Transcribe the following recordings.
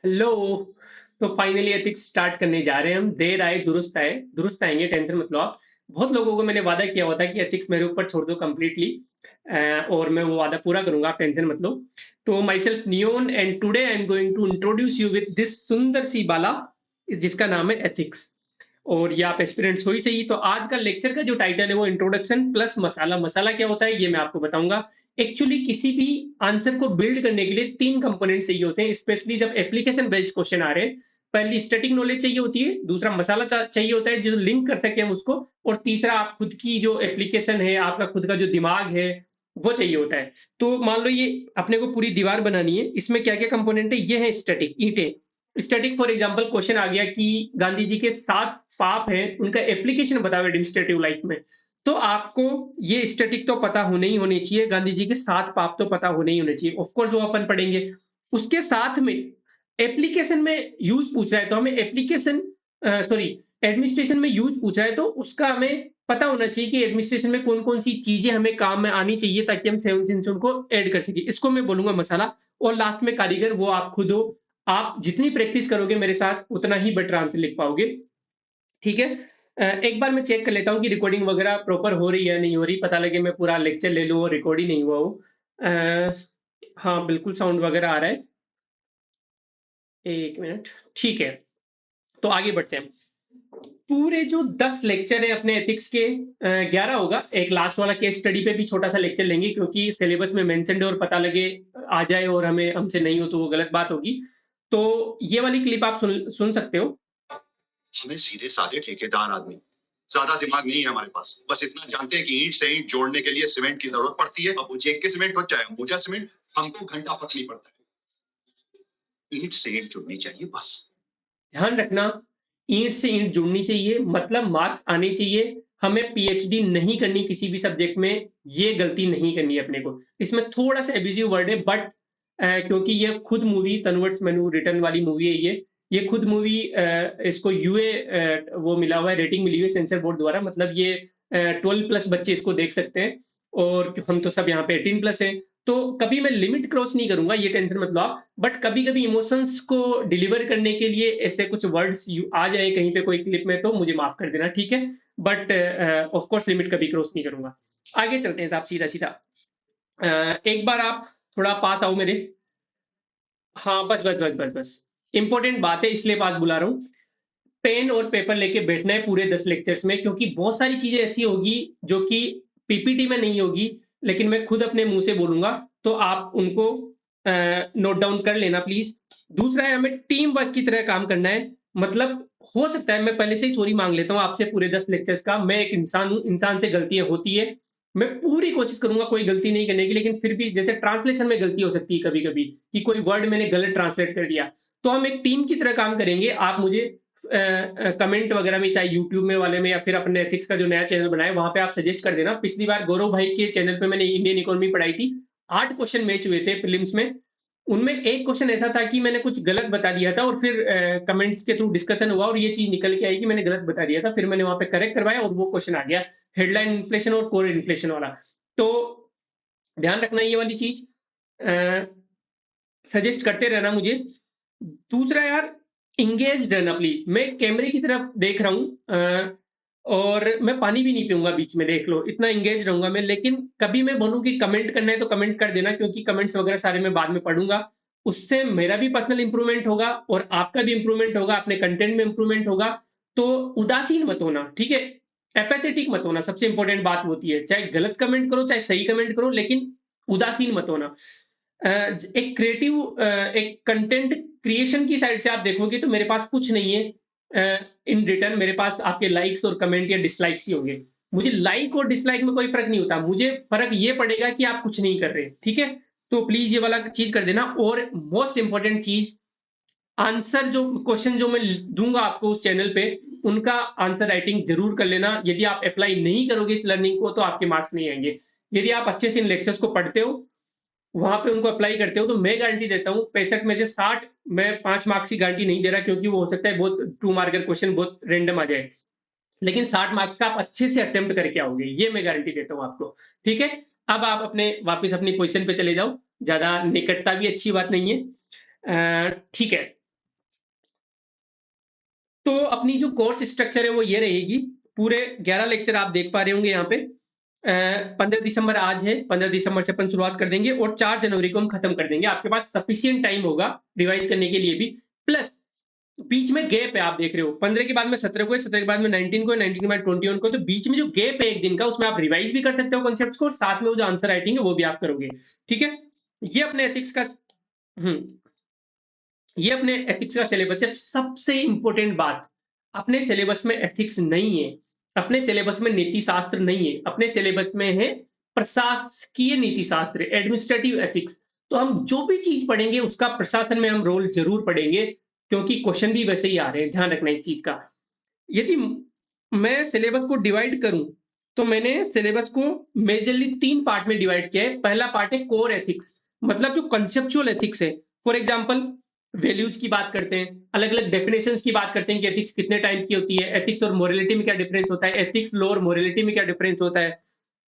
Hello. तो finally ethics start करने जा रहे हैं हम। देर आए दुरुस्त आए, दुरुस्त आएँगे, टेंशन मत लो आप। बहुत लोगों को मैंने वादा किया हुआ था कि एथिक्स मेरे ऊपर छोड़ दो कंप्लीटली, और मैं वो वादा पूरा करूँगा, आप टेंशन मत लो। तो myself Neon and today I am going to introduce you with this सुंदर सी बाला, जिसका नाम है एथिक्स। और ये आप एक्सपीरियंस हो ही सही। तो आज का लेक्चर का जो टाइटल है वो इंट्रोडक्शन प्लस मसाला। मसाला क्या होता है ये मैं आपको बताऊंगा। एक्चुअली किसी भी आंसर को बिल्ड करने के लिए 3 कंपोनेंट चाहिए होते हैं, स्पेशली जब एप्लीकेशन बेस्ड क्वेश्चन आ रहे हैं। पहली स्टैटिक नॉलेज चाहिए होती है, दूसरा मसाला चाहिए होता है जो लिंक कर सके हम उसको, और तीसरा आप खुद की जो एप्लीकेशन है, आपका खुद का जो दिमाग है, वो चाहिए होता है। तो मान लो ये अपने को पूरी दीवार बनानी है, इसमें क्या-क्या कंपोनेंट है, ये है स्टैटिक, ईंटें। स्टैटिक फॉर एग्जांपल क्वेश्चन आ गया कि गांधी जी के 7 पाप हैं, उनका एप्लीकेशन बताओ एडमिनिस्ट्रेटिव लाइफ में। तो आपको ये स्टैटिक तो पता होने ही होने चाहिए, गांधी जी के 7 पाप तो पता होने ही होने चाहिए। ऑफ कोर्स वो अपन पढ़ेंगे। उसके साथ में एप्लीकेशन में यूज़ पूछ रहा है, तो हमें एप्लीकेशन सॉरी एडमिनिस्ट्रेशन में यूज़ पूछ रहा है, तो उसका हमें पता होना चाहिए कि एडमिनिस्ट्रेशन में कौन-कौन सी चीज़ें हमें काम में आनी चाहिए, ताकि हम 7 सिंस उनको ऐड कर सकें। इसको मैं बोलूँगा मसाला। और लास्ट में कारीगर, वो आप खुद हो। आप जितनी प्रैक्टिस करोगे मेरे साथ, उतना ही बेटर आंसर लिख पाओगे। ठीक है? एक बार मैं चेक कर लेता हूँ कि रिकॉर्डिंग वगैरह प्रॉपर हो रही है, नहीं हो रही। पता लगे मैं पूरा लेक्चर ले लूँ और रिकॉर्ड ही नहीं हुआ हो। हाँ, बिल्कुल साउंड वगैरह आ रहा है। 1 मिनट, ठीक है। तो आगे बढ़ते हैं। पूरे जो 10 लेक्चर हैं अपने एथिक्स के, 11 होगा। एक लास्ट वाला केस स्टडी पे भी छोटा-सा लेक्चर लेंगे, क्योंकि सिलेबस में मेंशन्ड है और पता लगे आ जाए और हमें हमसे नहीं हो तो वो गलत बात होगी। तो ये वाली क्लिप आप सुन सुन सकते हो। हमें सीधे साधे ठेकेदार आदमी, ज्यादा दिमाग नहीं है हमारे पास। बस इतना जानते हैं कि ईंट से ईंट जोड़ने के लिए सीमेंट की जरूरत पड़ती है। अब वो जेके सीमेंट हो चाहे अंबुजा सीमेंट, हमको घंटा फर्क नहीं पड़ता है। ईंट से ईंट जुड़नी चाहिए बस। ध्यान रखना, ईंट से ईंट जुड़नी चाहिए, मतलब मार्क्स आने चाहिए। हमें पीएचडी नहीं करनी किसी भी सब्जेक्ट में, ये गलती नहीं करनी है अपने को। इसमें थोड़ा-सा एब्यूसिव वर्ड है, बट क्योंकि ये खुद मूवी तनवर्स मेनू रिटर्न वाली मूवी है ये। ये खुद मूवी, इसको यूए वो मिला हुआ है, रेटिंग मिली हुई है सेंसर बोर्ड द्वारा। मतलब ये 12 प्लस बच्चे इसको देख सकते हैं, और हम तो सब यहाँ पे 18 प्लस हैं। तो कभी मैं लिमिट क्रॉस नहीं करूँगा, ये टेंशन मत लो आप। बट कभी-कभी इमोशंस को डिलीवर करने के लिए ऐसे कुछ वर्ड्स आ जाए कहीं पे कोई क्लिप में, तो मुझे माफ़ कर देना, ठीक है? बट ऑफ कोर्स लिमिट कभी क्रॉस नहीं करूँगा। आगे चलते हैं साहब सीधा-सीधा। एक बार आप थोड़ा पास आओ मेरे। हाँ, बस। इम्पोर्टेंट बात है, इसलिए पास बुला रहा हूँ। पेन और पेपर लेके बैठना है पूरे 10 लेक्चर्स में, क्योंकि बहुत सारी चीज़ें ऐसी होगी जो कि पीपीटी में नहीं होगी, लेकिन मैं खुद अपने मुँह से बोलूँगा, तो आप उनको नोट डाउन कर लेना प्लीज़। दूसरा है, हमें टीम वर्क की तरह काम करना है। मतलब हो सकता है मैं पहले से ही सॉरी माँग लेता हूँ आपसे पूरे 10 लेक्चर्स का। मैं एक इंसान हूँ, इंसान से गलतियाँ होती है। मैं पूरी कोशिश करूँगा कोई गलती नहीं करने की, लेकिन फिर भी जैसे ट्रांसलेशन में गलती हो सकती है कभी-कभी, कि कोई वर्ड मैंने गलत ट्रांसलेट कर दिया। तो हम एक टीम की तरह काम करेंगे। आप मुझे कमेंट वगैरह में, चाहे यूट्यूब में वाले में या फिर अपने एथिक्स का जो नया चैनल बनाया है, वहाँ पे आप सजेस्ट कर देना। पिछली बार गौरव भाई के चैनल पे मैंने इंडियन इकोनॉमी पढ़ाई थी। 8 क्वेश्चन मैच हुए थे प्रीलिम्स में। उनमें एक क्वेश्चन ऐसा था कि मैंने कुछ गलत बता दिया था, और फिर कमेंट्स के थ्रू डिस्कशन हुआ और ये चीज़ निकल के आई कि मैंने गलत बता दिया था। फिर मैंने वहाँ पे करेक्ट करवाया और वो क्वेश्चन आ गया, हेडलाइन इन्फ्लेशन और कोर इन्फ्लेशन वाला। तो ध्यान रखना ये वाली चीज़। अ, सजेस्ट करते रहना मुझे। दूसरा यार, एंगेज्ड रहना प्लीज़। मैं कैमरे की तरफ देख रहा हूँ, और मैं पानी भी नहीं पीऊँगा बीच में, देख लो, इतना एंगेज रहूँगा मैं। लेकिन कभी मैं बोलूँ कि कमेंट करना है तो कमेंट कर देना, क्योंकि कमेंट्स वगैरह सारे मैं बाद में पढ़ूँगा। उससे मेरा भी पर्सनल इम्प्रूवमेंट होगा और आपका भी इम्प्रूवमेंट होगा, अपने कंटेंट में इम्प्रूवमेंट होगा। तो उदासीन मत होना, ठीक है? एपैथेटिक मत होना, सबसे इम्पोर्टेंट बात होती है। चाहे गलत कमेंट करो, चाहे सही कमेंट करो, लेकिन उदासीन मत होना। एक क्रिएटिव, एक कंटेंट क्रिएशन की साइड से आप देखोगे तो मेरे पास कुछ नहीं है। इन रिटर्न मेरे पास आपके लाइक्स और कमेंट या डिसलाइक्स ही होंगे। मुझे लाइक और डिसलाइक में कोई फ़र्क नहीं होता। मुझे फ़र्क ये पड़ेगा कि आप कुछ नहीं कर रहे, ठीक है? तो प्लीज़ ये वाला चीज़ कर देना। और मोस्ट इम्पोर्टेंट चीज़, आंसर जो क्वेश्चन जो मैं दूँगा आपको उस चैनल पे, उनका आंसर राइटिंग ज़रूर कर लेना। यदि आप अप्लाई नहीं करोगे इस लर्निंग को, तो आपके मार्क्स नहीं आएँगे। यदि आप अच्छे से इन लेक्चर्स को पढ़ते हो, वहाँ पे उनको अप्लाई करते हो, तो मैं गारंटी देता हूँ 65 में से 60। मैं 5 मार्क्स की गारंटी नहीं दे रहा, क्योंकि वो हो सकता है बहुत 2 मार्कर क्वेश्चन बहुत रैंडम आ जाए। लेकिन 60 मार्क्स का आप अच्छे से अटेम्प्ट करके आओगे, ये मैं गारंटी देता हूँ आपको। ठीक है? अब आप अपने वापस अपनी पोज़ीशन पे चले जाओ। ज़्यादा निकटता भी अच्छी बात नहीं है। ठीक है। तो अपनी जो कोर्स स्ट्रक्चर है वो ये रहेगी। पूरे 11 लेक्चर आप देख पा रहे होंगे यहाँ पे। 15 दिसंबर आज है, 15 दिसंबर से अपन शुरुआत कर देंगे और 4 जनवरी को हम खत्म कर देंगे। आपके पास सफिशिएंट टाइम होगा रिवाइज करने के लिए भी। प्लस बीच में गैप है, आप देख रहे हो 15 के बाद में 17 को है, 17 के बाद में 19 को है, 19 के बाद 21 को है, तो बीच में जो गैप है एक दिन का, उसमें आप रिवाइज भी कर सकते हो कॉन्सेप्ट्स को और साथ में वो जो आंसर राइटिंग है वो भी आप करोगे। ठीक है? ये अपने एथिक्स का हुँ। ये अपने एथिक्स का सिलेबस है। सबसे इंपॉर्टेंट बात, अपने सिलेबस में एथिक्स नहीं है, अपने सिलेबस में नीति शास्त्र नहीं है, अपने सिलेबस में है प्रशासकीय नीति शास्त्र, एडमिनिस्ट्रेटिव एथिक्स। तो हम जो भी चीज पढ़ेंगे उसका प्रशासन में हम रोल जरूर पढ़ेंगे, क्योंकि क्वेश्चन भी वैसे ही आ रहे हैं, ध्यान रखना इस चीज का। यदि मैं सिलेबस को डिवाइड करूं, तो मैंने सिलेबस को मेजरली 3 पार्ट में डिवाइड किया है। पहला पार्ट है कोर एथिक्स, मतलब जो कंसेप्चुअल एथिक्स है। फॉर एग्जांपल वैल्यूज की बात करते हैं, अलग-अलग डेफिनेशंस की बात करते हैं कि एथिक्स कितने टाइप की होती है, एथिक्स और मोरालिटी में क्या डिफरेंस होता है, एथिक्स लॉ और मोरालिटी में क्या डिफरेंस होता है,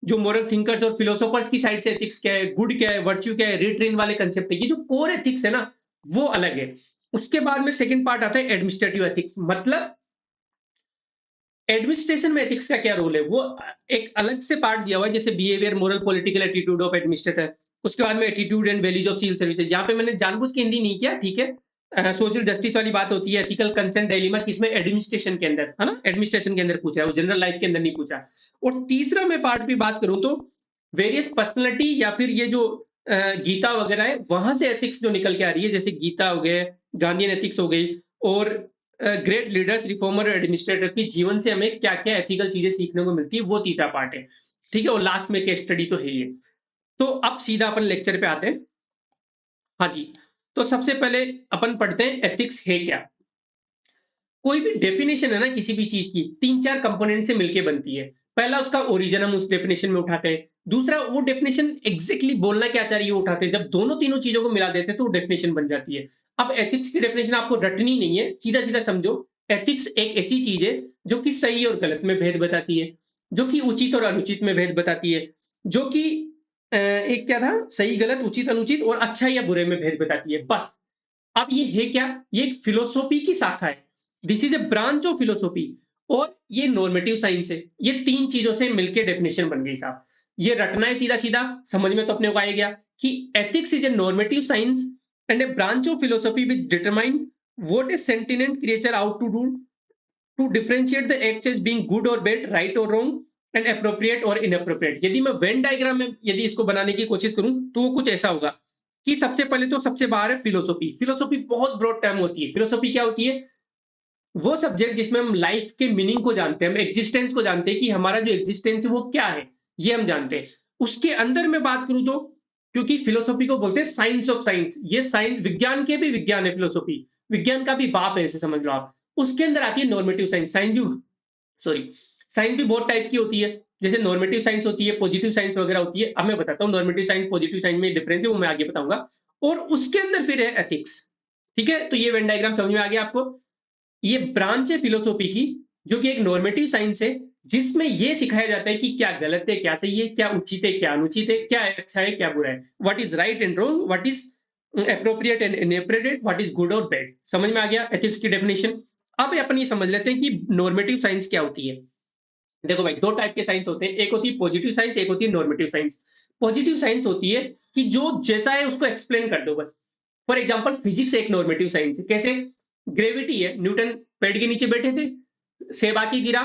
जो मोरल थिंकर्स और फिलोसोफर्स की साइड से एथिक्स क्या है, गुड क्या है, वर्च्यू क्या है, रिट्रेन वाले कंसेप्ट है। ये जो कोर एथिक्स है ना, वो अलग है। उसके बाद में सेकंड पार्ट आता है एडमिनिस्ट्रेटिव एथिक्स, मतलब एडमिनिस्ट्रेशन में एथिक्स का क्या रोल है, वो एक अलग से पार्ट दिया हुआ है, जैसे behaviour, moral, political attitude of administrator. उसके बाद में attitude and values of civil services. यहाँ पे मैंने जानबूझ के हिंदी नहीं किया, ठीक है? सोशल जस्टिस वाली बात होती है, एथिकल कंसर्न डायलेमा किसमें, एडमिनिस्ट्रेशन के अंदर, है ना? एडमिनिस्ट्रेशन के अंदर पूछा है, वो जनरल लाइफ के अंदर नहीं पूछा। और तीसरा मैं पार्ट की बात करूं तो वेरियस पर्सनैलिटी या फिर ये जो गीता वगैरह है, वहां से एथिक्स जो निकल के आ रही है, जैसे गीता हो गए, गांधीयन एथिक्स हो गई, और ग्रेट लीडर्स, रिफॉर्मर और एडमिनिस्ट्रेटर के जीवन से हमें क्या-क्या एथिकल चीजें सीखने को मिलती है, वो तीसरा पार्ट है। ठीक है? और लास्ट में केस स्टडी तो है ही है। तो अब सीधा अपन लेक्चर पे आते हैं। हाँ जी। तो सबसे पहले अपन पढ़ते हैं एथिक्स है क्या? कोई भी डेफिनेशन है ना किसी भी चीज की, 3-4 कंपोनेंट से मिलके बनती है। पहला उसका ओरिजिन हम उस डेफिनेशन में उठाते हैं। दूसरा वो डेफिनेशन एग्ज़ैक्टली बोलना क्या चाह रही है वो उठाते हैं। जब दोनों तीनों चीज़ों को मिला देते हैं तो वो डेफिनेशन बन जाती है। अब एथिक्स की डेफिनेशन आपको रटनी नहीं है, सीधा-सीधा समझो। एथिक्स एक ऐसी चीज़ है जो कि सही और गलत में भेद बताती है, जो कि उचित और अनुचित में भेद बताती है, जो कि एक क्या था, सही गलत, उचित अनुचित और अच्छा या बुरे में भेद बताती है, बस। अब ये है क्या? ये एक फिलोसॉफी की शाखा है। This is a branch of philosophy. और ये नॉर्मेटिव साइंस है। ये 3 चीज़ों से मिलके डेफिनिशन बन गई साहब। ये रटना है सीधा-सीधा, समझ में तो अपने को आ ही गया कि ethics is a normative science and a branch of philosophy which determine what a sentient creature ought to do to differentiate the acts as being good और बैड, राइट और रॉन्ग एंड एप्रोप्रिएट और inappropriate. यदि मैं Venn diagram में यदि इसको बनाने की कोशिश करूँ, तो वो कुछ ऐसा होगा कि सबसे पहले तो सबसे बाहर है फिलोसॉफी। फिलोसॉफी बहुत ब्रॉड टर्म होती है। फिलोसॉफी क्या होती है? वो सब्जेक्ट जिसमें हम लाइफ के मीनिंग को जानते हैं, हम एग्जिस्टेंस को जानते हैं कि हमारा जो एग्जिस्टेंस है वो क्या है, ये हम जानते हैं। उसके अंदर मैं बात करूँ तो, क्योंकि फिलोसॉफी को बोलते हैं साइंस ऑफ साइंस, ये साइंस विज्ञान के भी विज्ञान है फिलोसॉफी, विज्ञान का भी बाप है ऐसे समझ लो आप। उसके अंदर आती है नॉर्मेटिव साइंस, साइंस भी सॉरी साइंस भी बहुत टाइप की होती है। जैसे नॉर्मेटिव साइंस होती है, पॉजिटिव साइंस वगैरह होती है। अब मैं बताता हूँ नॉर्मेटिव साइंस, पॉजिटिव साइंस में डिफरेंस है, वो मैं आगे बताऊंगा। और उसके अंदर फिर है एथिक्स। ठीक है? तो ये वेन डायग्राम समझ में आ गया आपको? ये ब्रांच है फिलोसॉफी की, जो कि एक नॉर्मेटिव साइंस है, जिसमें ये सिखाया जाता है कि क्या गलत है, क्या सही है, क्या उचित है, क्या अनुचित है, क्या अच्छा है, क्या बुरा है, what is right and wrong, what is appropriate and inappropriate, what is good और बैड। समझ में आ गया एथिक्स की डेफिनेशन? अब अपन ये समझ लेते हैं कि नॉर्मेटिव साइंस क्या होती है। देखो भाई, 2 टाइप के साइंस होते हैं, एक होती है पॉजिटिव साइंस, एक होती है नॉर्मेटिव साइंस। पॉजिटिव साइंस होती है कि जो जैसा है उसको एक्सप्लेन कर दो बस। फॉर एग्जांपल फिजिक्स एक नॉर्मेटिव साइंस है। कैसे? ग्रेविटी है, न्यूटन पेड़ के नीचे बैठे थे, सेब आके गिरा।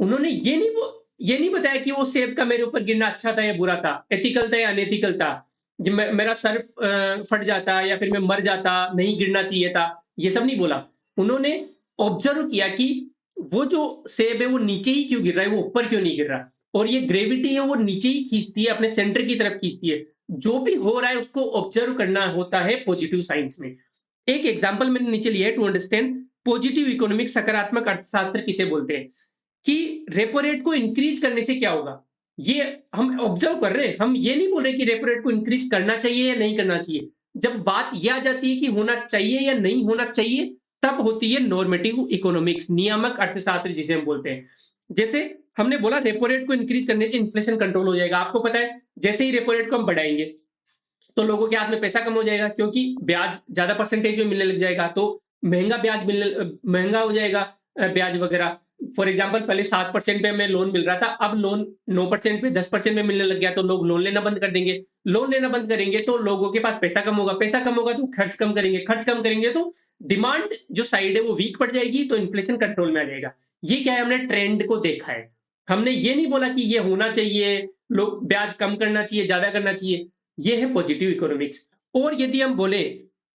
उन्होंने ये नहीं बताया कि वो सेब का मेरे ऊपर गिरना अच्छा था या बुरा था, एथिकल था या अनएथिकल था। मेरा सर फट जाता या फिर मैं मर जाता, नहीं गिरना चाहिए था, ये सब नहीं बोला। उन्होंने ऑब्जर्व किया कि वो जो सेब है वो नीचे ही क्यों गिर रहा है, वो ऊपर क्यों नहीं गिर रहा। और ये ग्रेविटी है वो नीचे ही खींचती है, अपने सेंटर की तरफ खींचती है। जो भी हो रहा है उसको ऑब्जर्व करना होता है पॉजिटिव साइंस में। एक एग्जांपल मैंने नीचे लिया है टू अंडरस्टैंड पॉजिटिव इकोनॉमिक्स, सकारात्मक अर्थशास्त्र किसे बोलते हैं, कि रेपो रेट को इंक्रीज करने से क्या होगा। ये हम ऑब्जर्व कर रहे हैं, हम ये नहीं बोल रहे कि रेपो रेट को इंक्रीज करना चाहिए या नहीं करना चाहिए। जब बात ये आ जाती है कि होना चाहिए या नहीं होना चाहिए, तब होती है नॉर्मेटिव इकोनॉमिक्स, नियामक अर्थशास्त्र जिसे हम बोलते हैं। जैसे हमने बोला रेपो रेट को इंक्रीज करने से इन्फ्लेशन कंट्रोल हो जाएगा। आपको पता है जैसे ही रेपो रेट को हम बढ़ाएंगे तो लोगों के हाथ में पैसा कम हो जाएगा, क्योंकि ब्याज ज्यादा परसेंटेज में मिलने लग जाएगा, तो महंगा ब्याज मिलने महंगा हो जाएगा। ब्याज वगैरह। फॉर एग्जांपल पहले 7% पे हमें लोन मिल रहा था, अब लोन 9% पे 10% में मिलने लग गया, तो लोग लोन लेना बंद कर देंगे। लोन लेना बंद करेंगे तो लोगों के पास पैसा कम होगा तो खर्च कम करेंगे, खर्च कम करेंगे तो डिमांड जो साइड है वो वीक पड़ जाएगी, तो इन्फ्लेशन कंट्रोल में आ जाएगा। ये क्या है, हमने ट्रेंड को देखा है। हमने ये नहीं बोला कि ये होना चाहिए, लोग ब्याज कम करना चाहिए, ज्यादा करना चाहिए। ये है पॉजिटिव इकोनॉमिक्स। और यदि हम बोले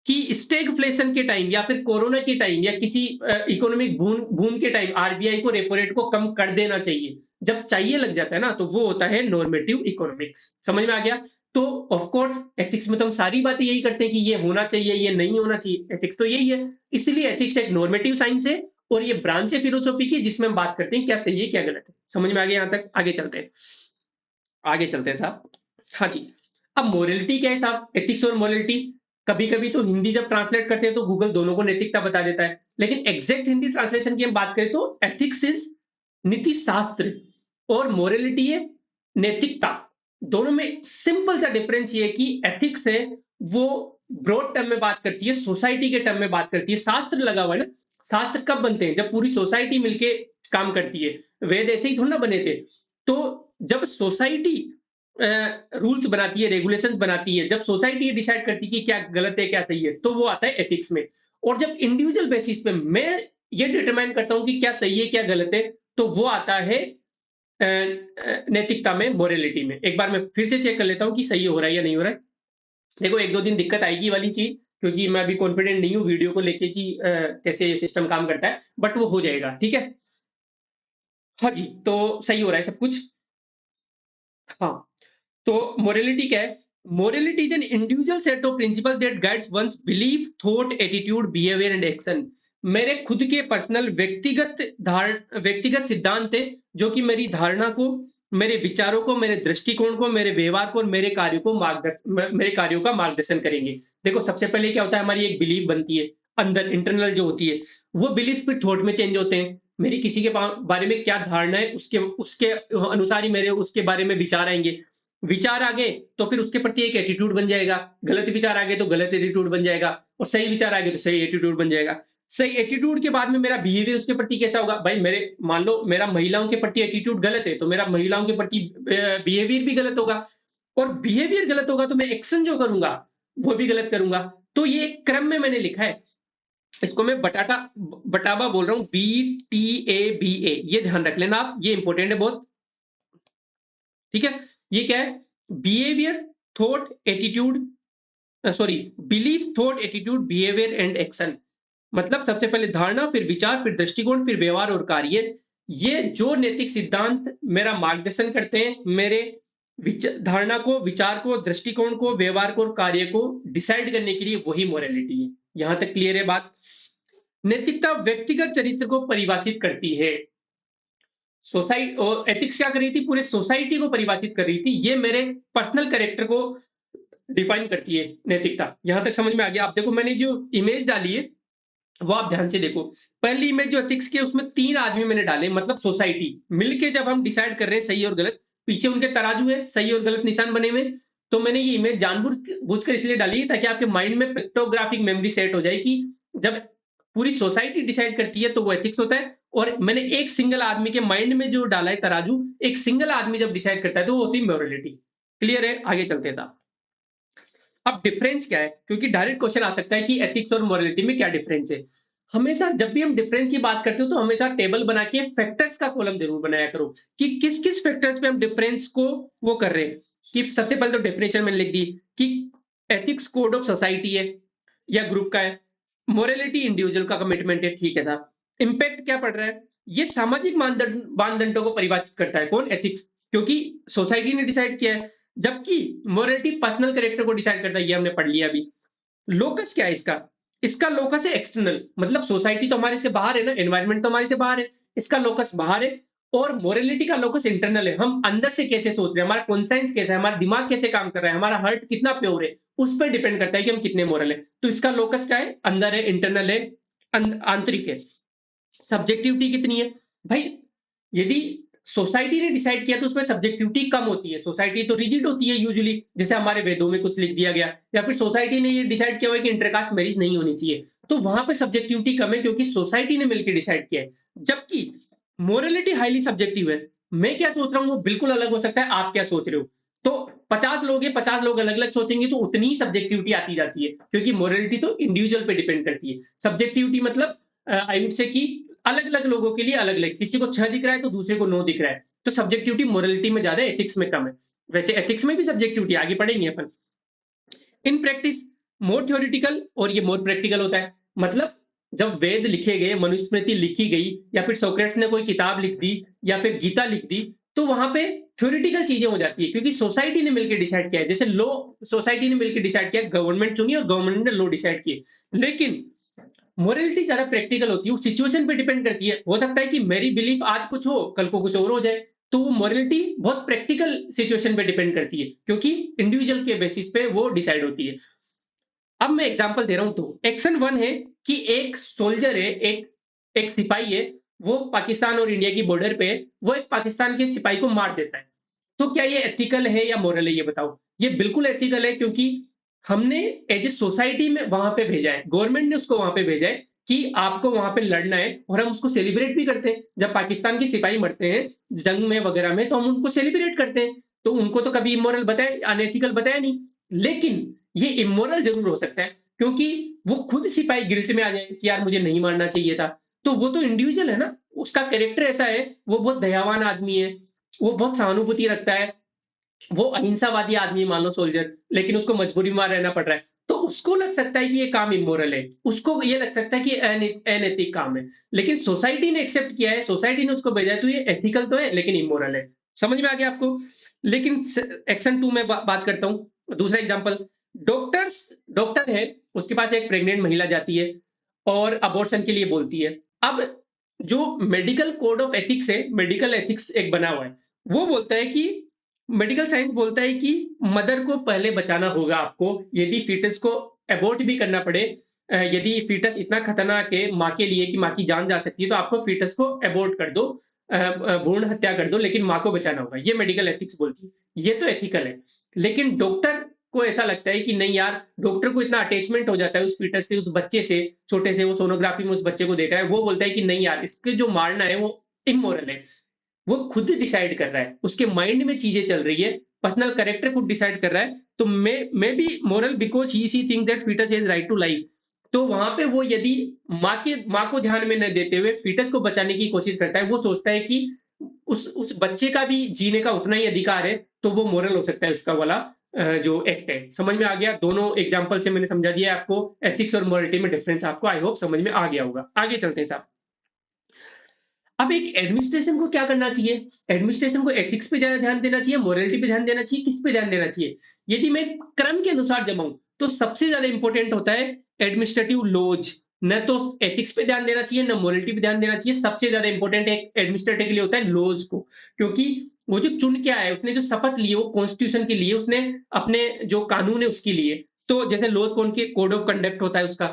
कि स्टैगफ्लेशन के टाइम या फिर कोरोना के टाइम या किसी इकोनॉमिक बूम बूम के टाइम आरबीआई को रेपो रेट को कम कर देना चाहिए, जब चाहिए लग जाता है ना, तो वो होता है नॉर्मेटिव इकोनॉमिक्स। समझ में आ गया? तो ऑफ कोर्स एथिक्स में तो हम सारी बातें यही करते हैं कि ये होना चाहिए, ये नहीं होना चाहिए। एथिक्स तो यही है। इसलिए एथिक्स एक नॉर्मेटिव साइंस है और ये ब्रांच है फिलोसॉफी की, जिसमें हम बात करते हैं क्या सही है क्या गलत है। समझ में आ गया? यहां तक आगे चलते हैं, आगे चलते हैं साहब। हाँ जी। अब मोरलिटी क्या है साहब? एथिक्स और मोरलिटी, कभी-कभी तो हिंदी जब ट्रांसलेट करते हैं तो गूगल दोनों को नैतिकता बता देता है। लेकिन एग्जैक्ट हिंदी ट्रांसलेशन की हम बात करें तो एथिक्स इज नीति शास्त्र और मोरलिटी है नैतिकता। दोनों में सिंपल सा डिफरेंस ये है कि एथिक्स है वो ब्रॉड टर्म में बात करती है, सोसाइटी के टर्म में बात करती है। शास्त्र लगा हुआ है ना, शास्त्र कब बनते हैं? जब पूरी सोसाइटी मिलके काम करती है। वेद ऐसे ही थोड़ा ना बने थे। तो जब सोसाइटी रूल्स बनाती है, रेगुलेशंस बनाती है, जब सोसाइटी ये डिसाइड करती है कि क्या गलत है, क्या सही है, तो वो आता है एथिक्स में। और जब इंडिविजुअल बेसिस पे मैं ये डिटरमाइन करता हूं कि क्या सही है, क्या गलत है, तो वो आता है नैतिकता में, मोरलिटी में। एक बार मैं फिर से चेक कर लेता हूं कि सही हो रहा है या नहीं हो रहा है। देखो 1-2 दिन दिक्कत आएगी वाली चीज़, क्योंकि मैं अभी कॉन्फिडेंट नहीं हूँ वीडियो को लेके कि कैसे ये सिस्टम काम करता है, बट वो हो जाएगा, ठीक है? हाँ जी, तो सही हो रहा है सब कुछ। हाँ। तो मोरलिटी क्या है? Morality is an individual set of principle that guides one's belief, thought, attitude, behaviour and action. मेरे खुद के पर्सनल व्यक्तिगत सिद्धांत है जो कि मेरी धारणा को, मेरे विचारों को, मेरे दृष्टिकोण को, मेरे व्यवहार को और मेरे कार्यों को मेरे कार्यों का मार्गदर्शन करेंगे। देखो सबसे पहले क्या होता है, हमारी एक बिलीफ बनती है अंदर, इंटरनल जो होती है। वो बिलीफ फिर थॉट में चेंज होते हैं। मेरी किसी के बारे में क्या धारणा है, उसके उसके अनुसार ही मेरे उसके बारे में विचार आएंगे। विचार आ गए तो फिर उसके प्रति एक एटीट्यूड बन जाएगा। गलत विचार आ गए तो गलत एटीट्यूड बन जाएगा, और सही विचार आ गए तो सही एटीट्यूड बन जाएगा। सही एटीट्यूड के बाद में मेरा बिहेवियर उसके प्रति कैसा होगा? भाई मेरे, मान लो मेरा महिलाओं के प्रति एटीट्यूड गलत है, तो मेरा महिलाओं के प्रति बिहेवियर भी गलत होगा। और बिहेवियर गलत होगा तो मैं एक्शन जो करूंगा वो भी गलत करूंगा। तो ये एक क्रम में मैंने लिखा है। इसको मैं बटाबा बोल रहा हूँ, BTABA। ये ध्यान रख लेना आप, ये इंपॉर्टेंट है बहुत। ठीक है? ये क्या है? Behaviour, thought, attitude, sorry, belief, thought, attitude, behaviour and action. मतलब सबसे पहले धारणा, फिर विचार, फिर दृष्टिकोण, फिर व्यवहार और कार्य। ये जो नैतिक सिद्धांत मेरा मार्गदर्शन करते हैं, मेरे धारणा को, विचार को, दृष्टिकोण को, व्यवहार को और कार्य को डिसाइड करने के लिए, वही मोरालिटी है। यहां तक क्लियर है बात? नैतिकता व्यक्तिगत चरित्र को परिभाषित करती है। सोसाइटी और एथिक्स क्या कर रही थी? पूरे सोसाइटी को परिभाषित कर रही थी। ये मेरे पर्सनल कैरेक्टर को डिफाइन करती है नैतिकता। यहां तक समझ में आ गया? आप देखो मैंने जो इमेज डाली है वो आप ध्यान से देखो। पहली इमेज जो एथिक्स की है उसमें 3 आदमी मैंने डाले, मतलब सोसाइटी मिलके जब हम डिसाइड कर रहे हैं सही और गलत, पीछे उनके तराजू है, सही और गलत निशान बने हुए। तो मैंने ये इमेज जानबूझकर इसलिए डाली है ताकि आपके माइंड में पिक्टोग्राफिक मेमोरी सेट हो जाए कि जब पूरी सोसाइटी डिसाइड करती है तो वो एथिक्स होता है, और मैंने एक सिंगल आदमी के माइंड में जो डाला है तराजू, एक सिंगल आदमी जब डिसाइड करता है तो वो होती है मोरालिटी। क्लियर है? आगे चलते हैं साहब। अब डिफरेंस क्या है? क्योंकि डायरेक्ट क्वेश्चन आ सकता है कि एथिक्स और मोरालिटी में क्या डिफरेंस है। हमेशा जब भी हम डिफरेंस की बात करते हो तो हमेशा टेबल बना के फैक्टर्स का कॉलम जरूर बनाया करो कि किस किस फैक्टर्स पे हम डिफरेंस को वो कर रहे हैं। कि सबसे पहले तो डेफिनेशन मैंने लिख दी कि एथिक्स कोड ऑफ सोसाइटी है या ग्रुप का है, मोरालिटी इंडिविजुअल का कमिटमेंट है। ठीक है साहब। इम्पैक्ट क्या पड़ रहा है? ये सामाजिक मानदंडों को परिभाषित करता है। कौन? एथिक्स। क्योंकि सोसाइटी ने डिसाइड किया है, जबकि मोरालिटी पर्सनल कैरेक्टर को डिसाइड करता है। ये हमने पढ़ लिया अभी। लोकस क्या है इसका? इसका लोकस है एक्सटर्नल, मतलब सोसाइटी तो हमारे से बाहर है ना, एनवायरनमेंट तो हमारे से बाहर है। इसका लोकस बाहर है। और मोरालिटी का लोकस इंटरनल है, हम अंदर से कैसे सोच रहे हैं, हमारा कॉन्साइंस कैसा है, हमारा दिमाग कैसे काम कर रहा है, हमारा हार्ट कितना प्योर है, उस पर डिपेंड करता है कि हम कितने मोरल है। तो इसका लोकस क्या है? अंदर है, इंटरनल है, आंतरिक है। सब्जेक्टिविटी कितनी है? भाई यदि सोसाइटी ने डिसाइड किया तो उसमें सब्जेक्टिविटी कम होती है। सोसाइटी तो रिजिड होती है यूजुअली, जैसे हमारे वेदों में कुछ लिख दिया गया, या फिर सोसाइटी ने ये डिसाइड किया हुआ है कि इंटरकास्ट मैरिज नहीं होनी चाहिए, तो वहां पे सब्जेक्टिविटी कम है क्योंकि सोसाइटी ने मिलकर डिसाइड किया है। जबकि मोरलिटी हाईली सब्जेक्टिव है। मैं क्या सोच रहा हूँ वो बिल्कुल अलग हो सकता है, आप क्या सोच रहे हो। तो 50 लोग हैं, 50 लोग अलग अलग सोचेंगे तो उतनी ही सब्जेक्टिविटी आती जाती है, क्योंकि मोरलिटी तो इंडिविजुअल पे डिपेंड करती है। सब्जेक्टिविटी मतलब आई वुड से कि अलग अलग लोगों के लिए अलग अलग, किसी को 6 दिख रहा है तो दूसरे को 9 दिख रहा है। तो सब्जेक्टिविटी मोरलिटी में ज्यादा है, एथिक्स में कम है। वैसे एथिक्स में भी सब्जेक्टिविटी आगे पढ़ेंगे अपन। इन प्रैक्टिस मोर थ्योरेटिकल और ये मोर प्रैक्टिकल होता है। मतलब जब वेद लिखे गए, मनुस्मृति लिखी गई, या फिर सोक्रेट्स ने कोई किताब लिख दी, या फिर गीता लिख दी, तो वहां पे थ्योरेटिकल चीजें हो जाती है, क्योंकि सोसाइटी ने मिलकर डिसाइड किया है। जैसे लॉ सोसाइटी ने मिलकर डिसाइड किया, गवर्नमेंट चुनी और गवर्नमेंट ने लॉ डिसाइड किए। लेकिन मोरलिटी ज्यादा प्रैक्टिकल होती है, वो सिचुएशन पे डिपेंड करती है। हो सकता है कि मेरी बिलीफ आज कुछ हो, कल को कुछ और हो जाए। तो वो मोरलिटी बहुत प्रैक्टिकल सिचुएशन पे डिपेंड करती है, क्योंकि इंडिविजुअल के बेसिस पे वो डिसाइड होती है। अब मैं एग्जांपल दे रहा हूं। तो एक्शन वन है कि एक सोल्जर है, एक एक सिपाही है, वो पाकिस्तान और इंडिया की बॉर्डर पे है, वो एक पाकिस्तान के सिपाही को मार देता है। तो क्या ये एथिकल है या मोरल है, ये बताओ। ये बिल्कुल एथिकल है, क्योंकि हमने एज ए सोसाइटी में वहां पे भेजा है, गवर्नमेंट ने उसको वहां पे भेजा है कि आपको वहां पे लड़ना है, और हम उसको सेलिब्रेट भी करते हैं। जब पाकिस्तान के सिपाही मरते हैं जंग में वगैरह में, तो हम उनको सेलिब्रेट करते हैं। तो उनको तो कभी इमोरल बताया, अनएथिकल बताया नहीं। लेकिन ये इमोरल जरूर हो सकता है, क्योंकि वो खुद सिपाही गिल्ट में आ जाए कि यार मुझे नहीं मारना चाहिए था। तो वो तो इंडिविजुअल है ना, उसका कैरेक्टर ऐसा है, वो बहुत दयावान आदमी है, वो बहुत सहानुभूति रखता है, वो अहिंसावादी आदमी है मान लो सोल्जर, लेकिन उसको मजबूरी में रहना पड़ रहा है। तो उसको लग सकता है कि ये काम इमोरल है, उसको ये लग सकता है कि अनैतिक काम है। लेकिन सोसाइटी ने एक्सेप्ट किया है, सोसाइटी ने उसको भेजा है, तो ये एथिकल तो है लेकिन इमोरल है। समझ में आ गया आपको। लेकिन एक्शन टू में बात करता हूं, दूसरा एग्जाम्पल। डॉक्टर्स डॉक्टर है, उसके पास एक प्रेग्नेंट महिला जाती है और अबॉर्शन के लिए बोलती है। अब जो मेडिकल कोड ऑफ एथिक्स है, मेडिकल एथिक्स एक बना हुआ है, वो बोलता है कि मेडिकल साइंस बोलता है कि मदर को पहले बचाना होगा आपको, यदि फीटस को अबॉर्ट भी करना पड़े। यदि फीटस इतना खतरनाक है माँ के लिए कि माँ की जान जा सकती है, तो आपको फीटस को अबॉर्ट कर दो, भ्रूण हत्या कर दो, लेकिन माँ को बचाना होगा। ये मेडिकल एथिक्स बोलती है, ये तो एथिकल है। लेकिन डॉक्टर को ऐसा लगता है कि नहीं यार, डॉक्टर को इतना अटैचमेंट हो जाता है उस फीटस से, उस बच्चे से, छोटे से, वो सोनोग्राफी में उस बच्चे को देख रहा है, वो बोलता है कि नहीं यार, इसके जो मारना है वो इमोरल है। वो खुद डिसाइड कर रहा है, उसके माइंड में चीजें चल रही है, पर्सनल कैरेक्टर खुद डिसाइड कर रहा है। तो मैं भी moral because he she think that foetus is right to life. तो वहां पे वो यदि माँ को ध्यान में न देते हुए फीटस को बचाने की कोशिश करता है, वो सोचता है कि उस बच्चे का भी जीने का उतना ही अधिकार है, तो वो मोरल हो सकता है उसका वाला जो एक्ट है। समझ में आ गया। दोनों एग्जांपल से मैंने समझा दिया आपको एथिक्स और मोरलिटी में डिफरेंस, आपको आई होप समझ में आ गया होगा। आगे चलते हैं साहब। अब एक एडमिनिस्ट्रेशन को क्या करना चाहिए? एडमिनिस्ट्रेशन को एथिक्स पे ज़्यादा ध्यान देना चाहिए, मोरालिटी पे ध्यान देना चाहिए, किस पे ध्यान देना चाहिए? यदि मैं क्रम के अनुसार जमाऊँ, तो सबसे ज़्यादा इम्पोर्टेंट होता है एडमिनिस्ट्रेटिव लॉज़। न तो एथिक्स पे ध्यान देना चाहिए, न मोरालिटी पे ध्यान देना चाहिए। सबसे ज़्यादा इम्पोर्टेंट एक एडमिनिस्ट्रेटिव के लिए होता है लॉज़ को। क्योंकि वो जो चुन के आया है, उसने जो शपथ ली है, वो कॉन्स्टिट्यूशन के लिए, उसने अपने जो कानून है उसके लिए। तो जैसे लॉज़ कौन के कोड ऑफ कंडक्ट होता है उसका।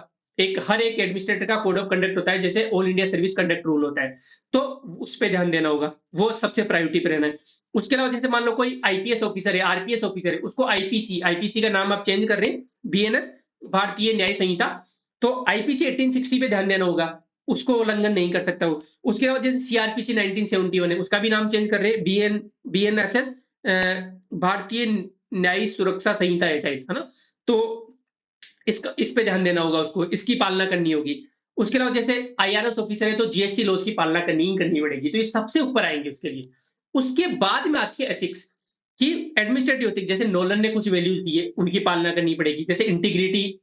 हर एक एडमिनिस्ट्रेटर का कोड ऑफ कंडक्ट होता है, जैसे all India service conduct rule होता है। तो उस पे ध्यान देना होगा, वो सबसे प्रायोरिटी पे रहना है। उसके अलावा जैसे मान लो कोई आईपीएस ऑफिसर है, आरपीएस ऑफिसर है, उसको आईपीसी आईपीसी का नाम आप चेंज कर रहे हैं, बीएनएस, भारतीय न्याय संहिता। तो आईपीसी 1860 पे ध्यान देना होगा, उसको उल्लंघन नहीं कर सकता वो। उसके अलावा जैसे सीआरपीसी 1971 है, उसका भी नाम चेंज कर रहे हैं, बीएनएसएस, भारतीय न्यायिक सुरक्षा संहिता है शायद, है ना? तो इस पे ध्यान देना होगा उसको, इसकी पालना करनी होगी। उसके अलावा जैसे आईआरएस ऑफिसर है, तो जीएसटी लॉज़ की पालना करनी ही करनी पड़ेगी। तो ये सबसे ऊपर आएँगे उसके लिए। उसके बाद में आती है एथिक्स, कि एडमिनिस्ट्रेटिव एथिक्स, जैसे नोलन ने कुछ वैल्यूज़ दिए, उनकी पालना करनी पड़ेगी। जैसे इंटीग्रिटी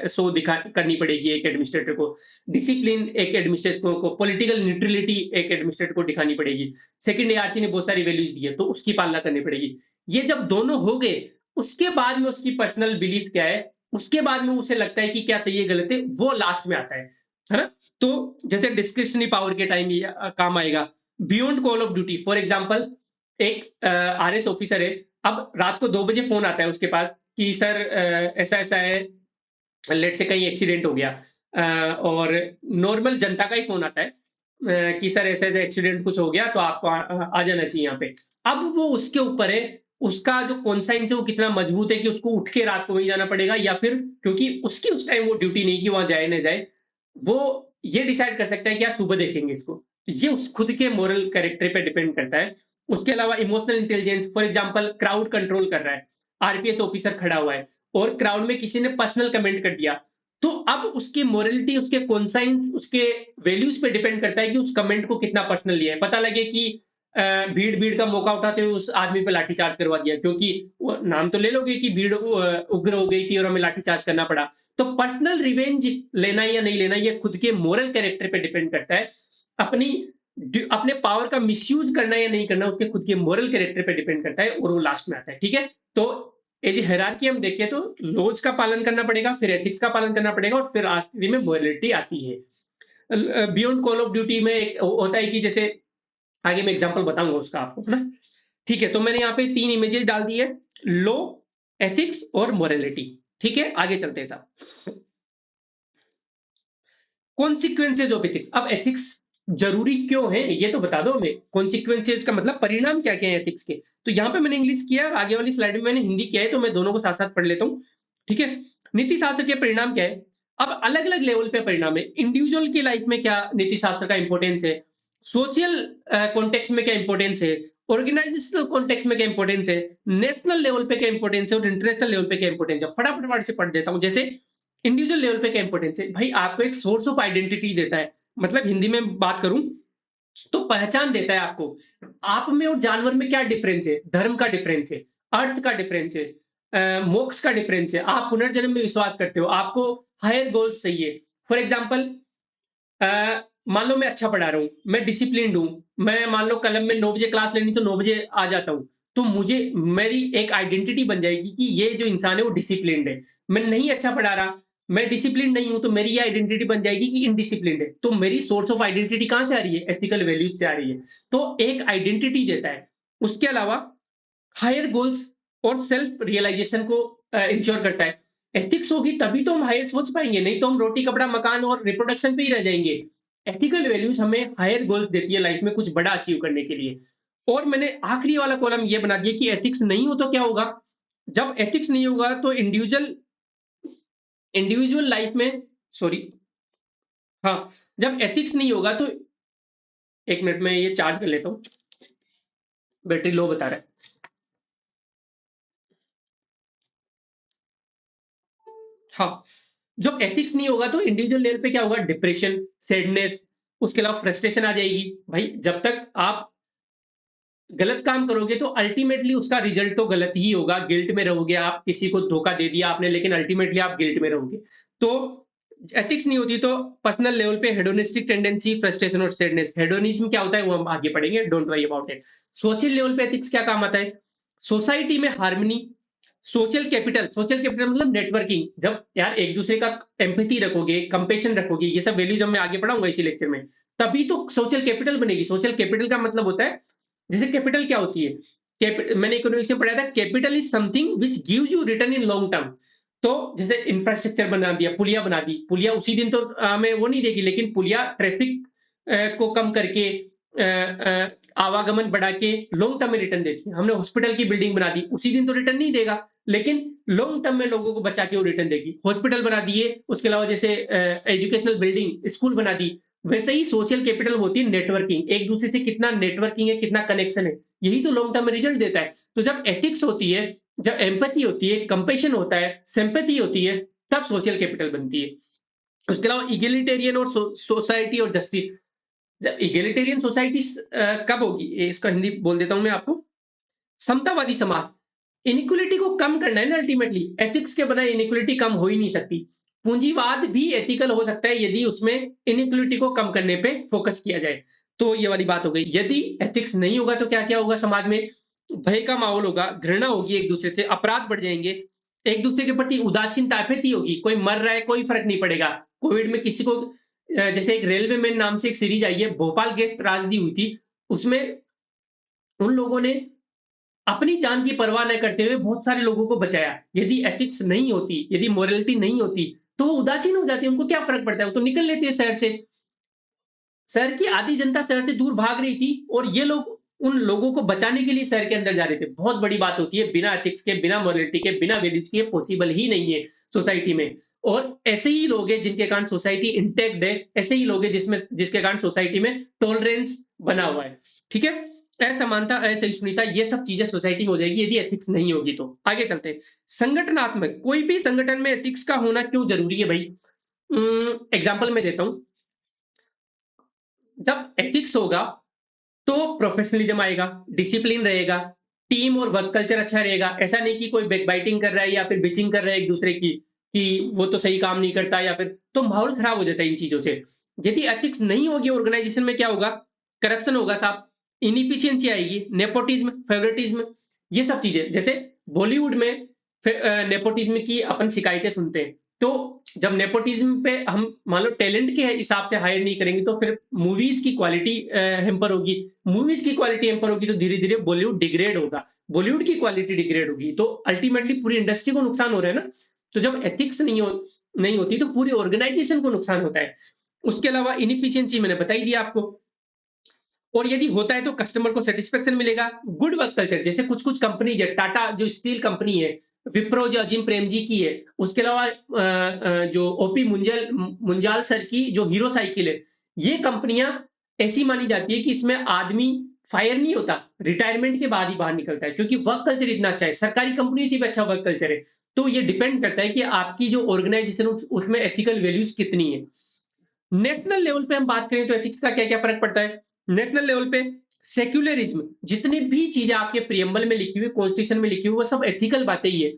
शो दिखा करनी पड़ेगी एक एडमिनिस्ट्रेटर को। डिसिप्लिन एक एडमिनिस्ट्रेटर को, पॉलिटिकल न्यूट्रलिटी एक एडमिनिस्ट्रेटर को दिखानी पड़ेगी। सेकंड एआरसी ने बहुत सारी वैल्यूज़ दी है, तो उसकी पालना करनी पड़ेगी। ये जब दोनों हो गए, उसके बाद में उसकी पर्सनल बिलीफ क्या है, उसके बाद में उसे लगता है कि क्या सही है गलत है, वो लास्ट में आता है ना? तो जैसे डिस्क्रिशनरी पावर के टाइम ये काम आएगा। Beyond call of duty, for example एक आरएस ऑफिसर है, अब रात को 2 बजे फ़ोन आता है उसके पास कि सर ऐसा-ऐसा है, लेट्स से कहीं एक्सीडेंट हो गया, और नॉर्मल जनता का ही फ़ोन आता है कि सर ऐसे-ऐसे एक्सीडेंट कुछ हो गया, तो आपको आ जाना चाहिए यहाँ पे। अब वो उसके ऊपर है, उसका जो कॉन्साइंस है वो कितना मजबूत है कि उसको उठ के रात को वहीं जाना पड़ेगा, या फिर क्योंकि उसकी उस टाइम वो ड्यूटी नहीं कि वहाँ जाए ना जाए, वो ये डिसाइड कर सकता है कि यार सुबह देखेंगे इसको। ये उस खुद के मोरल कैरेक्टर पे डिपेंड करता है। उसके अलावा emotional intelligence, for example crowd control कर रहा है, आरपीएस ऑफिसर खड़ा हुआ है और क्राउड में किसी ने पर्सनल कमेंट कर दिया, तो अब उसकी मोरलिटी, उसके कॉन्साइंस, उसके वैल्यूज पे डिपेंड करता है कि उस कमेंट को कितना पर्सनल लिया है। पता लगे कि भीड़ का मौका उठाते हुए उस आदमी पे लाठीचार्ज करवा दिया, क्योंकि वो नाम तो ले लोगे कि भीड़ उग्र हो गई थी और हमें लाठीचार्ज करना पड़ा। तो पर्सनल रिवेंज लेना या नहीं लेना, ये खुद के मोरल कैरेक्टर पे डिपेंड करता है। अपनी अपने पावर का मिसयूज करना या नहीं करना, उसके खुद के मोरल कैरेक्टर पे डिपेंड करता है और वो लास्ट में आता है। ठीक है? तो ये हायरार्की हम देखें तो लॉज का पालन करना पड़ेगा, फिर एथिक्स का पालन करना पड़ेगा और फिर आखिरी में मोरालिटी आती है। बियॉन्ड कॉल ऑफ ड्यूटी में एक होता है कि जैसे आगे मैं एग्जांपल बताऊंगा उसका आपको, है ना? ठीक है, तो मैंने यहाँ पे 3 इमेजेस डाल दी है, लॉ, एथिक्स और मोरालिटी। ठीक है, आगे चलते हैं साहब। Consequences of ethics. अब एथिक्स जरूरी क्यों है ये तो बता दो हमें। कॉन्सिक्वेंसेज का मतलब परिणाम क्या क्या है एथिक्स के। तो यहाँ पे मैंने इंग्लिश किया और आगे वाली स्लाइड में मैंने हिंदी किया है, तो मैं दोनों को साथ साथ पढ़ लेता हूँ। ठीक है, नीति शास्त्र के परिणाम क्या है। अब अलग अलग लेवल पे परिणाम है। इंडिविजुअल की लाइफ में क्या नीति शास्त्र का इंपॉर्टेंस है, सोशल कॉन्टेक्स्ट में क्या इंपॉर्टेंस है, ऑर्गेनाइजेशनल कॉन्टेक्स्ट में क्या इंपॉर्टेंस है, नेशनल लेवल पे क्या इंपॉर्टेंस है और इंटरनेशनल लेवल पे क्या इंपॉर्टेंस है। फटाफट से पढ़ देता हूँ। जैसे इंडिविजुअल लेवल पे क्या इंपॉर्टेंस है, भाई आपको एक सोर्स ऑफ आइडेंटिटी देता है। मतलब हिंदी में बात करूं तो पहचान देता है आपको। आप में और जानवर में क्या डिफरेंस है, धर्म का डिफरेंस है, अर्थ का डिफरेंस है, मोक्ष का डिफरेंस है, आप पुनर्जन्म में विश्वास करते हो, आपको हायर गोल्स चाहिए। फॉर एग्जाम्पल, मान लो मैं अच्छा पढ़ा रहा हूँ, मैं डिसिप्लिन्ड हूँ, मैं मान लो कल में 9 बजे क्लास लेनी तो 9 बजे आ जाता हूँ, तो मुझे मेरी एक आइडेंटिटी बन जाएगी कि ये जो इंसान है वो डिसिप्लिन्ड है। मैं नहीं अच्छा पढ़ा रहा, मैं डिसिप्लिन नहीं हूँ, तो मेरी ये आइडेंटिटी बन जाएगी कि इनडिसिप्लिन्ड है। तो मेरी सोर्स ऑफ आइडेंटिटी कहाँ से आ रही है, एथिकल वैल्यूज से आ रही है। तो एक आइडेंटिटी देता है। उसके अलावा हायर गोल्स और सेल्फ रियलाइजेशन को इंश्योर करता है। एथिक्स होगी तभी तो हम हायर सोच पाएंगे, नहीं तो हम रोटी कपड़ा मकान और रिप्रोडक्शन पे ही रह जाएंगे। एथिकल वैल्यूज हमें हायर गोल्स देती है लाइफ में कुछ बड़ा अचीव करने के लिए। और मैंने आखिरी वाला कॉलम ये बना दिया कि एथिक्स नहीं हो तो क्या होगा। जब एथिक्स नहीं होगा तो इंडिविजुअल इंडिविजुअल लाइफ में, सॉरी, हाँ, जब एथिक्स नहीं होगा तो, एक मिनट में ये चार्ज कर लेता हूँ, बैटरी लो बता रहा है। हाँ, जब एथिक्स नहीं होगा तो इंडिविजुअल लेवल पे क्या होगा, डिप्रेशन, सैडनेस, उसके अलावा फ्रस्ट्रेशन आ जाएगी। भाई जब तक आप गलत काम करोगे तो अल्टीमेटली उसका रिजल्ट तो गलत ही होगा, गिल्ट में रहोगे आप, किसी को धोखा दे दिया आपने लेकिन अल्टीमेटली आप गिल्ट में रहोगे। तो एथिक्स नहीं होती तो पर्सनल लेवल पे हेडोनिस्टिक टेंडेंसी, फ्रस्ट्रेशन और सैडनेस। हेडोनिज्म क्या होता है वो हम आगे पढ़ेंगे, don't worry about it. Social level पे एथिक्स क्या काम आता है, सोसाइटी में हार्मनी, सोशल कैपिटल मतलब नेटवर्किंग। जब यार एक दूसरे का एम्पैथी रखोगे, कंपैशन रखोगे, ये सब वैल्यूज मैं आगे पढ़ाऊंगा इसी लेक्चर में, तभी तो सोशल कैपिटल बनेगी। सोशल कैपिटल का मतलब होता है, जैसे कैपिटल क्या होती है, मैंने इकोनॉमिक्स में पढ़ा था, capital is something which gives you return in long term. तो जैसे इंफ्रास्ट्रक्चर बना दिया, पुलिया बना दी, पुलिया उसी दिन तो हमें वो नहीं देगी, लेकिन पुलिया ट्रैफिक को कम करके आवागमन बढ़ा के लॉन्ग टर्म में रिटर्न देती है। हमने हॉस्पिटल की बिल्डिंग बना दी, उसी दिन तो रिटर्न नहीं देगा, लेकिन लॉन्ग टर्म में लोगों को बचा के वो रिटर्न देगी। हॉस्पिटल बना दिए, उसके अलावा जैसे एजुकेशनल बिल्डिंग, स्कूल बना दी। वैसे ही सोशल कैपिटल होती है नेटवर्किंग, एक दूसरे से कितना नेटवर्किंग है, कितना कनेक्शन है, यही तो लॉन्ग टर्म में रिजल्ट देता है। तो जब एथिक्स होती है, जब एम्पैथी होती है, कंपैशन होता है, सिंपैथी होती है, तब सोशल कैपिटल बनती है। उसके अलावा इगलिटेरियन और सोसाइटी और जस्टिस। जब इगलिटेरियन सोसाइटी कब होगी, इसका हिंदी बोल देता हूं मैं आपको, समतावादी समाज। इनिक्वलिटी को कम करना है ना अल्टीमेटली, एथिक्स के बिना इनिक्वलिटी कम हो ही नहीं सकती। पूंजीवाद भी एथिकल हो सकता है यदि उसमें इनिक्वलिटी को कम करने पे फोकस किया जाए। तो ये वाली बात हो गई। यदि एथिक्स नहीं होगा तो क्या क्या होगा समाज में, भय का माहौल होगा, घृणा होगी एक दूसरे से, अपराध बढ़ जाएंगे, एक दूसरे के प्रति उदासीनता, एपैथी होगी, कोई मर रहा है कोई फर्क नहीं पड़ेगा। कोविड में किसी को जैसे एक रेलवे मैन नाम से एक सीरीज आई है, भोपाल गैस त्रासदी हुई थी, उसमें उन लोगों ने अपनी जान की परवाह न करते हुए बहुत सारे लोगों को बचाया। यदि एथिक्स नहीं होती, यदि मोरालिटी नहीं होती, तो वो उदासीन हो जाती है, उनको क्या फ़र्क पड़ता है, वो तो निकल लेते हैं शहर से। शहर की आधी जनता शहर से दूर भाग रही थी और ये लोग उन लोगों को बचाने के लिए शहर के अंदर जा रहे थे। बहुत बड़ी बात होती है, बिना एथिक्स के, बिना मोरालिटी के, बिना वैल्यूज के पॉसिबल ही नहीं है सोसाइटी में। और ऐसे ही लोग हैं जिनके कारण सोसाइटी इंटैक्ट है, ऐसे ही लोग हैं जिसके कारण सोसाइटी में टॉलरेंस बना हुआ है। ठीक है? असमानता, असहिष्णुता ये सब चीज़ें सोसाइटी में हो जाएगी यदि एथिक्स नहीं होगी तो। आगे चलते हैं। संगठनात्मक, कोई भी संगठन में एथिक्स का होना क्यों ज़रूरी है भई? एग्ज़ाम्पल मैं देता हूँ। जब एथिक्स होगा तो प्रोफेशनलिज्म आएगा, डिसिप्लिन रहेगा, टीम और वर्क कल्चर अच्छा रहेगा। ऐसा नहीं कि कोई बैकबाइटिंग कर रहा है या फिर बिचिंग कर रहा है एक-दूसरे की, कि वो तो सही काम नहीं करता या फिर तो माहौल खराब हो जाता है इन चीज़ों से। यदि एथिक्स नहीं होगी ऑर्गेनाइज़ेशन में क्या होगा? करप्शन होगा साहब, इनएफिशिएंसी आएगी, नेपोटिज़्म, फेवरेटिज़्म ये सब चीज़ें। जैसे बॉलीवुड में नेपोटिज़्म की अपन शिकायतें सुनते हैं। तो जब नेपोटिज़्म पे हम मान लो टैलेंट के हिसाब से हायर नहीं करेंगे तो फिर मूवीज़ की क्वालिटी हैम्पर होगी। मूवीज़ की क्वालिटी हैम्पर होगी तो धीरे-धीरे बॉलीवुड डिग्रेड होगा। बॉलीवुड की क्वालिटी डिग्रेड होगी तो अल्टीमेटली पूरी इंडस्ट्री को नुकसान हो रहा है ना। तो जब एथिक्स नहीं होती तो पूरी ऑर्गनाइज़ेशन को नुकसान होता है। उसके अलावा इनएफिशिएंसी मैंने बता ही दिया आपको। और यदि होता है तो कस्टमर को सैटिस्फैक्शन मिलेगा। गुड वर्क कल्चर जैसे कुछ-कुछ कंपनीज़ है, टाटा जो स्टील कंपनी है, विप्रो जो अज़ीम प्रेमजी की है, उसके अलावा जो ओपी मुंजाल सर की जो हीरो साइकिल है, ये कंपनियाँ ऐसी मानी जाती है कि इसमें आदमी फायर नहीं होता, रिटायरमेंट के बाद ही बाहर निकलता है क्योंकि वर्क कल्चर इतना अच्छा है। सरकारी कंपनी से भी अच्छा वर्क कल्चर है। तो ये डिपेंड करता है कि आपकी जो ऑर्गनाइज़ेशन उसमें एथिकल वैल्यूज़ कितनी है। नेशनल लेवल पे हम बात करें तो एथिक्स का क्या-क्या फ़र्क पड़ता है? नेशनल लेवल पे सेक्युलरिज़्म जितनी भी चीज़ें आपके प्रिएम्बल में लिखी हुई, कॉन्स्टिट्यूशन में लिखी हुई, वो सब एथिकल बातें ही है।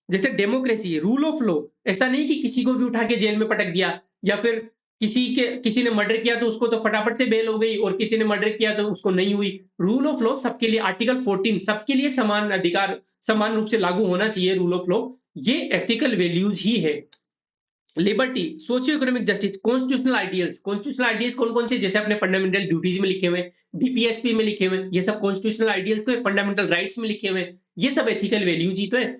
जैसे डेमोक्रेसी, रूल ऑफ लॉ, ऐसा नहीं कि किसी को भी उठा के जेल में पटक दिया या फिर किसी ने मर्डर किया तो उसको तो फटाफट से बेल हो गई और किसी ने मर्डर किया तो उसको नहीं हुई। रूल ऑफ लॉ सबके लिए आर्टिकल 14 सबके लिए समान अधिकार, समान रूप से लागू होना चाहिए रूल ऑफ लॉ। ये एथिकल वैल्यूज़ ही है। Liberty, socio economic justice, constitutional ideals कौन-कौन से जैसे अपने फंडामेंटल ड्यूटीज में लिखे हुए हैं, डीपीएसपी में लिखे हुए हैं, ये सब कॉन्स्टिट्यूशनल आइडियल्स तो फंडामेंटल राइट्स में लिखे हुए हैं, ये सब एथिकल वैल्यूज ही तो है।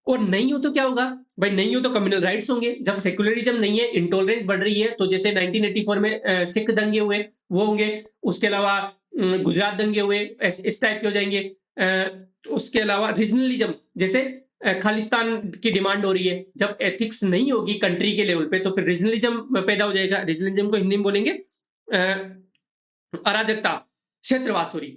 और नहीं हो तो क्या होगा? भाई नहीं हो तो कम्युनल राइट्स होंगे, जब सेक्युलरिज्म नहीं है, इंटॉलरेंस बढ़ रही है, तो जैसे 1984 में सिख दंगे हुए, वो होंगे, उसके अलावा गुजरात दंगे हुए, इस टाइप के हो जाएंगे। उसके अलावा रीजनलिज्म जैसे खालिस्तान की डिमांड हो रही है। जब एथिक्स नहीं होगी कंट्री के लेवल पे तो फिर रीजनलिज्म पैदा हो जाएगा। रीजनलिज्म को हिंदी में बोलेंगे अराजकता, क्षेत्रवाद सॉरी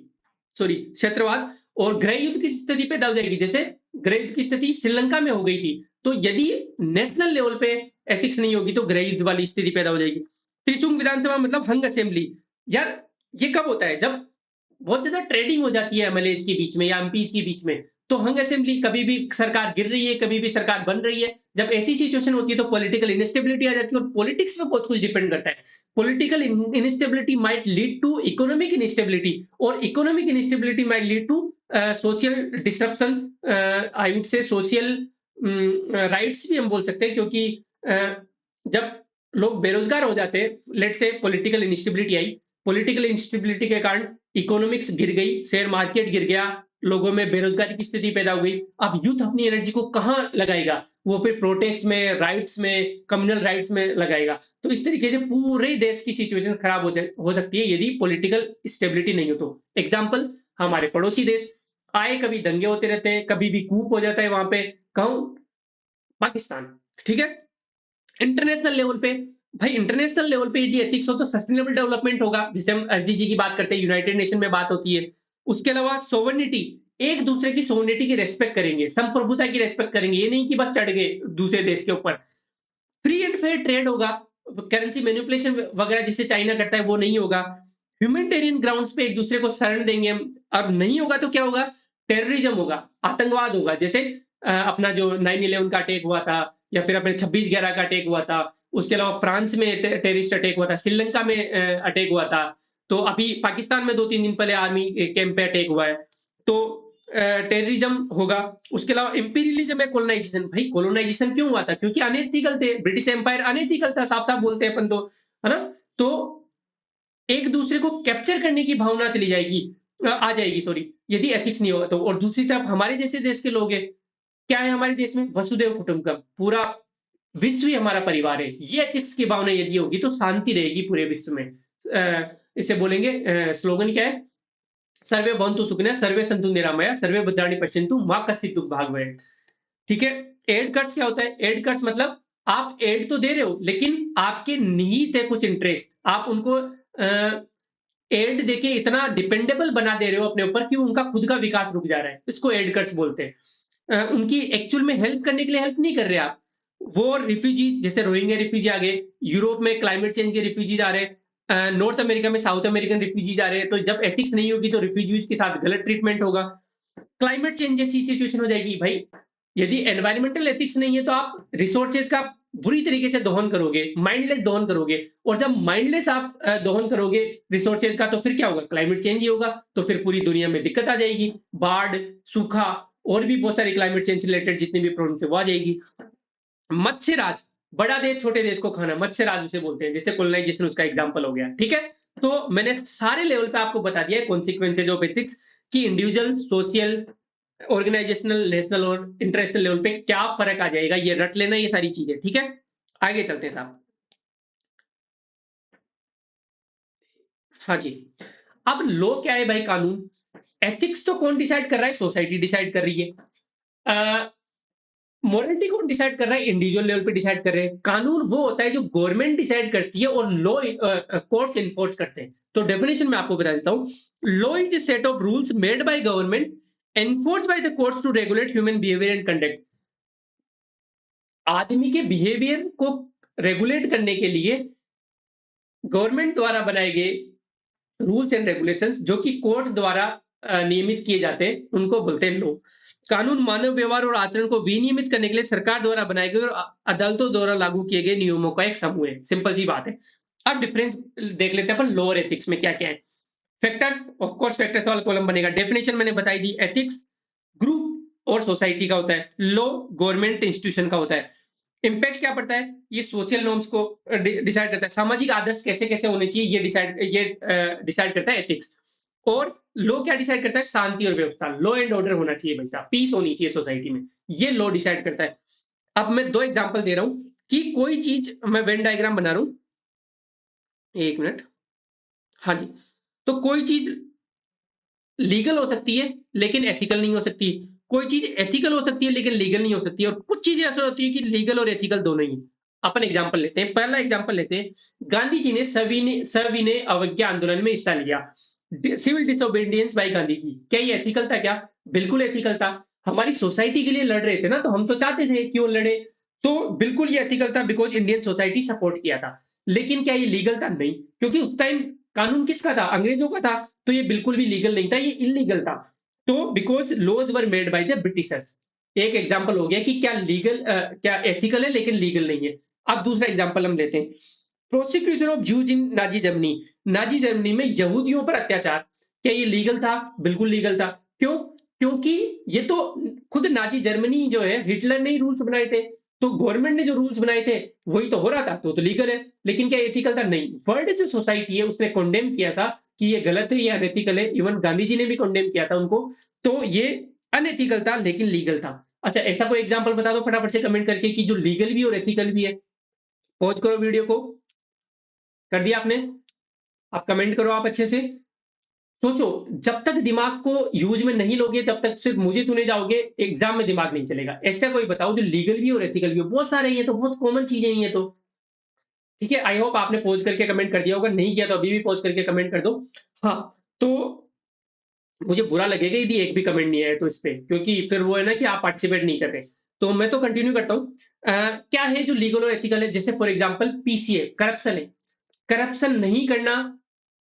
सॉरी क्षेत्रवाद और गृह युद्ध की स्थिति पैदा हो जाएगी। जैसे गृह युद्ध की स्थिति श्रीलंका में हो गई थी। तो यदि नेशनल लेवल पे एथिक्स नहीं होगी तो गृह युद्ध वाली स्थिति पैदा हो जाएगी। त्रिशूल विधानसभा मतलब हंग असेंबली। यार ये कब होता है? जब बहुत ज़्यादा ट्रेडिंग हो जाती है एमएलएज के बीच में या एमपीज के बीच में। तो हंग असेंबली कभी भी सरकार गिर रही है, कभी भी सरकार बन रही है। जब ऐसी सिचुएशन होती है तो पॉलिटिकल इनस्टेबिलिटी आ जाती है और पॉलिटिक्स में बहुत कुछ डिपेंड करता है। Political instability might lead to economic instability और economic instability might lead to social disruption, I would say social rights भी हम बोल सकते हैं क्योंकि जब लोग बेरोजगार हो जाते हैं, let's say political instability I, political instability के कारण इकोनॉमिक्स गिर गई, शेयर मार्केट गिर गया, लोगों में बेरोजगारी की स्थिति पैदा हो गई। अब यूथ अपनी एनर्जी को कहाँ लगाएगा? वो फिर प्रोटेस्ट में, राइट्स में, कम्युनल राइट्स में लगाएगा। तो इस तरीके से पूरे देश की सिचुएशन खराब हो सकती है यदि पॉलिटिकल स्टेबिलिटी नहीं हो तो। एग्जाम्पल हमारे पड़ोसी देश, आए कभी दंगे होते रहते हैं, कभी भी कूप हो जाता है वहां पे, कहूँ पाकिस्तान, ठीक है? इंटरनेशनल लेवल पे भाई इंटरनेशनल लेवल पे यदि एथिक्स हो तो सस्टेनेबल डेवलपमेंट होगा जिसे हम एसडीजी की बात करते हैं, यूनाइटेड नेशन में बात होती है। उसके अलावा सोवर्निटी, एक दूसरे की सोवर्निटी की रेस्पेक्ट करेंगे, संप्रभुता की रेस्पेक्ट करेंगे, ये नहीं कि बस चढ़ गए दूसरे देश के ऊपर। फ्री एंड फेयर ट्रेड होगा, करेंसी मैनिपुलेशन वगैरह जिसे चाइना करता है वो नहीं होगा। ह्यूमैनिटेरियन ग्राउंड्स पे एक दूसरे को शरण देंगे हम। अब नहीं होगा तो क्या होगा? टेररिज्म होगा, आतंकवाद होगा। जैसे अपना जो 9/11 का अटैक हुआ था या फिर अपने 26/11 का अटैक हुआ था। उसके अलावा फ्रांस में टेररिस्ट अटैक हुआ था, श्रीलंका में अटैक हुआ था। तो अभी पाकिस्तान में 2-3 दिन पहले आर्मी कैंप पे अटैक हुआ है। तो टेररिज्म होगा। उसके अलावा इंपीरियलिज्म है, कोलोनाइजेशन। भाई कोलोनाइजेशन क्यों हुआ था? क्योंकि अनएथिकल थे। ब्रिटिश एम्पायर अनएथिकल था, साफ-साफ बोलते हैं अपन तो, है ना? तो एक दूसरे को कैप्चर करने की भावना चली जाएगी, आ जाएगी सॉरी, यदि एथिक्स नहीं होगा तो। और दूसरी तरफ हमारे जैसे देश के लोग हैं, क्या है हमारे देश में? वसुधैव कुटुंबकम, पूरा विश्व ही हमारा परिवार है। ये एथिक्स की भावना यदि होगी तो शांति रहेगी पूरे विश्व में। इसे बोलेंगे स्लोगन क्या है? सर्वे भवन्तु सुखिनः, सर्वे सन्तु निरामया, सर्वे भद्राणि पश्यन्तु, माँ कश्चित् दुःख भाग् भवेत्। ठीक है? एड कट्स क्या होता है? एड कट्स मतलब आप एड तो दे रहे हो, लेकिन आपके निहित है कुछ इंटरेस्ट, आप उनको एड देके इतना डिपेंडेबल बना दे रहे हो अपने ऊपर कि उनका खुद का विकास रुक जा रहा है। इसको एड कट्स बोलते हैं। उनकी एक्चुअल में हेल्प करने के लिए हेल्प नहीं कर रहे आप। वो रिफ्यूजी जैसे रोहिंग्या रिफ्यूजी आ गए, यूरोप में क्लाइमेट चेंज के रिफ्यूजीज आ रहे हैं, नॉर्थ अमेरिका में साउथ अमेरिकन रिफ्यूजीज आ रहे हैं, तो जब एथिक्स नहीं होगी तो रिफ्यूजीज के साथ गलत ट्रीटमेंट होगा। क्लाइमेट चेंज जैसी सिचुएशन हो जाएगी भाई। यदि एनवायरमेंटल एथिक्स नहीं है तो आप रिसोर्सेज का बुरी तरीके से दोहन करोगे, माइंडलेस दोहन करोगे, और जब माइंडलेस आप दोहन करोगे रिसोर्सेज का, तो फिर क्या होगा? क्लाइमेट चेंज ही होगा। तो फिर पूरी दुनिया में दिक्कत आ जाएगी, बाढ़, सूखा और भी बहुत सारी क्लाइमेट चेंज से रिलेटेड जितनी भी प्रॉब्लम्स है वो आ जाएगी। मत्स्यराज, बड़ा देश छोटे देश को खाना, मत्स्यराज उसे बोलते हैं, जैसे कोलोनाइजेशन उसका एग्जांपल हो गया, ठीक है? तो मैंने सारे लेवल पे आपको बता दिया है कॉन्सिक्वेंसेज ऑफ एथिक्स कि इंडिविजुअल, सोशल, ऑर्गेनाइजेशनल, नेशनल और इंटरनेशनल लेवल पे क्या फर्क आ जाएगा, ये रट लेना ये सारी चीजें, ठीक है? आगे चलते हैं साहब। हाँ जी। अब लॉ क्या है भाई? कानून। एथिक्स तो कौन डिसाइड कर रहा है? सोसाइटी डिसाइड कर रही है। मोरालिटी कौन डिसाइड कर रहा है? इंडिविजुअल लेवल पे डिसाइड कर रहे हैं। कानून वो होता है जो गवर्नमेंट डिसाइड करती है और लॉ कोर्ट्स इन्फोर्स करते हैं। तो डेफिनेशन मैं आपको बता देता हूँ। Law is a set of rules made by government enforce by the courts to regulate human behaviour and conduct. आदमी के बिहेवियर को रेगुलेट करने के लिए गवर्नमेंट द्वारा बनाए गए रूल्स एंड रेगुलेशंस जो कि कोर्ट द्वारा नियमित किए जाते हैं, उनको बोलते हैं लॉ। कानून मानव व्यवहार और आचरण को विनियमित करने के लिए सरकार द्वारा बनाए गए और अदालतों द्वारा लागू किए गए नियमों का एक समूह है। सिंपल सी बात है। अब डिफरेंस देख लेते हैं अपन लॉ और एथिक्स में क्या क्या है। फैक्टर्स, ऑफ कोर्स फैक्टर्स वाला कॉलम बनेगा। डेफिनेशन मैंने बताई दी। एथिक्स ग्रुप और सोसाइटी का होता है, लॉ गवर्नमेंट इंस्टीट्यूशन का होता है। इम्पैक्ट क्या पड़ता है? ये सोशल नॉर्म्स को डिसाइड करता है। सामाजिक आदर्श कैसे कैसे होने चाहिए ये डिसाइड करता है एथिक्स। और लॉ क्या डिसाइड करता है? शांति और व्यवस्था, लॉ एंड ऑर्डर होना चाहिए भाई साहब, पीस होनी चाहिए सोसाइटी में, ये लॉ डिसाइड करता है। अब मैं दो एग्जांपल दे रहा हूं कि कोई चीज, मैं वेन डायग्राम बना रहा हूं, एक मिनट। हाँ जी। तो कोई चीज लीगल हो सकती है लेकिन एथिकल नहीं हो सकती। कोई चीज एथिकल हो सकती है लेकिन लीगल नहीं हो सकती, और कुछ चीजें ऐसी होती है कि लीगल और एथिकल दोनों ही। अपन एग्जांपल लेते हैं, पहला एग्जांपल लेते हैं। गांधी जी ने सविनय सविनय अवज्ञा आंदोलन में हिस्सा लिया। Civil disobedience bye Gandhi ji, क्या ये एथिकल था? क्या बिल्कुल एथिकल था। हमारी सोसाइटी के लिए लड़ रहे थे ना, तो हम तो चाहते थे क्यों लड़े। तो बिल्कुल ये एथिकल था, बिकॉज इंडियन सोसाइटी सपोर्ट किया था। लेकिन क्या ये लीगल था? नहीं, क्योंकि उस टाइम कानून किसका था? अंग्रेजों का था। तो ये बिल्कुल भी लीगल नहीं था, ये इलीगल था। तो because laws were made by the Britishers. एक एग्जांपल हो गया कि क्या लीगल, क्या एथिकल है लेकिन लीगल नहीं है। अब दूसरा एग्जांपल हम लेते हैं। Prosecution of Jews in Nazi Germany. Nazi Germany में यहूदियों पर अत्याचार, क्या ये लीगल था? बिल्कुल लीगल था। क्यों? क्योंकि ये तो खुद नाजी जर्मनी जो है, हिटलर ने ही रूल्स बनाए थे। तो गवर्नमेंट ने जो रूल्स बनाए थे वही तो हो रहा था, तो लीगल है। लेकिन क्या एथिकल था? नहीं। वर्ल्ड जो सोसाइटी है उसने कंडेम किया था कि ये गलत है, ये अनएथिकल है। इवन गांधी जी ने भी कंडेम किया था उनको। तो ये अनएथिकल था लेकिन लीगल था। अच्छा, ऐसा कोई एग्जांपल बता दो फटाफट से कमेंट करके कि जो लीगल भी और एथिकल भी है। पॉज करो वीडियो को। कर दिया आपने? आप कमेंट करो आप अच्छे से। सोचो, जब तक दिमाग को यूज में नहीं लोगे, जब तक सिर्फ मुझे सुने जाओगे, एग्जाम में दिमाग नहीं चलेगा। ऐसा कोई बताओ जो लीगल भी और एथिकल भी हो। बहुत सारे हैं, ये तो बहुत कॉमन चीजें हैं ये तो। ठीक है, आई होप आपने पॉज करके कमेंट कर दिया होगा। नहीं किया तो अभी भी पॉज करके कमेंट कर दो। हाँ, तो मुझे बुरा लगेगा यदि एक भी कमेंट नहीं आया तो इस पे, क्योंकि फिर वो है ना कि आप पार्टिसिपेट नहीं कर रहे। तो मैं तो कंटिन्यू करता हूँ। क्या है जो लीगल और एथिकल है? जैसे फॉर एग्जाम्पल पीसीए, करप्शन है। करप्शन नहीं करना,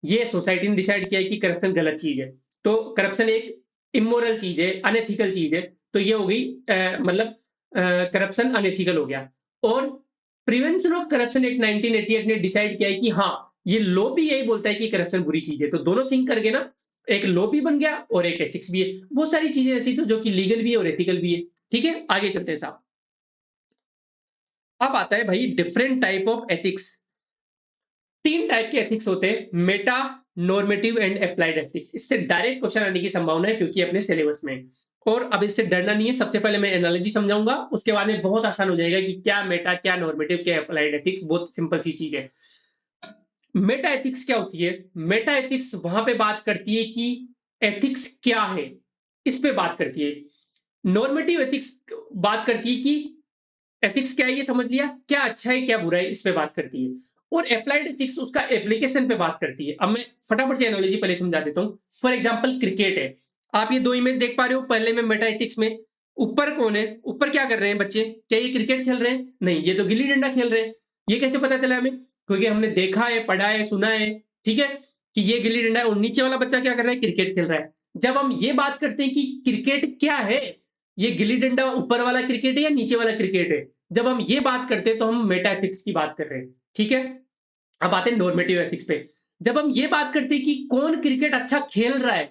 ये सोसाइटी ने डिसाइड किया है कि करप्शन गलत चीज है। तो करप्शन एक इमोरल चीज है, अनएथिकल चीज है। तो ये हो गई, मतलब करप्शन अनएथिकल हो गया। और प्रिवेंशन ऑफ करप्शन एक्ट 1988 ने डिसाइड किया है कि हाँ, ये लॉ भी यही बोलता है कि करप्शन बुरी चीज है। तो दोनों सिंक करके ना एक लॉ भी बन गया और एक एथिक्स भी है। बहुत सारी चीजें ऐसी तो जो कि लीगल भी है और एथिकल भी है। ठीक है, आगे चलते हैं साहब। अब आता है भाई डिफरेंट टाइप ऑफ एथिक्स। तीन टाइप के एथिक्स होते हैं, Meta, normative and applied ethics. इससे डायरेक्ट क्वेश्चन आने की संभावना है क्योंकि अपने सिलेबस में है। और अब इससे डरना नहीं है। सबसे पहले मैं एनालॉजी समझाऊंगा, उसके बाद में बहुत आसान हो जाएगा कि क्या मेटा, क्या नॉर्मेटिव, क्या अप्लाइड एथिक्स। बहुत सिंपल सी चीज है। मेटा एथिक्स क्या होती है? मेटा एथिक्स वहां पे बात करती है कि एथिक्स क्या है, इस पे बात करती है। नॉर्मेटिव एथिक्स बात करती है कि एथिक्स क्या है ये समझ लिया, क्या अच्छा है क्या बुरा है इस पे बात करती है। और अप्लाइड एथिक्स उसका एप्लीकेशन पे बात करती है। अब मैं फटाफट से एनालॉजी पहले समझा देता हूँ। फॉर एग्जांपल क्रिकेट है, आप ये दो इमेज देख पा रहे हो, पहले में मेटा एथिक्स में ऊपर कौन है, ऊपर क्या कर रहे हैं बच्चे, क्या ये क्रिकेट खेल रहे हैं, नहीं ये तो गिल्ली डंडा खेल रहे हैं। ये कैसे पता चला हमें, क्योंकि हमने देखा है, पढ़ा है, सुना है, ठीक है, कि ये गिल्ली डंडा है और नीचे वाला बच्चा क्या कर रहा है, क्रिकेट खेल रहा है। जब हम ये बात करते हैं कि क्रिकेट क्या है, ये गिल्ली डंडा ऊपर वाला क्रिकेट है या नीचे वाला क्रिकेट है, जब हम ये बात करते हैं तो हम मेटा एथिक्स की बात कर रहे हैं, ठीक है। अब आते हैं नॉर्मेटिव एथिक्स पे। जब हम ये बात करते हैं कि कौन क्रिकेट अच्छा खेल रहा है,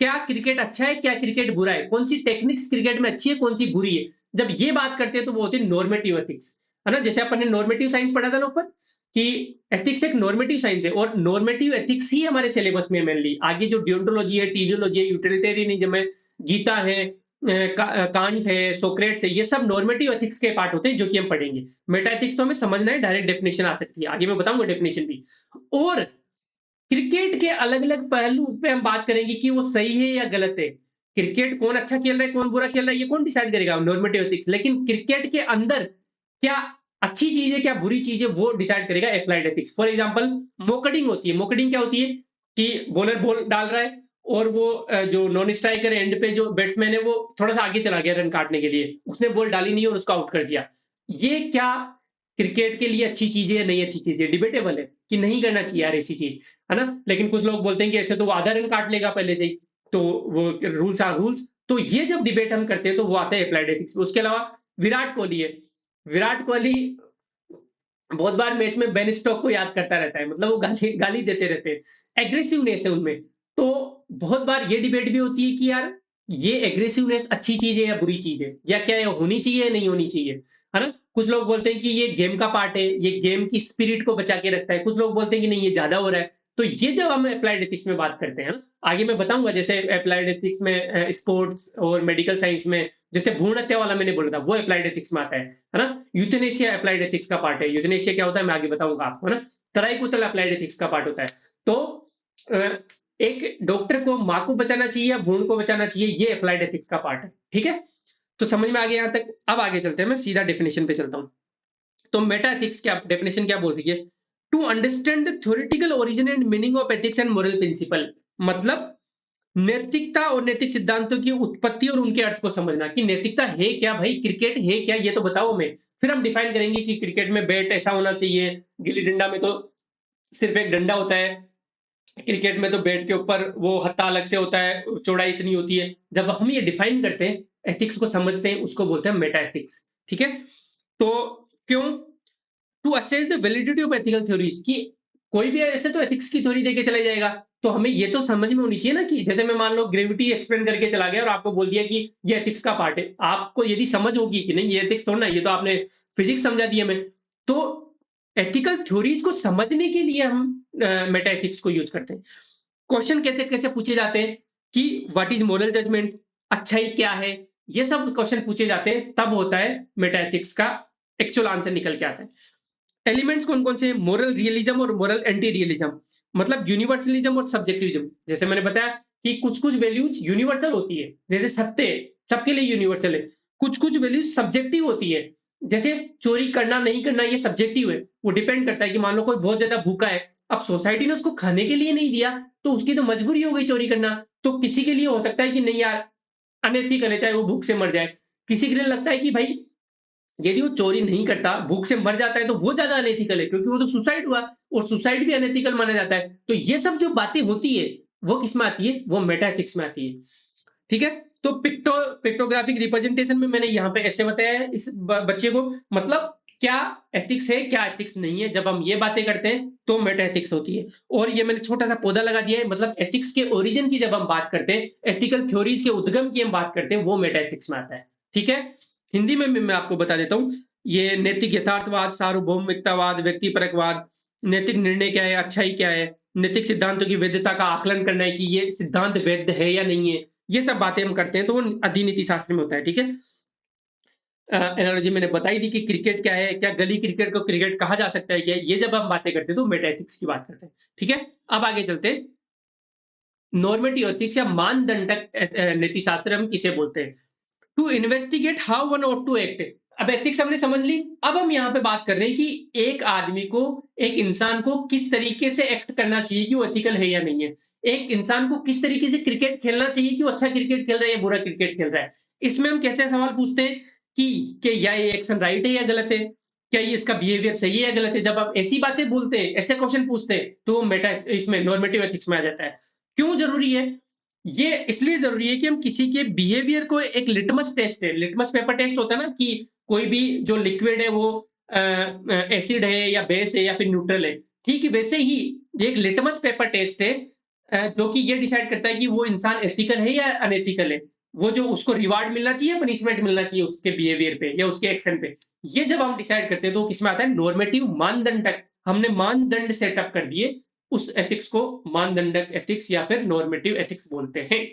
क्या क्रिकेट अच्छा है, क्या क्रिकेट बुरा है, कौन सी टेक्निक्स क्रिकेट में अच्छी है, कौन सी बुरी है, जब ये बात करते हैं तो वो होती है नॉर्मेटिव एथिक्स, है ना। जैसे अपन ने नॉर्मेटिव साइंस पढ़ा था ना ऊपर, कि एथिक्स एक नॉर्मेटिव साइंस है और नॉर्मेटिव एथिक्स ही हमारे सिलेबस में मेनली आगे जो डियोंटोलॉजी है, टीलियोलॉजी है, यूटिलिटेरियनिज्म है, गीता है, कांट है, सोक्रेट्स है, ये सब नॉर्मेटिव एथिक्स के पार्ट होते हैं जो कि हम पढ़ेंगे। मेटा एथिक्स तो हमें समझना है, डायरेक्ट डेफिनेशन आ सकती है, आगे मैं बताऊंगा डेफिनेशन भी। और क्रिकेट के अलग-अलग पहलू पे हम बात करेंगे कि वो सही है या गलत है। क्रिकेट कौन अच्छा खेल रहा है, कौन बुरा खेल रहा है, ये कौन डिसाइड करेगा, नॉर्मेटिव एथिक्स। लेकिन क्रिकेट के अंदर क्या अच्छी चीज़ है, क्या बुरी चीज़ है, वो डिसाइड करेगा एप्लाइड एथिक्स। फॉर एग्जांपल मोकडिंग होती है। मोकडिंग क्या होती है कि बॉलर बॉल डाल रहा है और वो जो नॉन स्ट्राइकर है, एंड पे जो बैट्समैन है, वो थोड़ा-सा आगे चला गया रन काटने के लिए। उसने बॉल डाली नहीं और उसको आउट कर दिया। ये क्या क्रिकेट के लिए अच्छी चीज़ है या नहीं अच्छी चीज़ है? डिबेटेबल है कि नहीं करना चाहिए यार ऐसी चीज़। है ना? लेकिन कुछ लोग बोलते हैं कि ऐसे तो वो आधा रन काट लेगा पहले से ही, तो वो रूल्स आर रूल्स। तो ये जब डिबेट हम करते हैं तो वो आता है एप्लाइड एथिक्स में। उसके अलावा विराट कोहली है। विराट कोहली बहुत बार मैच में बेन स्टोक्स को याद करता रहता है, मतलब वो गाली गाली देते रहते हैं। एग्रेसिवनेस है उनमें। तो बहुत बार ये डिबेट भी होती है कि यार ये एग्रेसिवनेस अच्छी चीज़ है या बुरी चीज़ है? या क्या ये होनी चाहिए या नहीं होनी चाहिए? है ना? कुछ लोग बोलते हैं कि ये गेम का पार्ट है, ये गेम की स्पिरिट को बचा के रखता है। कुछ लोग बोलते हैं कि नहीं ये ज़्यादा हो रहा है। तो ये जब हम एप्लाइड एथिक्स में बात करते हैं ना, आगे मैं बताऊँगा जैसे एप्लाइड एथिक्स में स्पोर्ट्स और मेडिकल साइंस में जैसे भ्रूण हत्या वाला मैंने बोला था, वो एप्लाइड एथिक्स में आता है ना? यूथनेशिया एप्लाइड एथिक्स का पार्ट है। यूथनेशिया क्या होता है मैं आगे बताऊँगा आपको, है ना? तराई-कुतल एप्लाइड एथिक्स का पार्ट होता है। तो अ, एक डॉक्टर को माँ को बचाना चाहिए या भ्रूण को बचाना चाहिए, ये एप्लाइड एथिक्स का पार्ट है। ठीक है? तो समझ में आ गया यहाँ तक? अब आगे चलते हैं, मैं सीधा डेफिनिशन पे चलता हूँ। तो मेटा एथिक्स क्या डेफिनिशन क्या बोल रही है? To understand the theoretical origin and meaning of ethics and moral principle, मतलब नैतिकता और नैतिक सिद्धांतों की उत्पत्ति और उनके अर्थ को समझना कि नैतिकता है क्या भाई, क्रिकेट है क्या, ये तो बताओ हमें। फिर हम डिफाइन करेंगे कि क्रिकेट में बैट ऐसा होना चाहिए, गिल्ली डंडा में तो सिर्फ एक डंडा होता है, क्रिकेट में तो बैट के ऊपर वो हत्था अलग से होता है, चौड़ाई इतनी होती है। जब हम ये डिफाइन करते हैं, एथिक्स को समझते हैं, उसको बोलते हैं मेटा एथिक्स। ठीक है? तो क्यों? To assess the validity of ethical theories, कि कोई भी ऐसे तो एथिक्स की थ्योरी देके चला जाएगा, तो हमें ये तो समझ में होनी चाहिए ना कि जैसे मैं मान लो ग्रेविटी एक्सप्लेन करके चला गया और आपको बोल दिया कि ये एथिक्स का पार्ट है, आपको यदि समझ होगी कि नहीं ये एथिक्स थोड़ा ना, ये तो आपने फिजिक्स समझा दी हमें। तो एथिकल थ्योरीज को समझने के लिए हम मेटा एथिक्स को यूज करते हैं। क्वेश्चन कैसे कैसे पूछे जाते हैं कि व्हाट इज मोरल जजमेंट, अच्छाई क्या है, ये सब क्वेश्चन पूछे जाते हैं, तब होता है मेटा एथिक्स का एक्चुअल आंसर निकल के आता है। एलिमेंट्स कौन-कौन से? मोरल रियलिज्म और मोरल एंटी रियलिज्म, मतलब यूनिवर्सलिज्म और सब्जेक्टिविज्म। जैसे मैंने बताया कि कुछ-कुछ वैल्यूज यूनिवर्सल होती है, जैसे सत्य सबके लिए यूनिवर्सल है। कुछ-कुछ वैल्यूज सब्जेक्टिव होती है, जैसे चोरी करना नहीं करना ये सब्जेक्टिव है। वो डिपेंड करता है कि मान लो कोई बहुत ज़्यादा भूखा है, अब सोसाइटी ने उसको खाने के लिए नहीं दिया, तो उसकी तो मजबूरी हो गई चोरी करना। तो किसी के लिए हो सकता है कि नहीं यार, अनएथिकल है, चाहे वो भूख से मर जाए। किसी के लिए लगता है कि भाई यदि वो चोरी नहीं करता, भूख से मर जाता है तो वो ज़्यादा अनएथिकल है क्योंकि वो तो सुसाइड हुआ और सुसाइड भी अनएथिकल माना जाता है। तो ये सब जो बातें होती है, वो किसमें आती है? वो मेटा एथिक्स में आती है। ठीक है? तो पिक्टोग्राफिक रिप्रेजेंटेशन में मैंने यहाँ पे ऐसे बताया है इस बच्चे को, मतलब क्या एथिक्स है, क्या एथिक्स नहीं है। जब हम ये बातें करते हैं तो मेटा एथिक्स होती है। और ये मैंने छोटा-सा पौधा लगा दिया है, मतलब एथिक्स के ओरिजिन की जब हम बात करते हैं, एथिकल थ्योरीज़ के उद्गम की हम बात करते हैं, वो मेटा एथिक्स में आता है। ठीक है? हिंदी में भी मैं आपको बता देता हूँ। ये नैतिक यथार्थवाद, सार्वभौमिकतावाद, व्यक्तिपरकवाद, नैतिक निर्णय क्या है, अच्छाई क्या है, नैतिक सिद्धांतों की वैधता का आकलन करना है कि ये सिद्धांत वैध है या नहीं है। ये सब बातें हम करते हैं तो वो अधिनीति शास्त्र में होता है। ठीक है? एनालॉजी मैंने बताई थी कि क्रिकेट क्या है, क्या गली क्रिकेट को क्रिकेट कहा जा सकता है क्या? ये जब हम बातें करते हैं तो मेटा एथिक्स की बात करते हैं। ठीक है? अब आगे चलते हैं। नॉर्मेटिव एथिक्स या मानदंडक नीतिशास्त्र हम किसे बोलते हैं? To investigate how one ought to act, अब एथिक्स हमने समझ ली। अब हम यहाँ पे बात कर रहे हैं कि एक आदमी को, एक इंसान को किस तरीके से एक्ट करना चाहिए कि वो एथिकल है या नहीं है। एक इंसान को किस तरीके से क्रिकेट खेलना चाहिए कि वो अच्छा क्रिकेट खेल रहा है या बुरा क्रिकेट खेल रहा है। इसमें हम कैसे सवाल पूछते हैं कि क्या ये एक्शन राइट है या गलत है? क्या ये इसका बिहेवियर सही है या गलत है? जब आप ऐसी बातें बोलते हैं, ऐसे क्वेश्चन पूछते हैं, तो वो मेटा इसमें नॉर्मेटिव एथिक्स में आ जाता है। क्यों ज़रूरी है? ये इसलिए ज़रूरी है कि हम किसी के बिहेवियर को, एक लिटमस टेस्ट है, लिटमस पेपर टेस्ट होता है ना कि कोई भी जो लिक्विड है वो एसिड है या बेस है या फिर न्यूट्रल है। ठीक है, वैसे ही ये एक लिटमस पेपर टेस्ट है जो कि ये डिसाइड करता है कि वो इंसान एथिकल है या अनएथिकल है। वो जो उसको रिवार्ड मिलना चाहिए, पनिशमेंट मिलना चाहिए उसके बिहेवियर पे या उसके एक्शन पे। ये जब हम डिसाइड करते हैं तो किसमें आता है? नॉर्मेटिव मानदंड तक। हमने मानदंड सेटअप कर दिए, उस एथिक्स को मानदंडक एथिक्स या फिर नॉर्मेटिव एथिक्स बोलते हैं।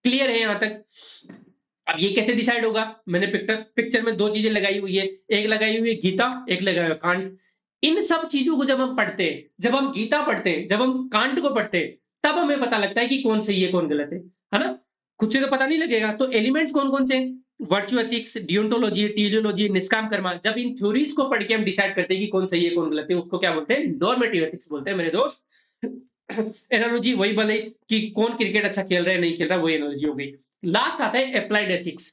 क्लियर है यहां तक? अब ये कैसे डिसाइड होगा? मैंने पिक्चर में 2 चीज़ें लगाई हुई है। एक लगाई हुई है गीता, एक लगाया हुआ है कांट। इन सब चीज़ों को जब हम पढ़ते हैं, जब हम गीता पढ़ते हैं, जब हम कांट को पढ़ते हैं, तब हमें पता लगता है कि कौन सही है, कौन गलत है ना? खुद से तो पता नहीं लगेगा। तो एलिमेंट्स कौन-कौन से हैं? वर्च्यू एथिक्स, डियोंटोलॉजी, टेलियोलॉजी, निष्काम कर्म। जब इन थ्योरीज़ को पढ़ के हम डिसाइड करते हैं कि कौन सही है, कौन गलत है, उसको क्या बोलते हैं? नॉर्मेटिव एथिक्स बोलते हैं मेरे दोस्त। एनालॉजी वही भले कि कौन क्रिकेट अच्छा खेल रहा है, नहीं खेल रहा, वही एनालॉजी हो गई। लास्ट आता है एप्लाइड एथिक्स।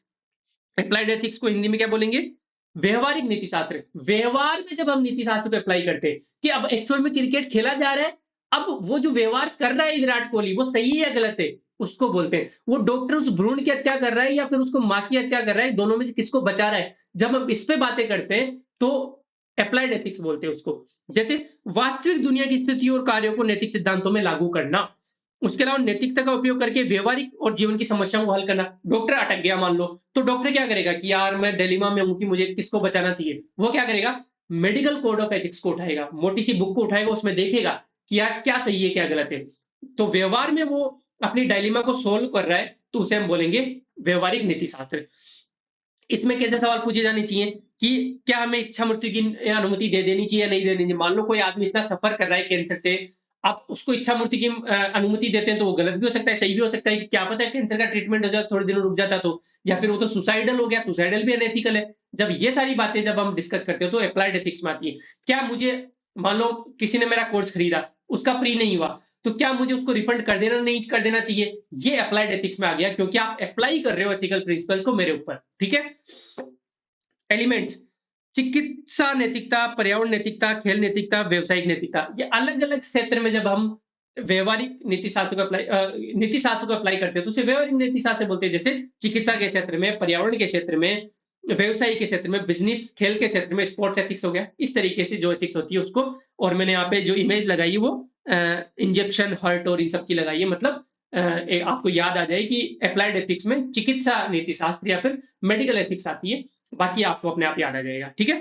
एप्लाइड एथिक्स को हिंदी में क्या बोलेंगे? व्यवहारिक नीति शास्त्र। व्यवहार में जब हम नीति शास्त्र को अप्लाई करते हैं कि अब एक्चुअल में क्रिकेट खेला जा रहा है, अब वो जो व्यवहार कर रहा है विराट कोहली, वो सही है या गलत है? उसको बोलते हैं। वो डॉक्टर उस भ्रूण की हत्या कर रहा है या फिर उसको माँ की हत्या कर रहा है, दोनों में से किसको बचा रहा है? जब हम इस पे बातें करते हैं, तो एप्लाइड एथिक्स बोलते हैं उसको। जैसे वास्तविक दुनिया की स्थितियों और कार्यों को नैतिक सिद्धांतों में लागू करना। उसके अलावा नैतिकता का उपयोग करके व्यवहारिक और जीवन की समस्याओं को हल करना। डॉक्टर अटक गया मान लो, तो डॉक्टर क्या करेगा कि यार मैं डिलेमा में हूँ कि मुझे किसको बचाना चाहिए। वो क्या करेगा? मेडिकल कोड ऑफ एथिक्स को उठाएगा, मोटी सी बुक को उठाएगा, उसमें देखेगा कि यार क्या सही है, क्या गलत है। तो व्यवहार में वो अपनी डायलेमा को सोल्व कर रहा है, तो उसे हम बोलेंगे व्यवहारिक नीति शास्त्र। इसमें कैसे सवाल पूछे जाने चाहिए कि क्या हमें इच्छा मृत्यु की अनुमति दे देनी चाहिए या नहीं देनी चाहिए? मान लो कोई आदमी इतना सफ़र कर रहा है कैंसर से, आप उसको इच्छा मृत्यु की अनुमति देते हैं तो वो गलत भी हो सकता है, सही भी हो सकता है कि क्या पता है कैंसर का ट्रीटमेंट हो जाए, थोड़े दिन रुक जाता तो, या फिर वो तो सुसाइडल हो गया, सुसाइडल भी अनएथिकल है। जब ये सारी बातें जब हम डिस्कस करते हैं तो एप्लाइड एथिक्स में आती है। क्या मुझे, मान लो किसी ने मेरा कोर्स खरीदा, उसका प्री नहीं हुआ, तो क्या मुझे उसको रिफंड कर देना, नहीं कर देना चाहिए? ये एप्लाइड एथिक्स में आ गया क्योंकि आप अप्लाई कर रहे हो एथिकल प्रिंसिपल्स को मेरे ऊपर, ठीक है? एलिमेंट्स, चिकित्सा नैतिकता, पर्यावरण नैतिकता, खेल नैतिकता, व्यावसायिक नैतिकता। ये अलग-अलग क्षेत्र में जब हम व्यावहारिक नीति शास्त्र को नीति शास्त्र को अप्लाई करते हैं, तो उसे व्यावहारिक नीति शास्त्र बोलते हैं। जैसे चिकित्सा के क्षेत्र में, पर्यावरण के क्षेत्र में, व्यवसाय के क्षेत्र में, बिज़नेस, खेल के क्षेत्र में स्पोर्ट्स एथिक्स हो गया। इस तरीके से जो एथिक्स होती है उसको, और मैंने यहाँ पे जो इमेज लगाई है वो इंजेक्शन, हर्ट और इन सब की लगाई है। मतलब आपको याद आ जाए कि एप्लाइड एथिक्स में चिकित्सा नीति शास्त्र या फिर मेडिकल एथिक्स आती है। बाकी आपको अपने आप याद आ जाएगा, ठीक है?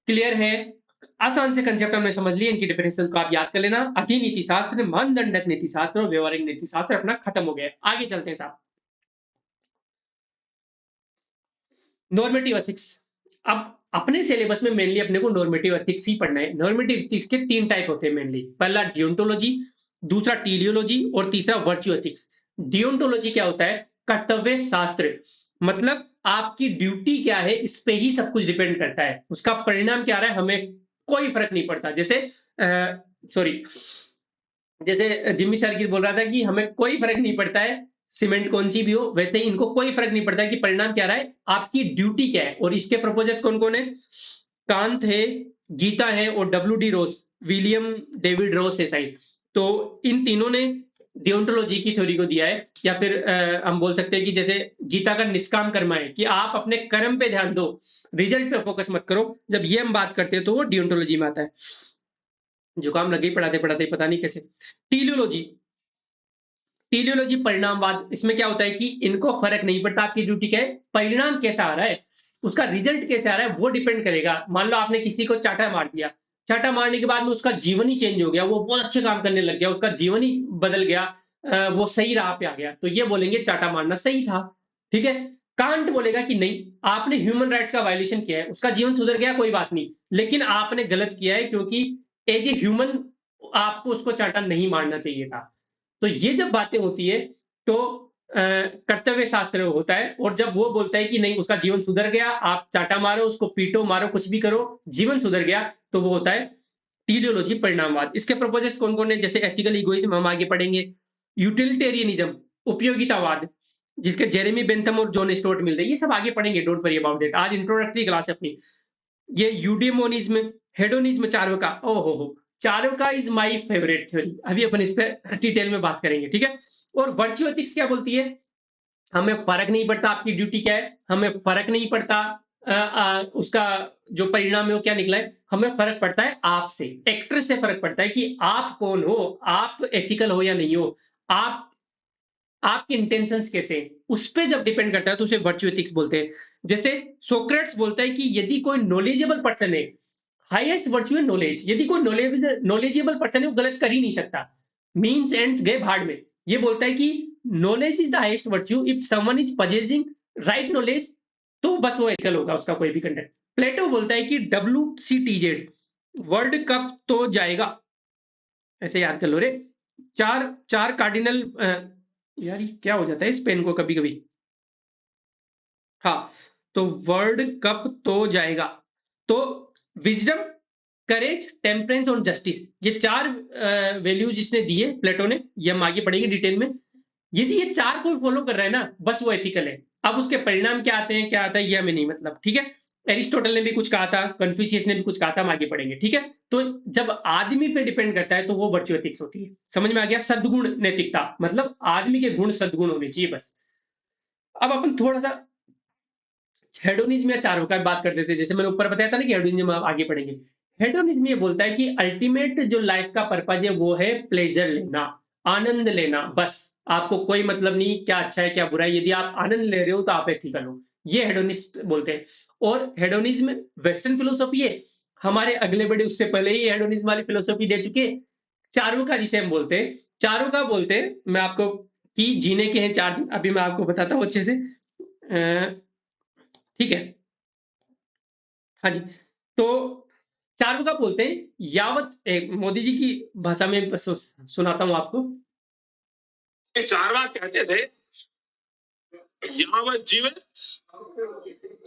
क्लियर है? आसान से कंसेप्ट हमने समझ लिए, इनकी डेफिनेशन को आप याद कर लेना। अधिनीति शास्त्र, मानदंडक नीति शास्त्र और व्यवहारिक नीति शास्त्र अपना खत्म हो गया। आगे चलते हैं साहब। Normative ethics. अब अपने सिलेबस में मेनली अपने को नॉर्मेटिव एथिक्स ही पढ़ना है। नॉर्मेटिव एथिक्स के 3 टाइप होते हैं मेनली। पहला डियोंटोलॉजी, दूसरा टेलियोलॉजी और तीसरा वर्च्यू एथिक्स। डियोंटोलॉजी क्या होता है? कर्तव्य शास्त्र। मतलब आपकी ड्यूटी क्या है, इस पे ही सब कुछ डिपेंड करता है। उसका परिणाम क्या आ रहा है, हमें कोई फ़र्क नहीं पड़ता। जैसे सॉरी, जैसे जिम्मी सरगिल बोल रहा था कि हमें कोई फ़र्क नहीं पड़ता है, सीमेंट कौन-सी भी हो, वैसे ही इनको कोई फ़र्क नहीं पड़ता है कि परिणाम क्या रहा है, आपकी ड्यूटी क्या है। और इसके प्रोपोज़र्स कौन-कौन है? कांत है, गीता है और डब्ल्यू डी रोस, विलियम डेविड रोस है शायद। तो इन तीनों ने डियोंटोलॉजी की थ्योरी को दिया है, या फिर हम बोल सकते हैं कि जैसे गीता का निष्काम कर्म है कि आप अपने कर्म पे ध्यान दो, रिज़ल्ट पे फ़ोकस मत करो। जब ये हम बात करते हैं तो वो डियोंटोलॉजी में आता है। जुकाम लग गई पढ़ाते-पढ़ाते पता नहीं कैसे। Teleology, teleology परिणामवाद। इसमें क्या होता है कि इनको फ़र्क नहीं पड़ता आपकी ड्यूटी क्या है, परिणाम कैसा आ रहा है, उसका रिज़ल्ट कैसा आ रहा है वो डिपेंड करेगा। मान लो आपने किसी को चाँटा मार दिया, चाँटा मारने के बाद में उसका जीवन ही चेंज हो गया, वो बहुत अच्छे काम करने लग गया, उसका जीवन ही बदल गया, वो सही राह पे आ गया, तो ये बोलेंगे चाँटा मारना सही था, ठीक है? कांट बोलेगा कि नहीं, आपने ह्यूमन राइट्स का वायलेशन किया है, उसका जीवन सुधर गया कोई बात नहीं, लेकिन आपने गलत किया है क्योंकि एज़ ए ह्यूमन आपको उसको चाँटा नहीं मारना चाहिए था। तो ये जब बातें होती है, तो कर्तव्य शास्त्र होता है, और जब वो बोलता है कि नहीं उसका जीवन सुधर गया, आप चाटा मारो, उसको पीटो, मारो, कुछ भी करो, जीवन सुधर गया, तो वो होता है टीलियोलॉजी, परिणामवाद। इसके प्रोपोज़ल्स कौन-कौन है? जैसे एथिकल इगोइज़्म हम आगे पढ़ेंगे, यूटिलिटेरियनिज़्म, उपयोगितावाद, जिसके जेरेमी बेंथम और जॉन स्टुअर्ट मिलते हैं, ये सब आगे पढ़ेंगे, डोंट वरी अबाउट इट। आज इंट्रोडक्टरी क्लास है अपनी। ये यूडेमोनिज्म, हेडोनिज्म, चार्वाका, ओहो हो! Charvaka is my favourite theory. अभी अपन इस पे डिटेल में बात करेंगे, ठीक है? और वर्च्यू एथिक्स क्या बोलती है? हमें फ़र्क नहीं पड़ता आपकी ड्यूटी क्या है, हमें फ़र्क नहीं पड़ता उसका जो परिणाम है वो क्या निकला है, हमें फ़र्क पड़ता है आपसे, एक्टर से फ़र्क पड़ता है कि आप कौन हो, आप एथिकल हो या नहीं हो, आप आपके इंटेंशंस कैसे हैं, उस पे जब डिपेंड करता है तो उसे वर्च्यू एथिक्स बोलते हैं। जैसे सोक्रेट्स बोलता है कि यदि कोई नॉलेजेबल पर्सन है, हाईएस्ट वर्च्यू है नॉलेज, यदि कोई नॉलेजेबल पर्सन है वो गलत कर ही नहीं सकता। मीन्स एंड्स गए भाड़ में। ये बोलता है कि knowledge is the highest virtue, if someone is possessing right knowledge, तो बस वो एथिकल होगा उसका कोई भी कंटेंट। प्लेटो बोलता है कि WCTZ, वर्ल्ड कप तो जाएगा, ऐसे याद कर लो रे। चार चार कार्डिनल, यार ये क्या हो जाता है इस पेन को कभी कभी। हाँ, तो वर्ल्ड कप तो जाएगा, तो विजडम, करेज, टेम्परेंस और जस्टिस, ये चार वैल्यू जिसने दिए प्लेटो ने, ये हम आगे पढ़ेंगे डिटेल में। यदि ये चार कोई फॉलो कर रहा है ना, बस वो एथिकल है। अब उसके परिणाम क्या आते हैं, क्या आता है, ये हमें नहीं मतलब, ठीक है? एरिस्टोटल ने भी कुछ कहा था, कन्फ्यूशियस ने भी कुछ कहा था, हम आगे पढ़ेंगे, ठीक है? तो जब आदमी पे डिपेंड करता है तो वो वर्च्यू एथिक्स होती है। समझ में आ गया? सद्गुण नैतिकता मतलब आदमी के गुण सद्गुण होने चाहिए बस। अब अपन थोड़ा-सा हेडोनिज्म या चारों का बात कर लेते हैं। जैसे मैंने ऊपर बताया था ना कि हेडोनिज्म आप आगे पढ़ेंगे। हेडोनिज्म ये बोलता है कि अल्टीमेट जो लाइफ का पर्पज़ है वो है प्लेज़र लेना, आनंद लेना बस। आपको कोई मतलब नहीं क्या अच्छा है, क्या बुरा है। यदि आप आनंद ले रहे हो तो आप एथिकल हो। ये हेडोनिस्ट बोलते हैं। और हेडोनिज्म वेस्टर्न फिलॉसफी है। हमारे अगले बड़े उससे पहले ही हेडोनिज्म वाली फिलॉसफी दे चुके। चारुका जिसे हम बोलते हैं, चारुका बोलते हैं मैं आपको कि जीने के हैं 4 दिन। अभी मैं आपको बताता हूँ अच्छे से। ठीक है? हाँ जी। तो चारुका बोलते हैं यावत मोदी जी की भाषा में सुनाता हूँ आपको। चारवाक कहते थे यावत जीवित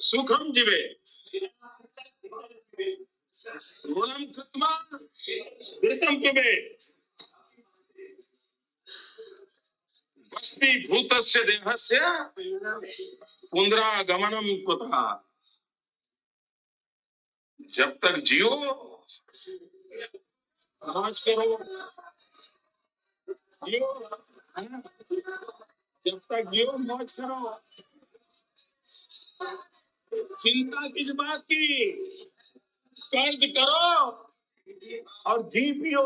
सुखम जीवेत मूलम कृत्वा घृतम पिबेत भस्मीभूतस्य देहस्य पुनरागमनम कुतः। जब तक जियो मौज करो, जियो, जब तक जियो मौज करो, चिंता किस बात की, कर्ज करो और घी पियो।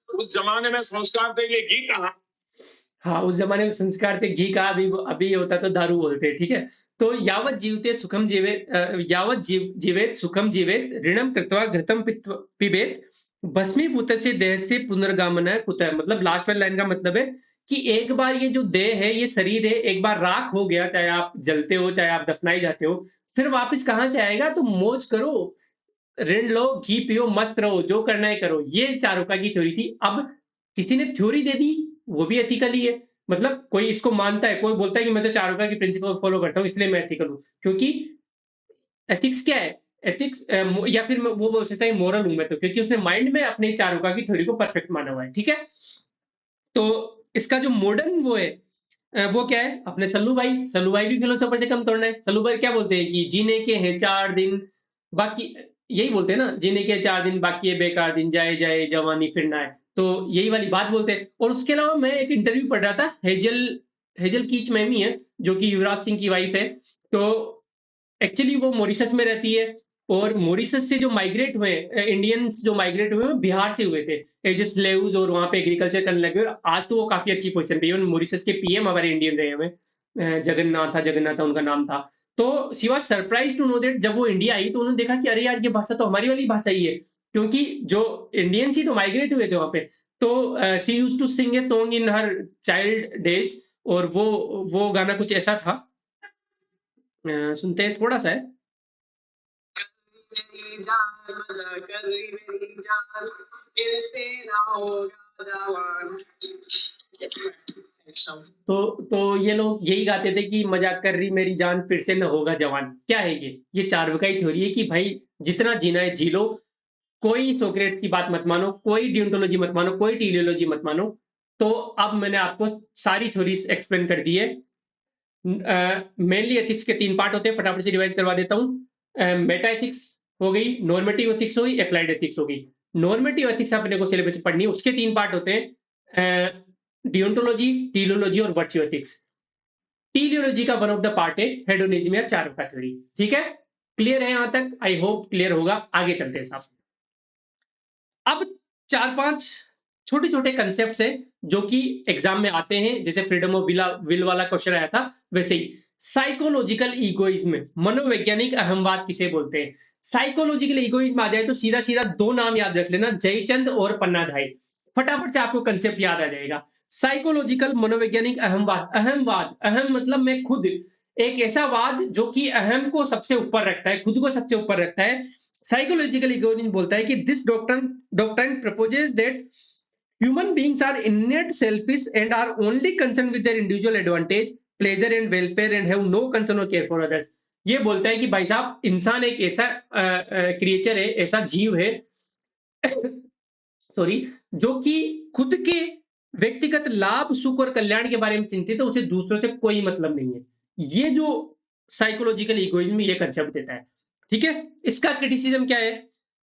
उस जमाने में संस्कार के लिए घी कहा। हाँ, उस ज़माने में संस्कार थे, घी का अभी होता तो दारू बोलते, ठीक है? तो यावत् जीविते सुखम जीवेत्, यावत् जीवेत् सुखम जीवेत्, ऋणं कृत्वा घृतं पिबेत्, भस्मीभूतस्य देहस्य पुनर्गमनाय कुतः। मतलब लास्ट वाली लाइन का मतलब है कि एक बार ये जो देह है, ये शरीर है, एक बार राख हो गया, चाहे आप जलते हो, चाहे आप दफनाए जाते हो, फिर वापस कहाँ से आएगा? तो मौज करो, ऋण लो, घी पियो, मस्त रहो, जो करना है करो। ये चारुका की थ्योरी थी। अब किसी ने थ्योरी दे दी, वो भी एथिकल ही है। मतलब कोई इसको मानता है, कोई बोलता है कि मैं तो चारुका की प्रिंसिपल फॉलो करता हूँ इसलिए मैं एथिकल हूँ। क्योंकि एथिक्स क्या है? एथिक्स या फिर वो बोल सकता है मोरल हूँ मैं तो, क्योंकि उसने माइंड में अपने चारुका की थ्योरी को परफेक्ट माना हुआ है, ठीक है? तो इसका जो मॉडर्न वो है, वो क्या है? अपने सल्लू भाई भी फिलोसोफर से कम थोड़ी ना है। सल्लू भाई क्या बोलते हैं कि जीने के हैं 4 दिन, बाकी यही बोलते हैं ना, जीने के 4 दिन, बाकी है बेकार दिन, जाए जाए जवानी फिर ना आए। तो यही वाली बात बोलते हैं। और उसके अलावा मैं एक इंटरव्यू पढ़ रहा था, हेजल कीच मैमी है, जो कि युवराज सिंह की वाइफ है। तो एक्चुअली वो मॉरिशस में रहती है, और मॉरिशस से जो माइग्रेट हुए इंडियंस जो माइग्रेट हुए, वो बिहार से हुए थे एज ए स्लेव्स, और वहाँ पे एग्रीकल्चर करने लगे, और आज तो वो काफ़ी अच्छी पोज़ीशन पे है। इवन मॉरिशस के पीएम हमारे इंडियन रहे हुए जगन्नाथ उनका नाम था। तो she was surprised to know that जब वो इंडिया आई तो उन्होंने देखा कि अरे यार! ये भाषा तो हमारी वाली भाषा ही है। क्योंकि जो इंडियंस ही तो माइग्रेट हुए थे वहाँ पे। तो she used to sing a song in her child days, और वो गाना कुछ ऐसा था। सुनते हैं थोड़ा-सा है। मेरी जान मज़ा कर मेरी जान, इनसे ना होगा जवान। तो ये लोग यही गाते थे कि मजाक कर रही मेरी जान फिर से न होगा जवान। क्या है ये चार्वाकाई थ्योरी है कि भाई जितना जीना है जी लो, कोई सोक्रेट्स की बात मत मानो, कोई डियोंटोलॉजी मत मानो, कोई टेलियोलॉजी मत मानो। तो अब मैंने आपको सारी थ्योरीज एक्सप्लेन कर दी है। मेनली एथिक्स के 3 पार्ट होते हैं, फटाफट से रिवाइज़ करवा देता हूँ। मेटा एथिक्स हो गई, नॉर्मेटिव एथिक्स हो गई, एप्लाइड एथिक्स हो गई। नॉर्मेटिव एथिक्स अपने को सिलेबस में पढ़नी है, उसके 3 पार्ट होते हैं। डियोंटोलॉजी, टेलियोलॉजी और वर्च्यू एथिक्स। टेलियोलॉजी का वन ऑफ द पार्ट है हेडोनिज्म या चार्वाका थ्योरी। ठीक है? क्लियर है यहाँ तक? आई होप क्लियर होगा। आगे चलते हैं साहब। अब 4-5 छोटे-छोटे कांसेप्ट्स हैं, जो कि एग्ज़ाम में आते हैं, जैसे फ्रीडम ऑफ विल वाला क्वेश्चन आया था, वैसे ही। साइकोलॉजिकल इगोइज़्म, मनोवैज्ञानिक अहंवाद किसे बोलते हैं? साइकोलॉजिकल इगोइज़्म आ जाए तो सीधा-सीधा 2 नाम याद रख लेना, जयचंद और पन्नाधाय। फटाफट से आपको कांसेप्ट याद आ जाएगा। साइकोलॉजिकल मनोवैज्ञानिक अहंवाद, अहंवाद, अहम मतलब मैं खुद, एक ऐसा वाद जो कि अहम को सबसे ऊपर रखता है, खुद को सबसे ऊपर रखता है। साइकोलॉजिकल इगोइज़्म बोलता है कि this doctrine proposes that human beings are innate selfish and are only concerned with their individual advantage, pleasure and welfare and have no concern or care for others। ये बोलता है कि भाई साहब इंसान एक ऐसा क्रिएचर है, ऐसा जीव है सॉरी, जो कि खुद के व्यक्तिगत लाभ, सुख और कल्याण के बारे में चिंतित है, उसे दूसरों से कोई मतलब नहीं है। ये जो साइकोलॉजिकल इगोइज़्म ये कांसेप्ट देता है। ठीक है? इसका क्रिटिसिज़्म क्या है?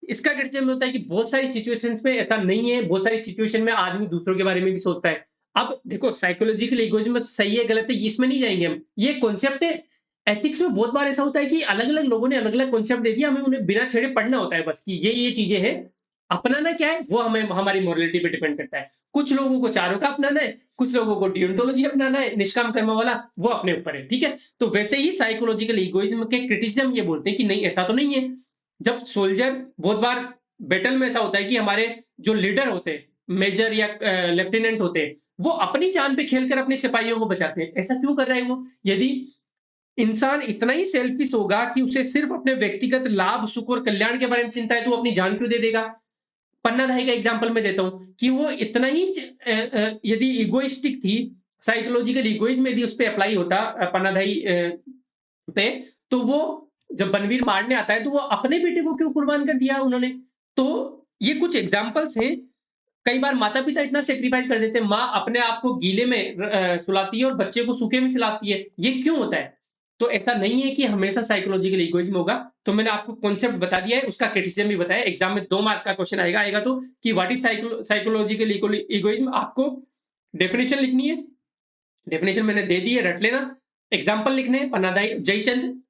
इसका क्रिटिसिज़्म होता है कि बहुत सारी सिचुएशंस में ऐसा नहीं है, बहुत सारी सिचुएशन में आदमी दूसरों के बारे में भी सोचता है। अब देखो साइकोलॉजिकल इगोइज़्म सही है, गलत है, इसमें नहीं जाएँगे हम। ये कॉन्सेप्ट है। एथिक्स में बहुत बार ऐसा होता है कि अलग-अलग लोगों ने अलग-अलग कॉन्सेप्ट दे दिया, हमें उन्हें बिना छेड़े पढ़ना होता है बस कि ये चीज़ें हैं। अपनाना क्या है, वो हमें हमारी मोरालिटी पे डिपेंड करता है। कुछ लोगों को चारों का अपनाना है, कुछ लोगों को डियोंटोलॉजी अपनाना है, निष्काम कर्म वाला, वो अपने ऊपर है, ठीक है? तो वैसे ही साइकोलॉजिकल इगोइज़्म के क्रिटिसिज़्म ये बोलते हैं कि नहीं ऐसा तो नहीं है। जब सोल्जर बहुत बार बैटल में ऐसा होता है कि हमारे जो लीडर होते हैं, मेजर या लेफ्टिनेंट होते हैं, वो अपनी जान पे खेलकर अपने सिपाहियों को बचाते हैं। ऐसा क्यों कर रहा है वो? यदि इंसान इतना ही सेल्फिश होगा कि उसे सिर्फ़ अपने व्यक्तिगत लाभ, सुख और कल्याण के बारे में चिंता है, तो वो अपनी जान क्यों दे देगा? पन्ना धाई का एग्जांपल मैं देता हूँ कि वो इतना ही यदि इगोइस्टिक थी, साइकोलॉजिकल इगोइज़्म यदि उस पे अप्लाई होता पन्ना धाई पे, तो वो जब बनवीर मारने आता है, तो वो अपने बेटे को क्यों कुर्बान कर दिया उन्होंने? तो ये कुछ एग्जांपल्स हैं। कई बार माता-पिता इतना सैक्रिफाइस कर देते हैं, माँ अपने आप को गीले में सुलाती है और बच्चे को सूखे में सुलाती है। ये क्यों होता है? तो ऐसा नहीं है कि हमेशा साइकोलॉजिकल इगोइज़्म होगा। तो मैंने आपको कॉन्सेप्ट बता दिया है, उसका क्रिटिसिज़्म भी बताया। एग्ज़ाम में 2 मार्क का क्वेश्चन आएगा तो कि व्हाट इज़ साइकोलॉजिकल इगोइज़्म, आपको डेफिनिशन लिखनी है। डेफिनेशन मैंने दे दी है, रट लेना। एग्जांपल लिखने हैं, पन्नादाई जयचंद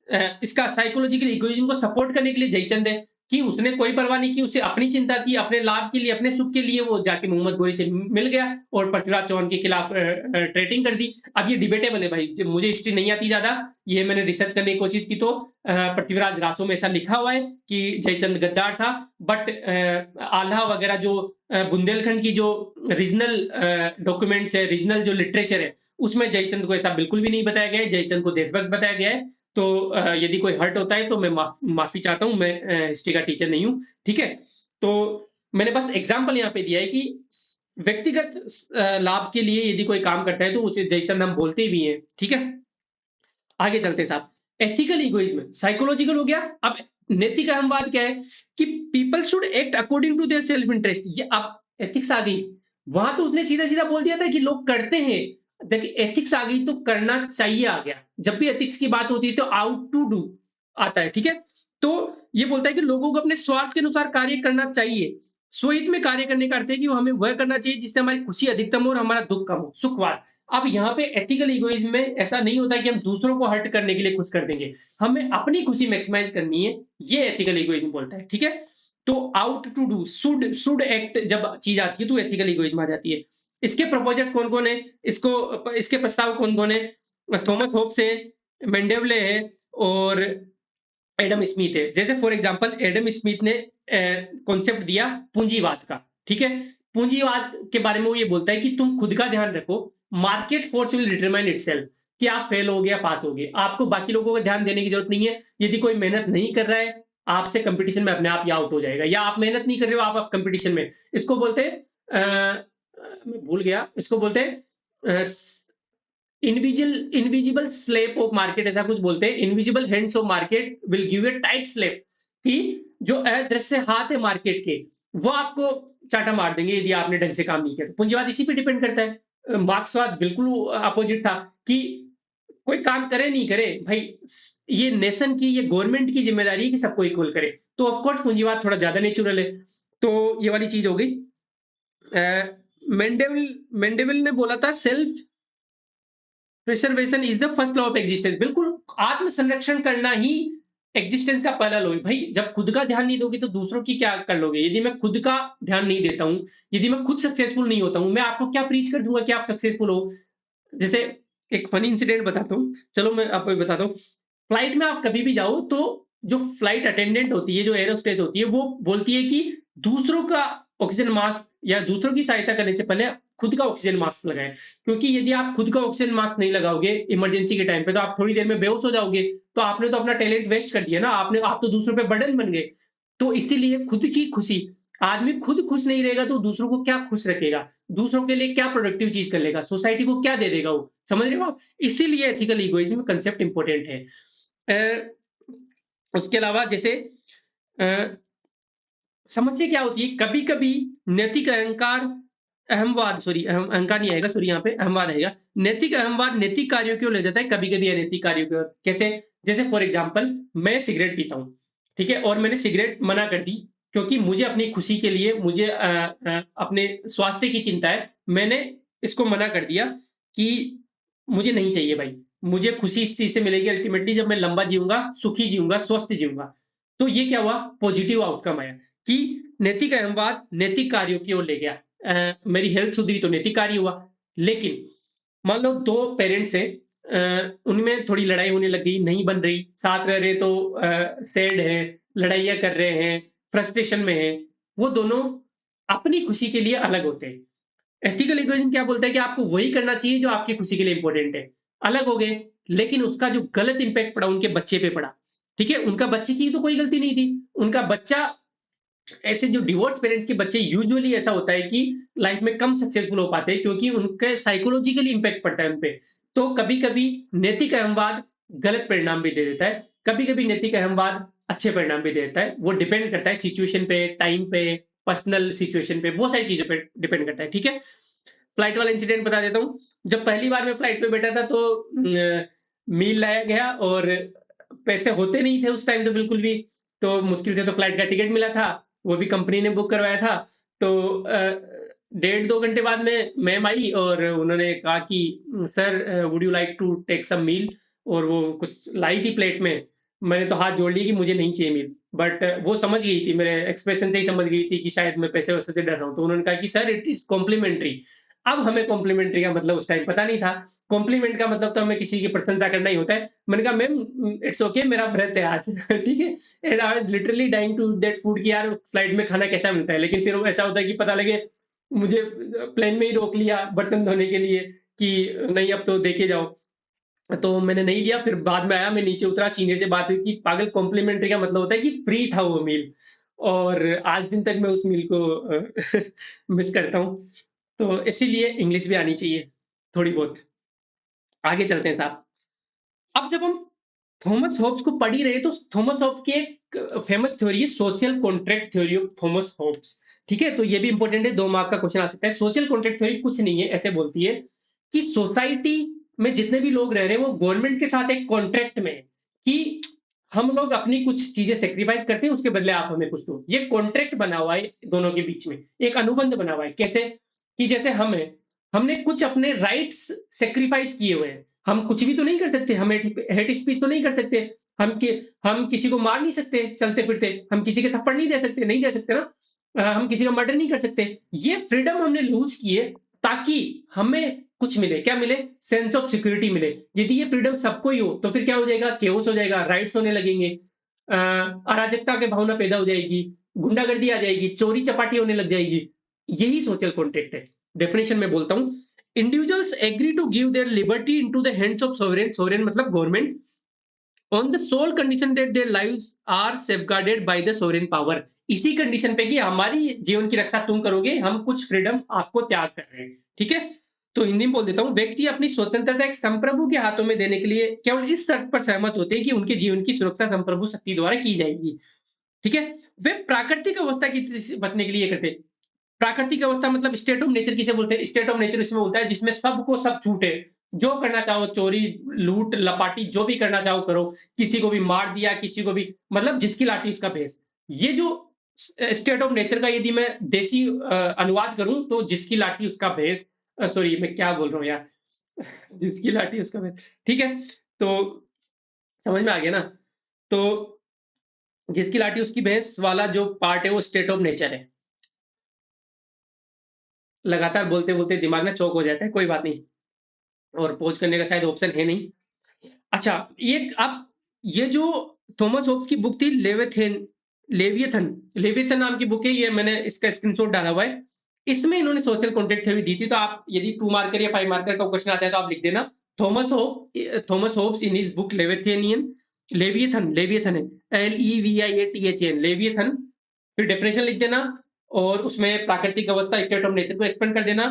इसका साइकोलॉजिकल इगोइज़्म को सपोर्ट करने के लिए जयचंद है कि उसने कोई परवाह नहीं की, उसे अपनी चिंता थी, अपने लाभ के लिए, अपने सुख के लिए वो जाके मोहम्मद गोरी से मिल गया और पृथ्वीराज चौहान के खिलाफ ट्रेटिंग कर दी। अब ये डिबेटेबल है भाई, मुझे हिस्ट्री नहीं आती ज़्यादा, ये मैंने रिसर्च करने की कोशिश की तो पृथ्वीराज रासो में ऐसा लिखा हुआ है कि जयचंद गद्दार था। बट आल्हा वगैरह जो बुंदेलखंड की जो रीजनल डॉक्यूमेंट्स है, रीजनल जो लिटरेचर है, उसमें जयचंद को ऐसा बिल्कुल भी नहीं बताया गया है, जयचंद को देशभक्त बताया गया है। तो यदि कोई हर्ट होता है तो मैं माफ़ी चाहता हूँ, मैं हिस्ट्री का टीचर नहीं हूँ, ठीक है? तो मैंने बस एग्ज़ाम्पल यहाँ पे दिया है कि व्यक्तिगत लाभ के लिए यदि कोई काम करता है तो उसे जयचंद हम बोलते भी हैं, ठीक है? आगे चलते हैं साहब। एथिकल इगोइज्म साइकोलॉजिकल हो गया। अब नैतिक अहंवाद क्या है कि people should act according to their self interest. ये अब एथिक्स आ गई। वहां तो उसने सीधा सीधा बोल दिया था कि लोग करते हैं, जब एथिक्स आ गई तो करना चाहिए आ गया। जब भी एथिक्स की बात होती है तो आउट टू डू आता है, ठीक है? तो ये बोलता है कि लोगों को अपने स्वार्थ के अनुसार कार्य करना चाहिए। स्वहित में कार्य करने का अर्थ है कि वो हमें वह करना चाहिए जिससे हमारी खुशी अधिकतम हो और हमारा दुख कम हो, सुखवाद। अब यहाँ पे एथिकल इगोइज्म में ऐसा नहीं होता कि हम दूसरों को हर्ट करने के लिए खुश कर देंगे। हमें अपनी खुशी मैक्सिमाइज़ करनी है, ये एथिकल इगोइज्म बोलता है, ठीक है? तो ought to do, should act जब चीज़ आती है तो एथिकल इगोइज्म आ जाती है। इसके प्रोपोज़र्स कौन-कौन है? इसके प्रस्ताव कौन-कौन है? थॉमस होब्स है, मेंडेवले है और एडम स्मिथ है। जैसे फॉर एग्जांपल एडम स्मिथ ने कॉन्सेप्ट दिया पूंजीवाद का, ठीक है? पूंजीवाद के बारे में वो ये बोलता है कि तुम खुद का ध्यान रखो, market force will determine itself, कि आप फेल हो गए या पास हो गए। आपको बाकी लोगों का ध्यान देने की जरूरत नहीं है। यदि कोई मेहनत नहीं कर रहा है, आपसे कंपटीशन में अपने आप ही आउट हो जाएगा, या आप मेहनत नहीं कर रहे हो, आप कंपटीशन में। इसको बोलते हैं मैं भूल गया, इसको बोलते हैं इनविजिबल स्लेप ऑफ मार्केट ऐसा कुछ बोलते हैं। Invisible hands of market will give a tight slap कि जो अदृश्य हाथ है मार्केट के, वो आपको चाटा मार देंगे यदि आपने ढंग से काम नहीं किया तो। पूंजीवाद इसी पे डिपेंड करता है। मार्क्सवाद बिल्कुल अपोजिट था कि कोई काम करे नहीं करे भाई, ये नेशन की, ये गवर्नमेंट की जिम्मेदारी है कि सबको इक्वल करे। तो ऑफ कोर्स पूंजीवाद थोड़ा ज्यादा नेचुरल है। तो ये वाली चीज हो गई। मेंडेविल मेंडेविल ने बोला था self preservation is the first law of existence. बिल्कुल, आत्म संरक्षण करना ही एग्जिस्टेंस का पहला लॉ है। भाई जब खुद का ध्यान नहीं दोगे तो दूसरों की क्या कर लोगे? यदि मैं खुद का ध्यान नहीं देता हूँ, यदि मैं खुद सक्सेसफुल नहीं होता हूँ, मैं आपको क्या प्रीच कर दूंगा कि आप सक्सेसफुल हो? जैसे एक फनी इंसिडेंट बताता हूँ, चलो मैं आपको ये बताता हूँ। फ्लाइट में आप कभी भी जाओ तो जो फ्लाइट अटेंडेंट होती है, जो एयरोस्टेस होती है, वो बोलती है कि दूसरों का ऑक्सीजन मास्क या दूसरों की सहायता करने से पहले खुद का ऑक्सीजन मास्क लगाएँ। क्योंकि यदि आप खुद का ऑक्सीजन मास्क नहीं लगाओगे इमरजेंसी के टाइम पे, तो आप थोड़ी देर में बेहोश हो जाओगे। तो आपने तो अपना टैलेंट वेस्ट कर दिया ना, आप तो दूसरों पे बर्डन बन गए। तो इसीलिए खुद की खुशी, आदमी खुद खुश नहीं रहेगा तो दूसरों को क्या खुश रखेगा? दूसरों के लिए क्या प्रोडक्टिव चीज़ कर लेगा? सोसाइटी को क्या दे देगा वो? समझ रहे हो आप? इसीलिए एथिकल इगोइज़्म कांसेप्ट इंपॉर्टेंट है। अ, उसके अलावा जैसे अ, समस्या क्या होती है, कभी-कभी नैतिक अहंकार अहमवाद सॉरी अहंकार नहीं आएगा, सॉरी यहाँ पे अहमवाद आएगा। नैतिक अहमवाद नैतिक कार्यों की ओर ले जाता है, कभी-कभी अनैतिक कार्यों की ओर। कैसे? जैसे फॉर एग्ज़ाम्पल मैं सिगरेट पीता हूँ, ठीक है? और मैंने सिगरेट मना कर दी क्योंकि मुझे अपनी खुशी के लिए मुझे अपने स्वास्थ्य की चिंता है। मैंने इसको मना कर दिया कि मुझे नहीं चाहिए भाई। मुझे खुशी इस चीज़ से मिलेगी अल्टीमेटली जब मैं लंबा जीऊँगा, सुखी जीऊँगा, स्वस्थ जीऊँगा। तो ये क्या हुआ? पॉजिटिव आउटकम आया कि नैतिक अहंवाद नैतिक कार्यों की ओर ले गया। मेरी हेल्थ सुधरी तो नैतिक कार्य हुआ। लेकिन मान लो 2 पेरेंट्स हैं, उनमें थोड़ी लड़ाई होने लग गई, नहीं बन रही, साथ रह रहे तो सैड हैं, लड़ाइयाँ कर रहे हैं, फ्रस्ट्रेशन में हैं। वो दोनों अपनी खुशी के लिए अलग होते हैं। एथिकल इगोइज़्म क्या बोलता है कि आपको वही करना चाहिए जो आपकी खुशी के लिए इम्पोर्टेंट है। अलग हो गए, लेकिन उसका जो गलत इम्पैक्ट पड़ा उनके बच्चे पे पड़ा। ठीक है? उनका बच्चे की तो कोई गलती नहीं थी। उनका बच्चा, ऐसे जो डिवोर्स पेरेंट्स के बच्चे यूजुअली ऐसा होता है कि लाइफ में कम सक्सेसफुल हो पाते हैं क्योंकि उनके साइकोलॉजिकली इम्पैक्ट पड़ता है उन पे। तो कभी-कभी नैतिक अहंवाद गलत परिणाम भी दे देता है, कभी-कभी नैतिक अहंवाद अच्छे परिणाम भी दे देता है। वो डिपेंड करता है सिचुएशन पे, टाइम पे, पर्सनल सिचुएशन पे, बहुत सारी चीज़ों पे डिपेंड करता है, ठीक है? फ्लाइट वाला इंसिडेंट बता देता हूँ। जब पहली बार मैं फ्लाइट पे बैठा था तो मील लाया गया और पैसे होते नहीं थे उस टाइम तो बिल्कुल भी। तो मुश्किल से तो फ्लाइट का टिकट मिला था, वो भी कंपनी ने बुक करवाया था। तो डेढ़ 2 घंटे बाद में मैम आई और उन्होंने कहा कि sir would you like to take some meal? और वो कुछ लाई थी प्लेट में। मैंने तो हाथ जोड़ लिए कि मुझे नहीं चाहिए मील। बट वो समझ गई थी, मेरे एक्सप्रेशन से ही समझ गई थी कि शायद मैं पैसे-वैसे से डर रहा हूँ। तो उन्होंने कहा कि सर इट इज़ कॉम्प्लीमेंट्री। अब हमें कॉम्प्लीमेंट्री का मतलब उस टाइम पता नहीं था। कॉम्प्लीमेंट का मतलब तो हमें किसी की प्रशंसा करना ही होता है। मैंने कहा मैम इट्स ओके, मेरा व्रत है आज। ठीक है? And I was literally dying to eat that food कि यार फ्लाइट में खाना कैसा मिलता है? लेकिन फिर वो ऐसा होता है कि पता लगे मुझे प्लेन में ही रोक लिया बर्तन धोने के लिए कि नहीं अब तो दे के जाओ। तो मैंने नहीं लिया, फिर बाद में आया, मैं नीचे उतरा, सीनियर से बात हुई कि पागल कॉम्प्लीमेंट्री का मतलब होता है कि फ्री था वो मील। और आज दिन तक मैं उस मील को मिस करता हूँ। तो इसीलिए इंग्लिश भी आनी चाहिए, थोड़ी बहुत। आगे चलते हैं साहब। अब जब हम थॉमस हॉब्स को पढ़ ही रहे तो थॉमस हॉब्स की एक फेमस थ्योरी है social contract theory of Thomas Hobbes. ठीक है? तो ये भी इंपॉर्टेंट है, 2 मार्क का क्वेश्चन आ सकता है। सोशल कॉन्ट्रैक्ट थ्योरी कुछ नहीं है, ऐसे बोलती है कि सोसाइटी में जितने भी लोग रह रहे हैं वो गवर्नमेंट के साथ एक कॉन्ट्रैक्ट में है कि हम लोग अपनी कुछ चीज़ें सैक्रिफाइस करते हैं, उसके बदले आप हमें कुछ दो। ये कॉन्ट्रैक्ट बना हुआ है दोनों के बीच में, एक अनुबंध बना हुआ है। कैसे? कि जैसे हम हैं, हमने कुछ अपने राइट्स सैक्रिफाइस किए हुए हैं। हम कुछ भी तो नहीं कर सकते, हम हेट स्पीच तो नहीं कर सकते, हम कि हम किसी को मार नहीं सकते चलते-फिरते, हम किसी के थप्पड़ नहीं दे सकते ना। हम किसी का मर्डर नहीं कर सकते। ये फ्रीडम हमने लूज़ की है ताकि हमें कुछ मिले, क्या मिले? सेंस ऑफ सिक्योरिटी मिले। यदि ये फ्रीडम सबको ही हो, तो फिर क्या हो जाएगा? केओस हो जाएगा, राइट्स होने लगेंगे, अराजकता की भावना पैदा हो जाएगी, गुंडागर्दी आ जाएगी, चोरी-चपाटी होने लग जाएगी। यही सोशल कॉन्ट्रैक्ट है। डेफिनिशन में बोलता हूँ, individuals agree to give their liberty into the hands of sovereign, sovereign मतलब government, on the sole condition that their lives are safeguarded by the sovereign power। इसी कंडीशन पे कि हमारी जीवन की रक्षा तुम करोगे, हम कुछ फ्रीडम आपको त्याग कर रहे हैं। ठीक है? तो हिंदी में बोल देता हूँ, व्यक्ति अपनी स्वतंत्रता एक संप्रभु के हाथों में देने के लिए केवल इस शर्त पर सहमत होते हैं कि उनके जीवन की सुरक्षा संप्रभु शक्ति द्वारा की जाएगी। ठीक है? वे प्राकृतिक अवस्था की बचने के लिए ये करते हैं। प्राकृतिक अवस्था मतलब स्टेट ऑफ नेचर किसे बोलते हैं? स्टेट ऑफ नेचर इसमें होता है जिसमें सबको सब छूट है। जो करना चाहो चोरी, लूट, लपाटी जो भी करना चाहो करो। किसी को भी मार दिया, किसी को भी मतलब जिसकी लाठी उसका भेष। ये जो स्टेट ऑफ नेचर का यदि मैं देसी अनुवाद करूँ तो जिसकी लाठी उसका भेष सॉरी मैं क्या बोल रहा हूँ यार? जिसकी लाठी उसका भेष। ठीक है? तो समझ में आ गया ना? तो जिसकी लाठी उसकी भैंस वाला जो पार्ट है वो स्टेट ऑफ नेचर है। लगातार बोलते-बोलते दिमाग ना चौक हो जाता है, कोई बात नहीं और पॉज़ करने का शायद ऑप्शन है नहीं। अच्छा, ये जो थॉमस होब्स की बुक थी लेवियथन लेवियथन नाम की बुक है, ये मैंने इसका स्क्रीनशॉट डाला हुआ है। इसमें इन्होंने सोशल कॉन्ट्रैक्ट थ्योरी दी थी, तो आप यदि 2 मार्कर या 5 मार्कर का क्वेश्चन आता है तो आप लिख देना। Thomas Hobbes in his book leviathan leviathan है, Leviathan लेवियथन, फिर डेफिनेशन लिख देना और उसमें प्राकृतिक अवस्था, स्टेट ऑफ नेचर को एक्सपेंड कर देना।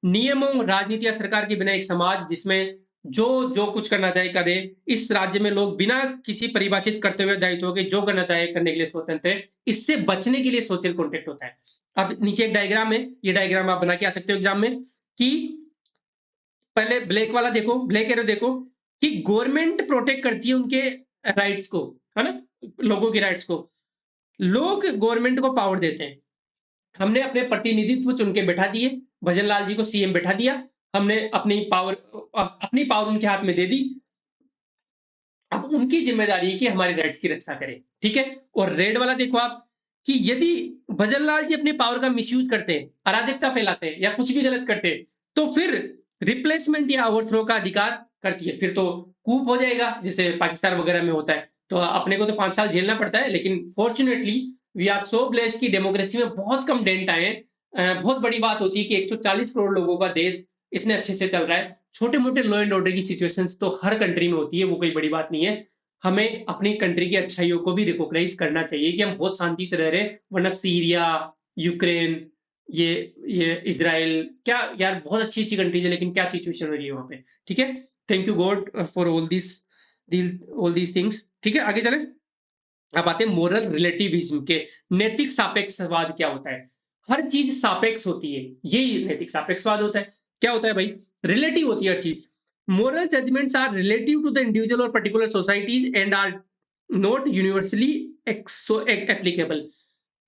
नियमों, राजनीति या सरकार के बिना एक समाज जिसमें जो कुछ करना चाहे करे। इस राज्य में लोग बिना किसी परिभाषित कर्तव्य दायित्वों के जो करना चाहे करने के लिए स्वतंत्र है। इससे बचने के लिए सोशल कॉन्ट्रैक्ट होता है। अब नीचे एक डायग्राम है, ये डायग्राम आप बना के आ सकते हो एग्जाम में कि पहले ब्लैक वाला देखो, ब्लैक एरो देखो कि गवर्नमेंट प्रोटेक्ट करती है उनके राइट्स को, है ना? लोगों के राइट्स को। लोग गवर्नमेंट को पावर देते हैं। हमने अपने प्रतिनिधित्व चुन के बैठा दिए, भजन लाल जी को सीएम बैठा दिया, हमने अपनी पावर उनके हाथ में दे दी। अब उनकी ज़िम्मेदारी है कि हमारे राइट्स की रक्षा करें, ठीक है? और रेड वाला देखो आप कि यदि भजन लाल जी अपनी पावर का मिसयूज़ करते हैं, अराजकता फैलाते हैं या कुछ भी गलत करते हैं, तो फिर रिप्लेसमेंट या ओवरथ्रो का अधिकार करती है। फिर तो कूप हो जाएगा, जैसे पाकिस्तान वगैरह में होता है। तो अपने को तो 5 साल झेलना पड़ता है, लेकिन fortunately we are so blessed कि डेमोक्रेसी में बहुत कम डेंट आए हैं। बहुत बड़ी बात होती है कि 140 करोड़ लोगों का देश इतने अच्छे से चल रहा है। छोटे-मोटे लॉ एंड ऑर्डर की सिचुएशंस तो हर कंट्री में होती है, वो कोई बड़ी बात नहीं है। हमें अपनी कंट्री की अच्छाइयों को भी रिकॉग्नाइज़ करना चाहिए कि हम बहुत शांति से रह रहे हैं, वरना सीरिया, यूक्रेन, ये ये इज़राइल क्या यार बहुत अच्छी-अच्छी कंट्रीज़ है, लेकिन क्या सिचुएशन हो रही है वहाँ पे, ठीक है? Thank you God for all these things, ठीक है? आगे चलें? अब आते हैं मोरल रिलेटिविज़्म के, नैतिक सापेक्षवाद क्या होता है? हर चीज़ सापेक्ष होती है, यही नैतिक सापेक्षवाद होता है। क्या होता है भाई? रिलेटिव होती है हर चीज़। Moral judgments are relative to the individual और particular societies and are not universally applicable.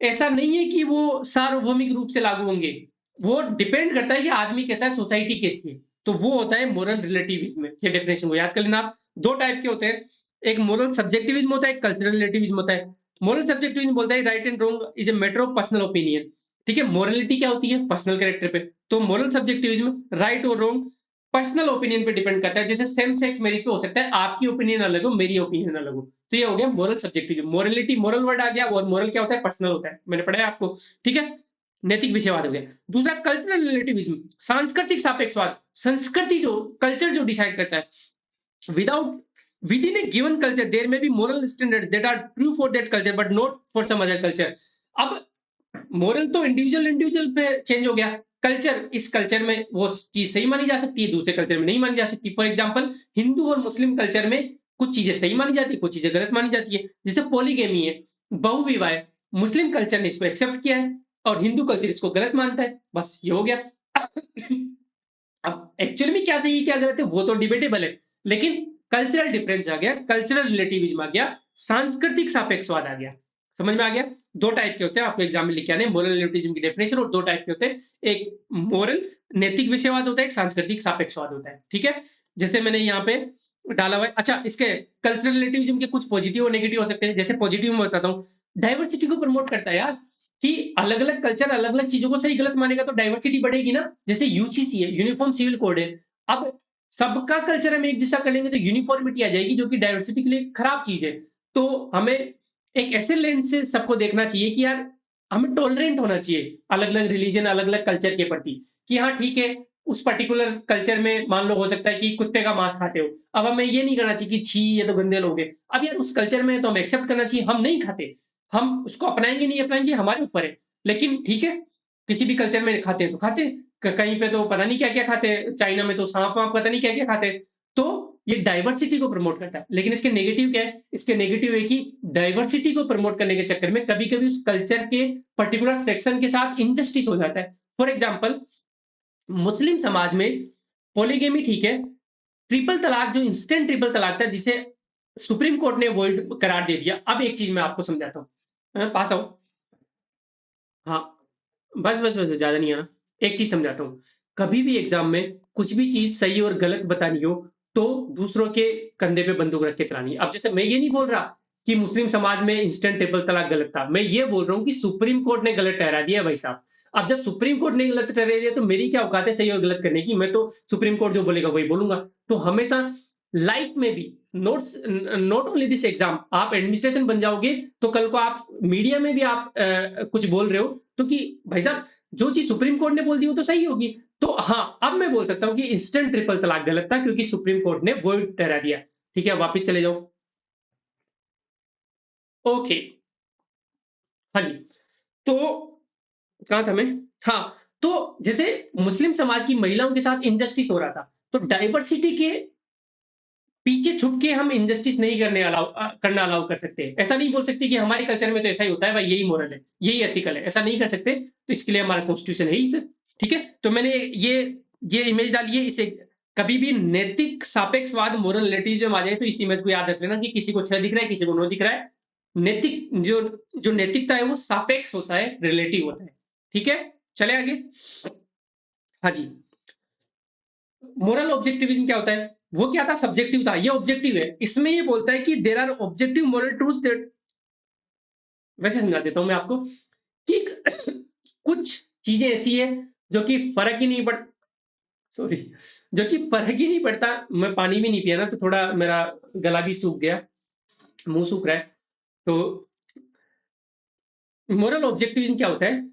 ऐसा नहीं है कि वो सार्वभौमिक रूप से लागू होंगे। वो डिपेंड करता है कि आदमी कैसा है, सोसाइटी कैसी है। तो वो होता है मोरल रिलेटिविज़्म। ये डेफिनिशन को याद कर लेना आप। 2 टाइप के होते हैं। एक मोरल सब्जेक्टिविज़्म होता है, एक कल्चरल रिलेटिविज़्म होता है। मोरल सब्जेक्टिविज़्म बोलता है right and wrong is a matter of personal opinion. ठीक है? मोरालिटी क्या होती है? पर्सनल कैरेक्टर पे। तो मोरल सब्जेक्टिविज़्म राइट और रॉन्ग पर्सनल ओपिनियन पे डिपेंड करता है। जैसे सेम सेक्स मैरिज पे हो सकता है, आपकी ओपिनियन अलग हो, मेरी ओपिनियन अलग हो। तो ये हो गया मोरल सब्जेक्टिविज़म। मोरालिटी मोरल वर्ड आ गया और मोरल क्या होता है? पर्सनल होता है। मैंने पढ़ाया आपको, ठीक है? नैतिक विषयवाद हो गया। दूसरा कल्चरल रिलेटिविज़्म, सांस्कृतिक सापेक्षवाद। संस्कृति जो कल्चर जो डिसाइड करता है। Without within a given culture, there may be moral standards that are true for that culture, but not for some other culture. अब मोरल तो इंडिविजुअल इंडिविजुअल पे चेंज हो गया। कल्चर इस कल्चर में वो चीज़ सही मानी जा सकती है, दूसरे कल्चर में नहीं मानी जा सकती। फॉर एग्जाम्पल हिंदू और मुस्लिम कल्चर में कुछ चीज़ें सही मानी जाती है, कुछ चीज़ें गलत मानी जाती है। जैसे पॉलीगैमी है, बहुविवाह है। मुस्लिम कल्चर ने इसको एक्सेप्ट किया है और हिंदू कल्चर इसको गलत मानता है। बस ये हो गया। अब एक्चुअल में क्या सही है, क्या गलत है, वो तो डिबेटेबल है। लेकिन कल्चरल डिफरेंस आ गया, कल्चरल रिलेटिविज्म आ गया, सांस्कृतिक सापेक्षवाद आ गया। समझ में आ गया? 2 टाइप के होते हैं, आपको एग्जाम में लिख के आने हैं। मोरल रिलेटिविज्म की डेफिनेशन और 2 टाइप के होते हैं। एक मोरल नैतिक विषयवाद होता है, एक सांस्कृतिक सापेक्षवाद होता है। ठीक है? जैसे मैंने यहाँ पे डाला हुआ है। अच्छा, इसके कल्चरल रिलेटिविज्म के कुछ पॉजिटिव और नेगेटिव हो सकते हैं। जैसे पॉजिटिव में बताता हूँ, डाइवर्सिटी को प्रमोट करता है यार, कि अलग-अलग कल्चर अलग-अलग चीज़ों को सही गलत मानेगा तो डाइवर्सिटी बढ़ेगी ना। जैसे यूसीसी है, यूनिफॉर्म सिविल कोड है। अब सबका कल्चर हम एक जैसा कर लेंगे तो यूनिफॉर्मिटी आ जाएगी, जो कि डाइवर्सिटी के लिए खराब चीज़ है। तो हमें एक ऐसे लेंस से सबको देखना चाहिए कि यार हमें टॉलरेंट होना चाहिए अलग-अलग रिलीजन, अलग-अलग कल्चर के प्रति, कि हाँ ठीक है, उस पर्टिकुलर कल्चर में मान लो हो सकता है कि कुत्ते का मांस खाते हो। अब हमें ये नहीं करना चाहिए कि छी ये तो गंदे लोग हैं। अब यार उस कल्चर में है तो हमें एक्सेप्ट करना चाहिए, हम नहीं खाते। हम उसको अपनाएँगे नहीं अपनाएँगे हमारे ऊपर है। लेकिन ठीक है, किसी भी कल्चर में खाते हैं तो खाते हैं। कहीं पे तो पता नहीं क्या-क्या खाते हैं, चाइना में तो साँप-वाँप पता नहीं क्या-क्या खाते हैं। तो ये डाइवर्सिटी को प्रमोट करता है। लेकिन इसके नेगेटिव क्या है? इसके नेगेटिव है कि डाइवर्सिटी को प्रमोट करने के चक्कर में कभी-कभी उस कल्चर के पर्टिकुलर सेक्शन के साथ इनजस्टिस हो जाता है। फॉर एग्जाम्पल मुस्लिम समाज में पॉलीगैमी ठीक है, ट्रिपल तलाक जो इंस्टेंट ट्रिपल तलाक था जिसे सुप्रीम कोर्ट ने वॉइड करार दे दिया। अब एक चीज़ मैं आपको समझाता हूँ। पास आओ। हाँ, बस ज़्यादा नहीं आना। एक चीज़ समझाता हूँ। कभी भी एग्ज़ाम में कुछ भी चीज़ सही और गलत बतानी हो, तो दूसरों के कंधे पे बंदूक रख के चलानी है। अब जैसे मैं ये नहीं बोल रहा कि मुस्लिम समाज में इंस्टेंट ट्रिपल तलाक गलत था। मैं ये बोल रहा हूँ कि सुप्रीम कोर्ट ने गलत ठहरा दिया भाई साहब। अब जब सुप्रीम कोर्ट ने गलत ठहरा दिया तो मेरी क्या औकात है सही और गलत करने की? मैं तो सुप्रीम कोर्ट जो बोलेगा वही बोलूँगा। तो हमेशा लाइफ में भी नॉट ओनली दिस एग्ज़ाम आप एडमिनिस्ट्रेशन बन जाओगे, तो कल को आप मीडिया में भी आप कुछ बोल रहे हो, तो कि भाई साहब जो चीज़ सुप्रीम कोर्ट ने बोल दी वो तो सही होगी। तो हाँ, अब मैं बोल सकता हूँ कि इंस्टेंट ट्रिपल तलाक गलत था क्योंकि सुप्रीम कोर्ट ने वॉइड ठहरा दिया। ठीक है, वापस चले जाओ। ओके, हाँ जी। तो कहाँ था मैं? हाँ, तो जैसे मुस्लिम समाज की महिलाओं के साथ इनजस्टिस हो रहा था, तो डाइवर्सिटी के पीछे छुप के हम इनजस्टिस नहीं करना अलाउ कर सकते। ऐसा नहीं बोल सकते कि हमारे कल्चर में तो ऐसा ही होता है भाई यही मोरल है, यही एथिकल है। ऐसा नहीं कर सकते, तो इसके लिए हमारा कॉन्स्टिट्यूशन है ही फिर, ठीक है? तो मैंने ये इमेज डाली है इसे कभी भी नैतिक सापेक्षवाद मोरल रिलेटिविज़्म आ जाए तो इस इमेज को याद रख लेना कि किसी को 6 दिख रहा है, किसी को 9 दिख रहा है। नैतिक जो जो नैतिकता है वो सापेक्ष होता है, रिलेटिव होता है। ठीक है? चलें आगे? हाँ जी। मोरल ऑब्जेक्टिविज्म क्या होता है? वो क्या था सब्जेक्टिव था, ये ऑब्जेक्टिव है। इसमें ये बोलता है कि there are objective moral truths that वैसे समझा देता हूँ मैं आपको कि कुछ चीज़ें ऐसी हैं जो कि फ़र्क ही नहीं पड़ सॉरी जो कि फ़र्क ही नहीं पड़ता। मैं पानी भी नहीं पिया ना तो थोड़ा मेरा गला भी सूख गया, मुँह सूख रहा है। तो मोरल ऑब्जेक्टिविज्म क्या होता है?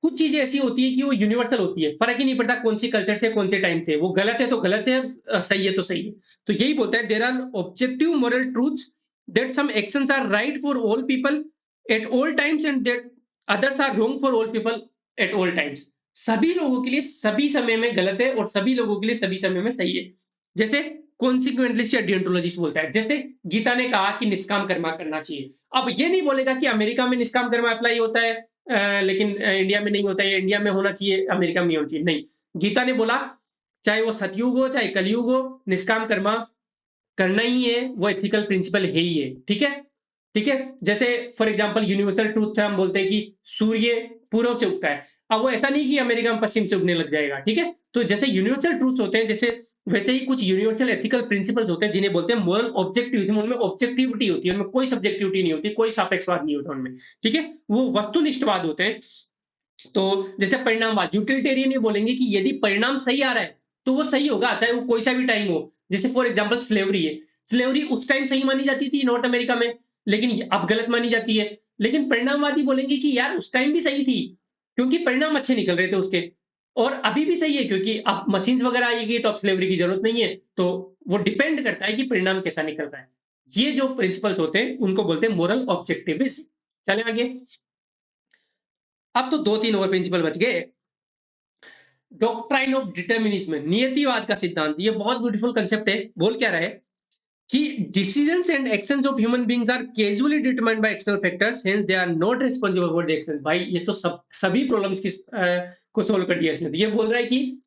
कुछ चीज़ें ऐसी होती हैं कि वो यूनिवर्सल होती है। फ़र्क ही नहीं पड़ता कौन सी कल्चर से, कौन से टाइम से। वो गलत है तो गलत है, सही है तो सही है। तो यही बोलता है there are objective moral truths that some actions are right for all people at all times and that others are wrong for all people at all times. सभी लोगों के लिए सभी समय में गलत है और सभी लोगों के लिए सभी समय में सही है। जैसे कॉन्सिक्वेंटलिस्ट या डियोंटोलॉजिस्ट बोलता है। जैसे गीता ने कहा कि निष्काम कर्मा करना चाहिए। अब ये नहीं बोलेगा कि अमेरिका में निष्काम कर्मा अप्लाई होता है लेकिन इंडिया में नहीं होता है, इंडिया में होना चाहिए, अमेरिका में होना चाहिए, नहीं। गीता ने बोला, चाहे वो सतयुग हो, चाहे कलयुग हो, निष्काम कर्मा करना ही है, वो एथिकल प्रिंसिपल है ही है, ठीक है? ठीक है? जैसे फॉर एग्जांपल यूनिवर्सल ट्रुथ है, हम बोलते हैं कि सूर्य पूर्व से उगता है। अब वो ऐसा नहीं कि अमेरिका में पश्चिम से उगने लग जाएगा, ठीक है? तो जैसे यूनिवर्सल ट्रुथ्स होते हैं, जैसे वैसे ही कुछ यूनिवर्सल एथिकल प्रिंसिपल्स होते हैं, जिन्हें बोलते हैं मोरल ऑब्जेक्टिविज़्म उनमें ऑब्जेक्टिविटी होती है, उनमें कोई सब्जेक्टिविटी नहीं होती, कोई सापेक्षवाद नहीं होता उनमें, ठीक है? वो वस्तुनिष्ठवाद होते हैं। तो जैसे परिणामवाद, यूटिलिटेरियन ये बोलेंगे कि यदि परिणाम सही आ रहा है, तो वो सही होगा, चाहे वो कोई सा भी टाइम हो। जैसे फॉर एग्जांपल स्लेवरी है। स्लेवरी उस टाइम सही मानी जाती थी नॉर्थ अमेरिका में, लेकिन अब गलत मानी जाती है। लेकिन परिणामवादी बोलेंगे कि यार उस टाइम भी सही थी, क्योंकि परिणाम अच्छे निकल रहे थे उसके। और अभी भी सही है क्योंकि अब मशीन्स वगैरह आएगी तो अब स्लेवरी की जरूरत नहीं है। तो वो डिपेंड करता है कि परिणाम कैसा निकल रहा है। ये जो प्रिंसिपल्स होते हैं उनको बोलते हैं मोरल ऑब्जेक्टिविज्म। चलें आगे। अब तो 2-3 और प्रिंसिपल बच गए। डॉक्ट्राइन ऑफ डिटर्मिनिज्म नियतिवाद का सिद्धांत ये बहुत ब्यूटीफुल कंसेप्ट है। बोल क्या रहा है कि decisions and actions of human beings are casually determined by external factors hence they are not responsible for the action. भाई ये तो सभी प्रॉब्लम्स की को सोल्व कर दिया इसने। तो ये बोल रहा है कि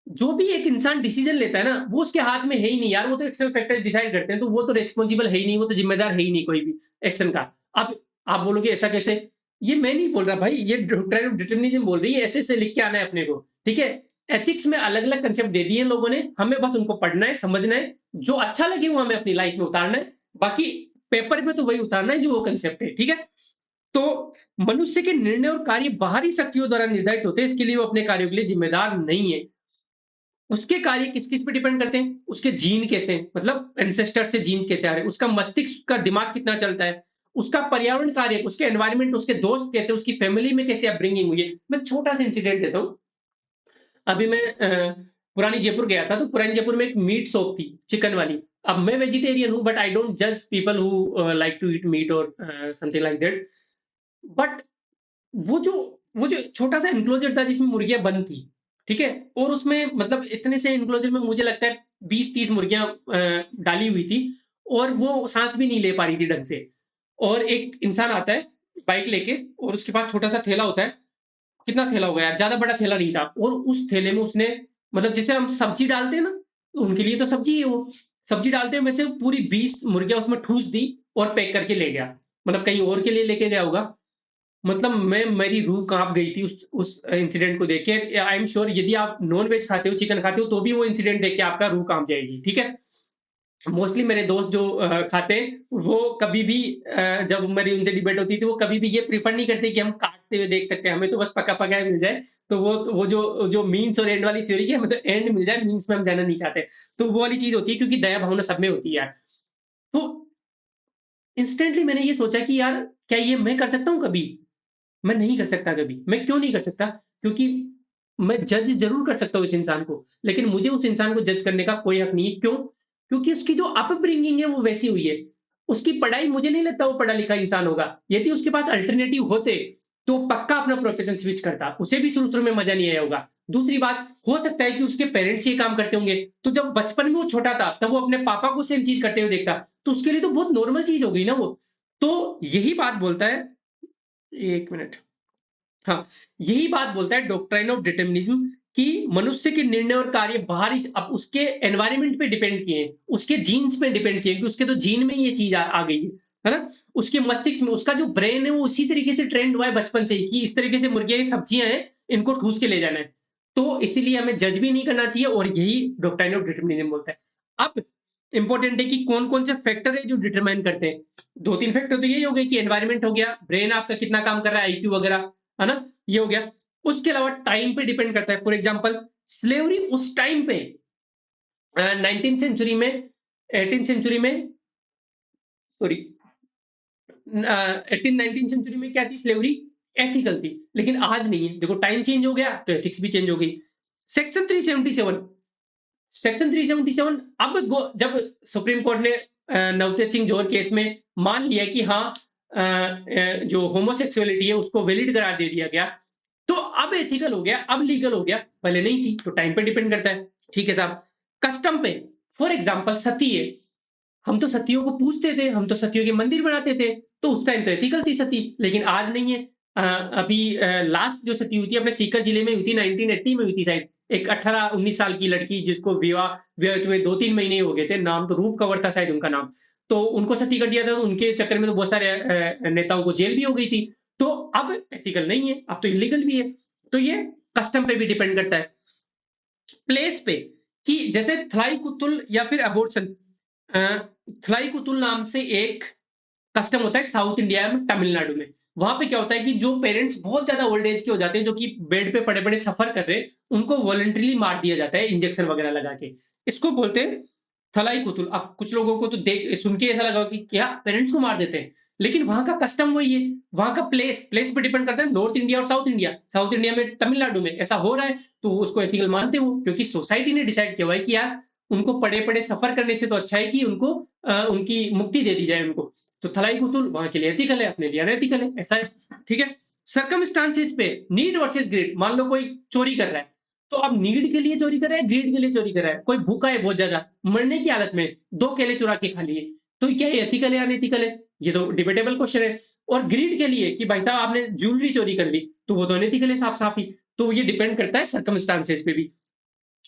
जो भी एक इंसान डिसीजन लेता है ना वो उसके हाथ में है ही नहीं यार, वो तो एक्सटर्नल फैक्टर्स डिसाइड करते हैं, तो वो तो रिस्पांसिबल है ही नहीं, वो तो जिम्मेदार है ही नहीं कोई भी एक्शन का। अब आप बोलोगे ऐसा कैसे? ये मैं नहीं बोल रहा भाई, ये डॉक्ट्राइन ऑफ डिटरमिनिज्म बोल रही है, ऐसे ऐसे लिख के आना है अपने को, ठीक है? एथिक्स में अलग अलग कंसेप्ट दे दिए लोगों ने, हमें बस उनको पढ़ना है, समझना है, जो अच्छा लगे वो हमें अपनी लाइफ में उतारना है। बाकी पेपर पे तो वही उतारना है जो वो कंसेप्ट है, ठीक है? तो मनुष्य के निर्णय और कार्य बाहरी शक्तियों द्वारा निर्धारित होते हैं, इसके लिए वो अपने कार्यों के लिए जिम्मेदार नहीं है। उसके कार्य किस-किस पे डिपेंड करते हैं? उसके जीन कैसे हैं? मतलब एंसेस्टर से जीन्स कैसे आ रहे हैं? उसका मस्तिष्क का दिमाग कितना चलता है? उसका पर्यावरण कार्य, उसके एनवायरनमेंट, उसके दोस्त कैसे, उसकी फैमिली में कैसे अपब्रिंगिंग हुई है? मैं छोटा-सा इंसिडेंट देता हूँ। अभी मैं पुरानी जयपुर गया था, तो पुरानी जयपुर में एक मीट शॉप थी, चिकन वाली। अब मैं वेजिटेरियन हूँ, बट आई डोंट जज people who like to eat meat और समथिंग लाइक दैट। बट वो जो वो जो छोटा-सा एन्क्लोज़र था जिसमें मुर्गियाँ बंद थी, ठीक है? और उसमें मतलब इतने से एन्क्लोज़र में मुझे लगता है 20-30 मुर्गियाँ डाली हुई थी और वो साँस भी नहीं ले पा रही थी ढंग से। और एक इंसान आता है बाइक लेके और उसके पास छोटा-सा थैला होता है। कितना थैला होगा यार? ज़्यादा बड़ा थैला नहीं था और उस थैले में उसने मतलब जैसे हम सब्ज़ी डालते हैं ना, तो उनके लिए तो सब्ज़ी है वो। सब्ज़ी डालते हैं वैसे पूरी 20 मुर्गियाँ उसमें ठूँस दी और पैक करके ले गया। मतलब कहीं और के लिए लेके गया होगा। मतलब मेरी रूह काँप गई थी उस इंसिडेंट को देख के। आई एम श्योर यदि आप नॉन-वेज खाते हो, चिकन खाते हो, तो भी वो इंसिडेंट देख के आपका रूह काँप जाएगी, ठीक है? मोस्टली मेरे दोस्त जो खाते हैं, वो कभी भी जब मेरी उनसे डिबेट होती थी, वो कभी भी ये प्रेफ़र नहीं करते कि हम काटते हुए देख सकते हैं, हमें तो बस पका-पका मिल जाए। तो वो जो जो मीन्स और एंड वाली थ्योरी है, मतलब एंड मिल जाए, मीन्स में हम जाना नहीं चाहते। तो वो वाली चीज़ होती है क्योंकि दया भावना सब में होती है यार। तो इंस्टेंटली मैंने ये सोचा कि यार, क्या ये मैं कर सकता हूँ कभी? मैं नहीं कर सकता कभी। मैं क्यों नहीं कर सकता? क्योंकि मैं जज ज़रूर कर सकता हूँ इस इंसान को, लेकिन मुझे उस इंसान को जज करने का कोई हक नहीं है। क्यों? क्योंकि उसकी जो अपब्रिंगिंग है वो वैसी हुई है। उसकी पढ़ाई मुझे नहीं लगता वो पढ़ा-लिखा इंसान होगा। यदि उसके पास अल्टरनेटिव होते, तो पक्का अपना प्रोफ़ेशन स्विच करता। उसे भी शुरू-शुरू में मज़ा नहीं आया होगा। दूसरी बात, हो सकता है कि उसके पेरेंट्स ये काम करते होंगे, तो जब बचपन में वो छोटा था, तब वो अपने पापा को सेम चीज़ करते हुए देखता, तो उसके लिए तो बहुत नॉर्मल चीज़ हो गई ना वो। तो यही बात बोलता है 1 मिनट। हाँ, यही बात बोलता है डॉक्ट्राइन ऑफ डिटरमिनिज़्म कि मनुष्य के निर्णय और कार्य बाहरी अब उसके एनवायरनमेंट पे डिपेंड किए हैं, उसके जीन्स पे डिपेंड किए हैं कि उसके तो जीन में ही ये चीज़ आ गई है ना? उसके मस्तिष्क में उसका जो ब्रेन है वो उसी तरीके से ट्रेंड हुआ है बचपन से ही कि इस तरीके से मुर्गियाँ ये सब्जियाँ हैं, इनको ठूस के ले जाना है। तो इसीलिए हमें जज भी नहीं करना चाहिए और यही डॉक्ट्राइन ऑफ डिटरमिनिज़्म बोलता है। अब इम्पोर्टेंट है कि कौन-कौन से फैक्टर है जो डिटरमाइन करते हैं। 2-3 फैक्टर तो यही हो गए कि एनवायरनमेंट हो गया, ब्रेन आपका कितना काम कर रहा है, आईक्यू वगैरह, है ना? ये हो गया। उसके अलावा टाइम पे डिपेंड करता है। फॉर एग्ज़ाम्पल स्लेवरी उस टाइम पे 19th सेंचुरी में 18th सेंचुरी में सॉरी 18-19 सेंचुरी में क्या थी स्लेवरी? एथिकल थी। लेकिन आज नहीं है। देखो टाइम चेंज हो गया तो एथिक्स भी चेंज हो गई। सेक्शन 377 सेक्शन 377 अब जब सुप्रीम कोर्ट ने नवतेज सिंह जोहर केस में मान लिया कि हाँ जो होमोसेक्सुअलिटी है उसको वैलिड करार दे दिया गया, तो अब एथिकल हो गया, अब लीगल हो गया, पहले नहीं थी, तो टाइम पे डिपेंड करता है। ठीक है साहब। कस्टम पे फॉर एग्जांपल सती है, हम तो सतियों को पूजते थे, हम तो सतियों के मंदिर बनाते थे, तो उस टाइम तो एथिकल थी सती, लेकिन आज नहीं है। अभी लास्ट जो सती हुई थी अपने सीकर जिले में हुई थी 1980 में हुई थी शायद। एक 18-19 साल की लड़की जिसको विवाह हुए 2-3 महीने ही हो गए थे, नाम तो रूप कंवर था शायद उनका नाम। तो उनको सती कर दिया था, तो उनके चक्कर में तो बहुत सारे नेताओं को जेल भी हो गई थी। तो अब एथिकल नहीं है, अब तो इल्लीगल भी है। तो ये कस्टम पे भी डिपेंड करता है। प्लेस पे कि जैसे थलाई कुतुल या फिर अबॉर्शन अ, थलाई कुतुल नाम से एक कस्टम होता है साउथ इंडिया में तमिलनाडु में। वहाँ पे क्या होता है कि जो पेरेंट्स बहुत ज़्यादा ओल्ड एज के हो जाते हैं, जो कि बेड पे पड़े-पड़े सफ़र कर रहे हैं, उनको वॉलंटरीली मार दिया जाता है इंजेक्शन वगैरह लगा के। इसको बोलते हैं थलाई कुतुल। अब कुछ लोगों को तो देख सुन के ऐसा लगा कि क्या पेरेंट्स को मार देते हैं? लेकिन वहाँ का कस्टम वही है। वहाँ का प्लेस पे डिपेंड करता है नॉर्थ इंडिया और साउथ इंडिया। साउथ इंडिया में तमिलनाडु में ऐसा हो रहा है, तो वो उसको एथिकल मानते हो क्योंकि सोसाइटी ने डिसाइड किया हुआ है कि यार उनको पड़े-पड़े सफ़र करने से तो अच्छा है कि उनको उनकी मुक्ति दे दी जाए उनको। तो थलाई कुतुल वहाँ के लिए एथिकल है, अपने लिए अनएथिकल है, ऐसा है। ठीक है? सर्कमस्टेंसेस पे नीड वर्सेस ग्रीड मान लो कोई चोरी कर रहा है, तो अब नीड के लिए चोरी कर रहा है, ग्रीड के लिए चोरी कर रहा है। कोई भूखा है बहुत ज़्यादा, मरने की हालत में 2 केले चुरा के खा लिए, तो क्या ये एथिकल है, अनएथिकल है? ये तो डिबेटेबल क्वेश्चन है। और ग्रीड के लिए कि भाई साहब आपने ज्वेलरी चोरी कर ली, तो वो तो अनएथिकल है साफ-साफ ही। तो ये डिपेंड करता है सर्कमस्टेंसेस पे भी,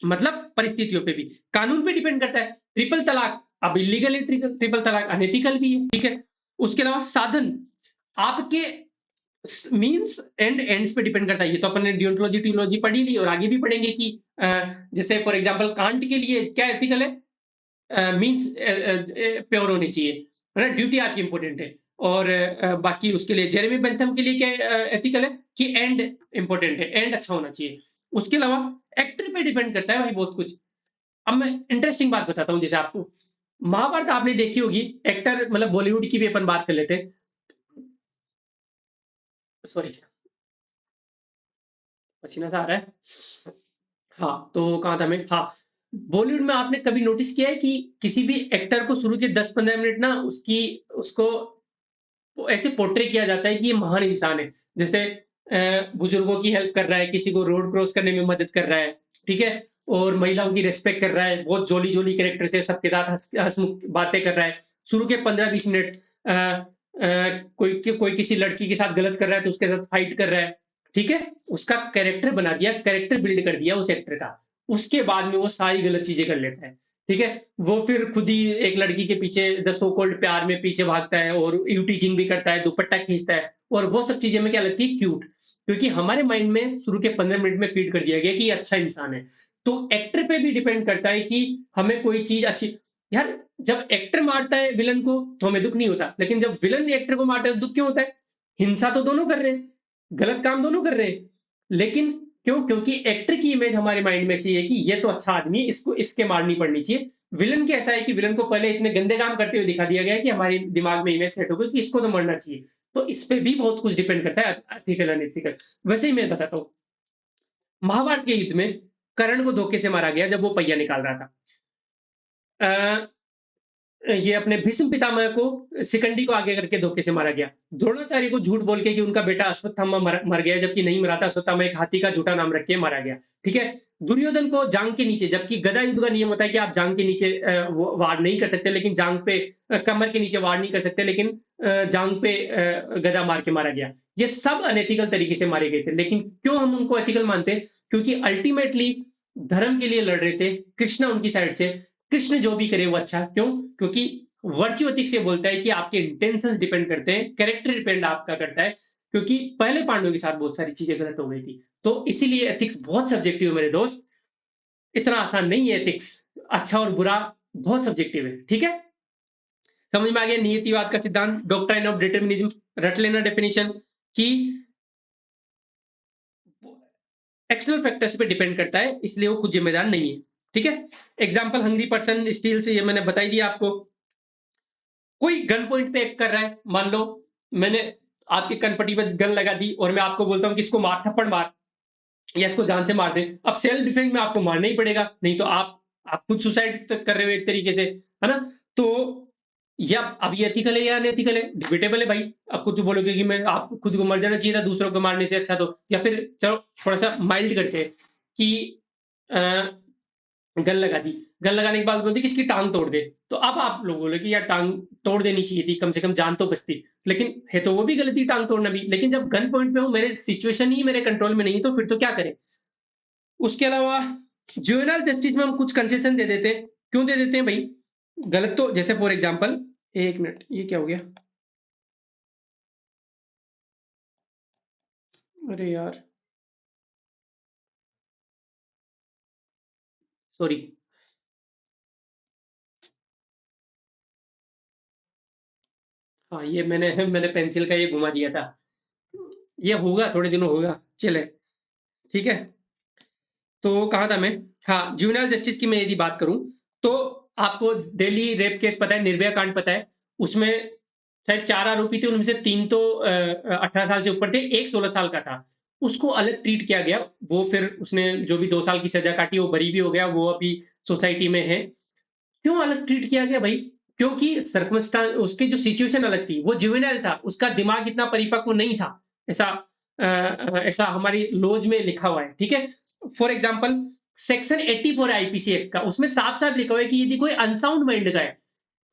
मतलब परिस्थितियों पे भी। कानून पे डिपेंड करता है। ट्रिपल तलाक अब इल्लीगल है, ट्रिपल तलाक अनएथिकल भी है, ठीक है? उसके अलावा साधन, आपके मीन्स एंड एंड्स पे डिपेंड करता है। ये तो अपन ने डियोंटोलॉजी टियोलॉजी पढ़ी ली और आगे भी पढ़ेंगे कि जैसे फॉर एग्जांपल कांट के लिए क्या एथिकल है? मीन्स प्योर होनी चाहिए, है ना? ड्यूटी आपकी इंपॉर्टेंट है। और बाकी उसके लिए जेरेमी बेंथम के लिए क्या एथिकल है कि एंड इंपॉर्टेंट है, एंड अच्छा होना चाहिए। उसके अलावा एक्टर पे डिपेंड करता है भाई बहुत कुछ। अब मैं इंटरेस्टिंग बात बताता हूँ जैसे आपको, महाभारत आपने देखी होगी, एक्टर मतलब बॉलीवुड की भी अपन बात कर लेते हैं। सॉरी, पसीना सा आ रहा है। हाँ, तो कहाँ था मैं? हाँ, बॉलीवुड में आपने कभी नोटिस किया है कि किसी भी एक्टर को शुरू के 10-15 मिनट ना उसको वो ऐसे पोर्ट्रे किया जाता है कि ये महान इंसान है। जैसे बुजुर्गों की हेल्प कर रहा है, किसी को रोड क्रॉस करने में मदद कर रहा है, ठीक है? और महिलाओं की रिस्पेक्ट कर रहा है, बहुत जॉली-जॉली कैरेक्टर से सबके साथ हँसमुख बातें कर रहा है। शुरू के 15-20 मिनट कोई किसी लड़की के साथ गलत कर रहा है तो उसके साथ फाइट कर रहा है, ठीक है? उसका कैरेक्टर बना दिया, कैरेक्टर बिल्ड कर दिया उस एक्टर का। उसके बाद में वो सारी गलत चीज़ें कर लेता है, ठीक है? वो फिर खुद ही एक लड़की के पीछे द सो कॉल्ड प्यार में पीछे भागता है और इव टीजिंग भी करता है, दुपट्टा खींचता है और वो सब चीज़ें हमें क्या लगती है क्यूट। क्योंकि हमारे माइंड में शुरू के 15 मिनट में फीड कर दिया गया कि ये अच्छा इंसान है। तो एक्टर पे भी डिपेंड करता है कि हमें कोई चीज़ अच्छी यार जब एक्टर मारता है विलन को तो हमें दुःख नहीं होता, लेकिन जब विलन एक्टर को मारता है तो दुःख क्यों होता है? हिंसा तो दोनों कर रहे हैं, गलत काम दोनों कर रहे हैं। लेकिन क्यों? क्योंकि एक्टर की इमेज हमारे माइंड में ऐसी है कि ये तो अच्छा आदमी है, इसको इसके मारनी पड़नी चाहिए। विलन कैसा है कि विलन को पहले इतने गंदे काम करते हुए दिखा दिया गया है कि हमारे दिमाग में इमेज सेट हो गई कि इसको तो मरना चाहिए। तो इस पे भी बहुत कुछ डिपेंड करता है एथिकल अनएथिकल। वैसे ही मैं बताता हूँ, महाभारत के युद्ध में कर्ण को धोखे से मारा गया जब वो पहिया निकाल रहा था। अ, ये अपने भीष्म पितामह को शिखंडी को आगे करके धोखे से मारा गया। द्रोणाचार्य को झूठ बोल के कि उनका बेटा अश्वत्थामा मर मर गया जबकि नहीं मरा था, अश्वत्थामा एक हाथी का झूठा नाम रख के मारा गया। ठीक है? दुर्योधन को जांग के नीचे, जबकि गदा युद्ध का नियम होता है कि आप जांग के नीचे वो वार नहीं कर सकते, लेकिन जांग पे कमर के नीचे वार नहीं कर सकते, लेकिन जांग पे गदा मार के मारा गया। ये सब अनएथिकल तरीके से मारे गए थे। लेकिन क्यों हम उनको एथिकल मानते हैं? क्योंकि अल्टीमेटली धर्म के लिए लड़ रहे थे, कृष्ण उनकी साइड से। कृष्ण जो भी करे वो अच्छा, क्यों? क्योंकि वर्च्यू एथिक्स ये बोलता है कि आपके इंटेंशंस डिपेंड करते हैं, कैरेक्टर डिपेंड आपका करता है, क्योंकि पहले पांडवों के साथ बहुत सारी चीजें गलत हो गई थी। तो इसीलिए एथिक्स बहुत सब्जेक्टिव है मेरे दोस्त, इतना आसान नहीं है एथिक्स। अच्छा और बुरा बहुत सब्जेक्टिव है, ठीक है? समझ में आ गया नियतिवाद का सिद्धांत, डॉक्ट्राइन ऑफ डिटर्मिनिज्म, रट लेना डेफिनेशन कि एक्सटर्नल फैक्टर्स पे डिपेंड करता है, इसलिए वो खुद जिम्मेदार नहीं है, ठीक है? एग्जाम्पल हंग्री पर्सन स्टील से, ये मैंने बताई दिया आपको। कोई गन पॉइंट पे एक्ट कर रहा है, मान लो मैंने आपकी कनपट्टी पे गन लगा दी और मैं आपको बोलता हूँ कि इसको मार, थप्पड़ मार या इसको जान से मार दे। अब सेल्फ डिफेंस में आपको मारना ही पड़ेगा, नहीं तो आप खुद सुसाइड कर रहे हो एक तरीके से, है ना? तो या अब ये एथिकल है या अनएथिकल है, डिबेटेबल है भाई। अब कुछ बोलोगे कि मैं आप खुद को मर जाना चाहिए था दूसरों को मारने से अच्छा, तो या फिर चलो थोड़ा सा माइल्ड करते हैं कि अ, गन लगा दी, गन लगाने के बाद बोलते कि इसकी टांग तोड़ दे। तो अब आप लोग बोले कि यार टांग तोड़ देनी चाहिए थी, कम से कम जान तो बचती। लेकिन है तो वो भी गलती टांग तोड़ना भी, लेकिन जब गन पॉइंट पे हूँ, मेरे सिचुएशन ही मेरे कंट्रोल में नहीं है, तो फिर तो क्या करें? उसके अलावा जुवेनाइल जस्टिस में हम कुछ कंसेशन दे देते हैं। क्यों दे देते हैं भाई? गलत तो जैसे फॉर एग्जांपल, एक मिनट, ये क्या हो गया? अरे यार, सॉरी। हाँ, ये मैंने मैंने पेंसिल का ये घुमा दिया था। ये होगा, थोड़े दिनों होगा, चले, ठीक है? तो कहाँ था मैं? हाँ, जुवेनाइल जस्टिस की मैं यदि बात करूँ, तो आपको दिल्ली रेप केस पता है, निर्भया कांड पता है? उसमें शायद 4 आरोपी थे, उनमें से 3 तो 18 साल से ऊपर थे, 1 16 साल का था। उसको अलग ट्रीट किया गया, वो फिर उसने जो भी 2 साल की सज़ा काटी, वो बरी भी हो गया, वो अभी सोसाइटी में है। क्यों अलग ट्रीट किया गया भाई? क्योंकि सर्कमस्टांस, उसकी जो सिचुएशन अलग थी, वो जुवेनाइल था, उसका दिमाग इतना परिपक्व नहीं था। ऐसा ऐसा हमारी लॉज़ में लिखा हुआ है, ठीक है? फॉर एग्जांपल सेक्शन 84 है आईपीसी एक्ट का, उसमें साफ-साफ लिखा हुआ है कि यदि कोई अनसाउंड माइंड का है,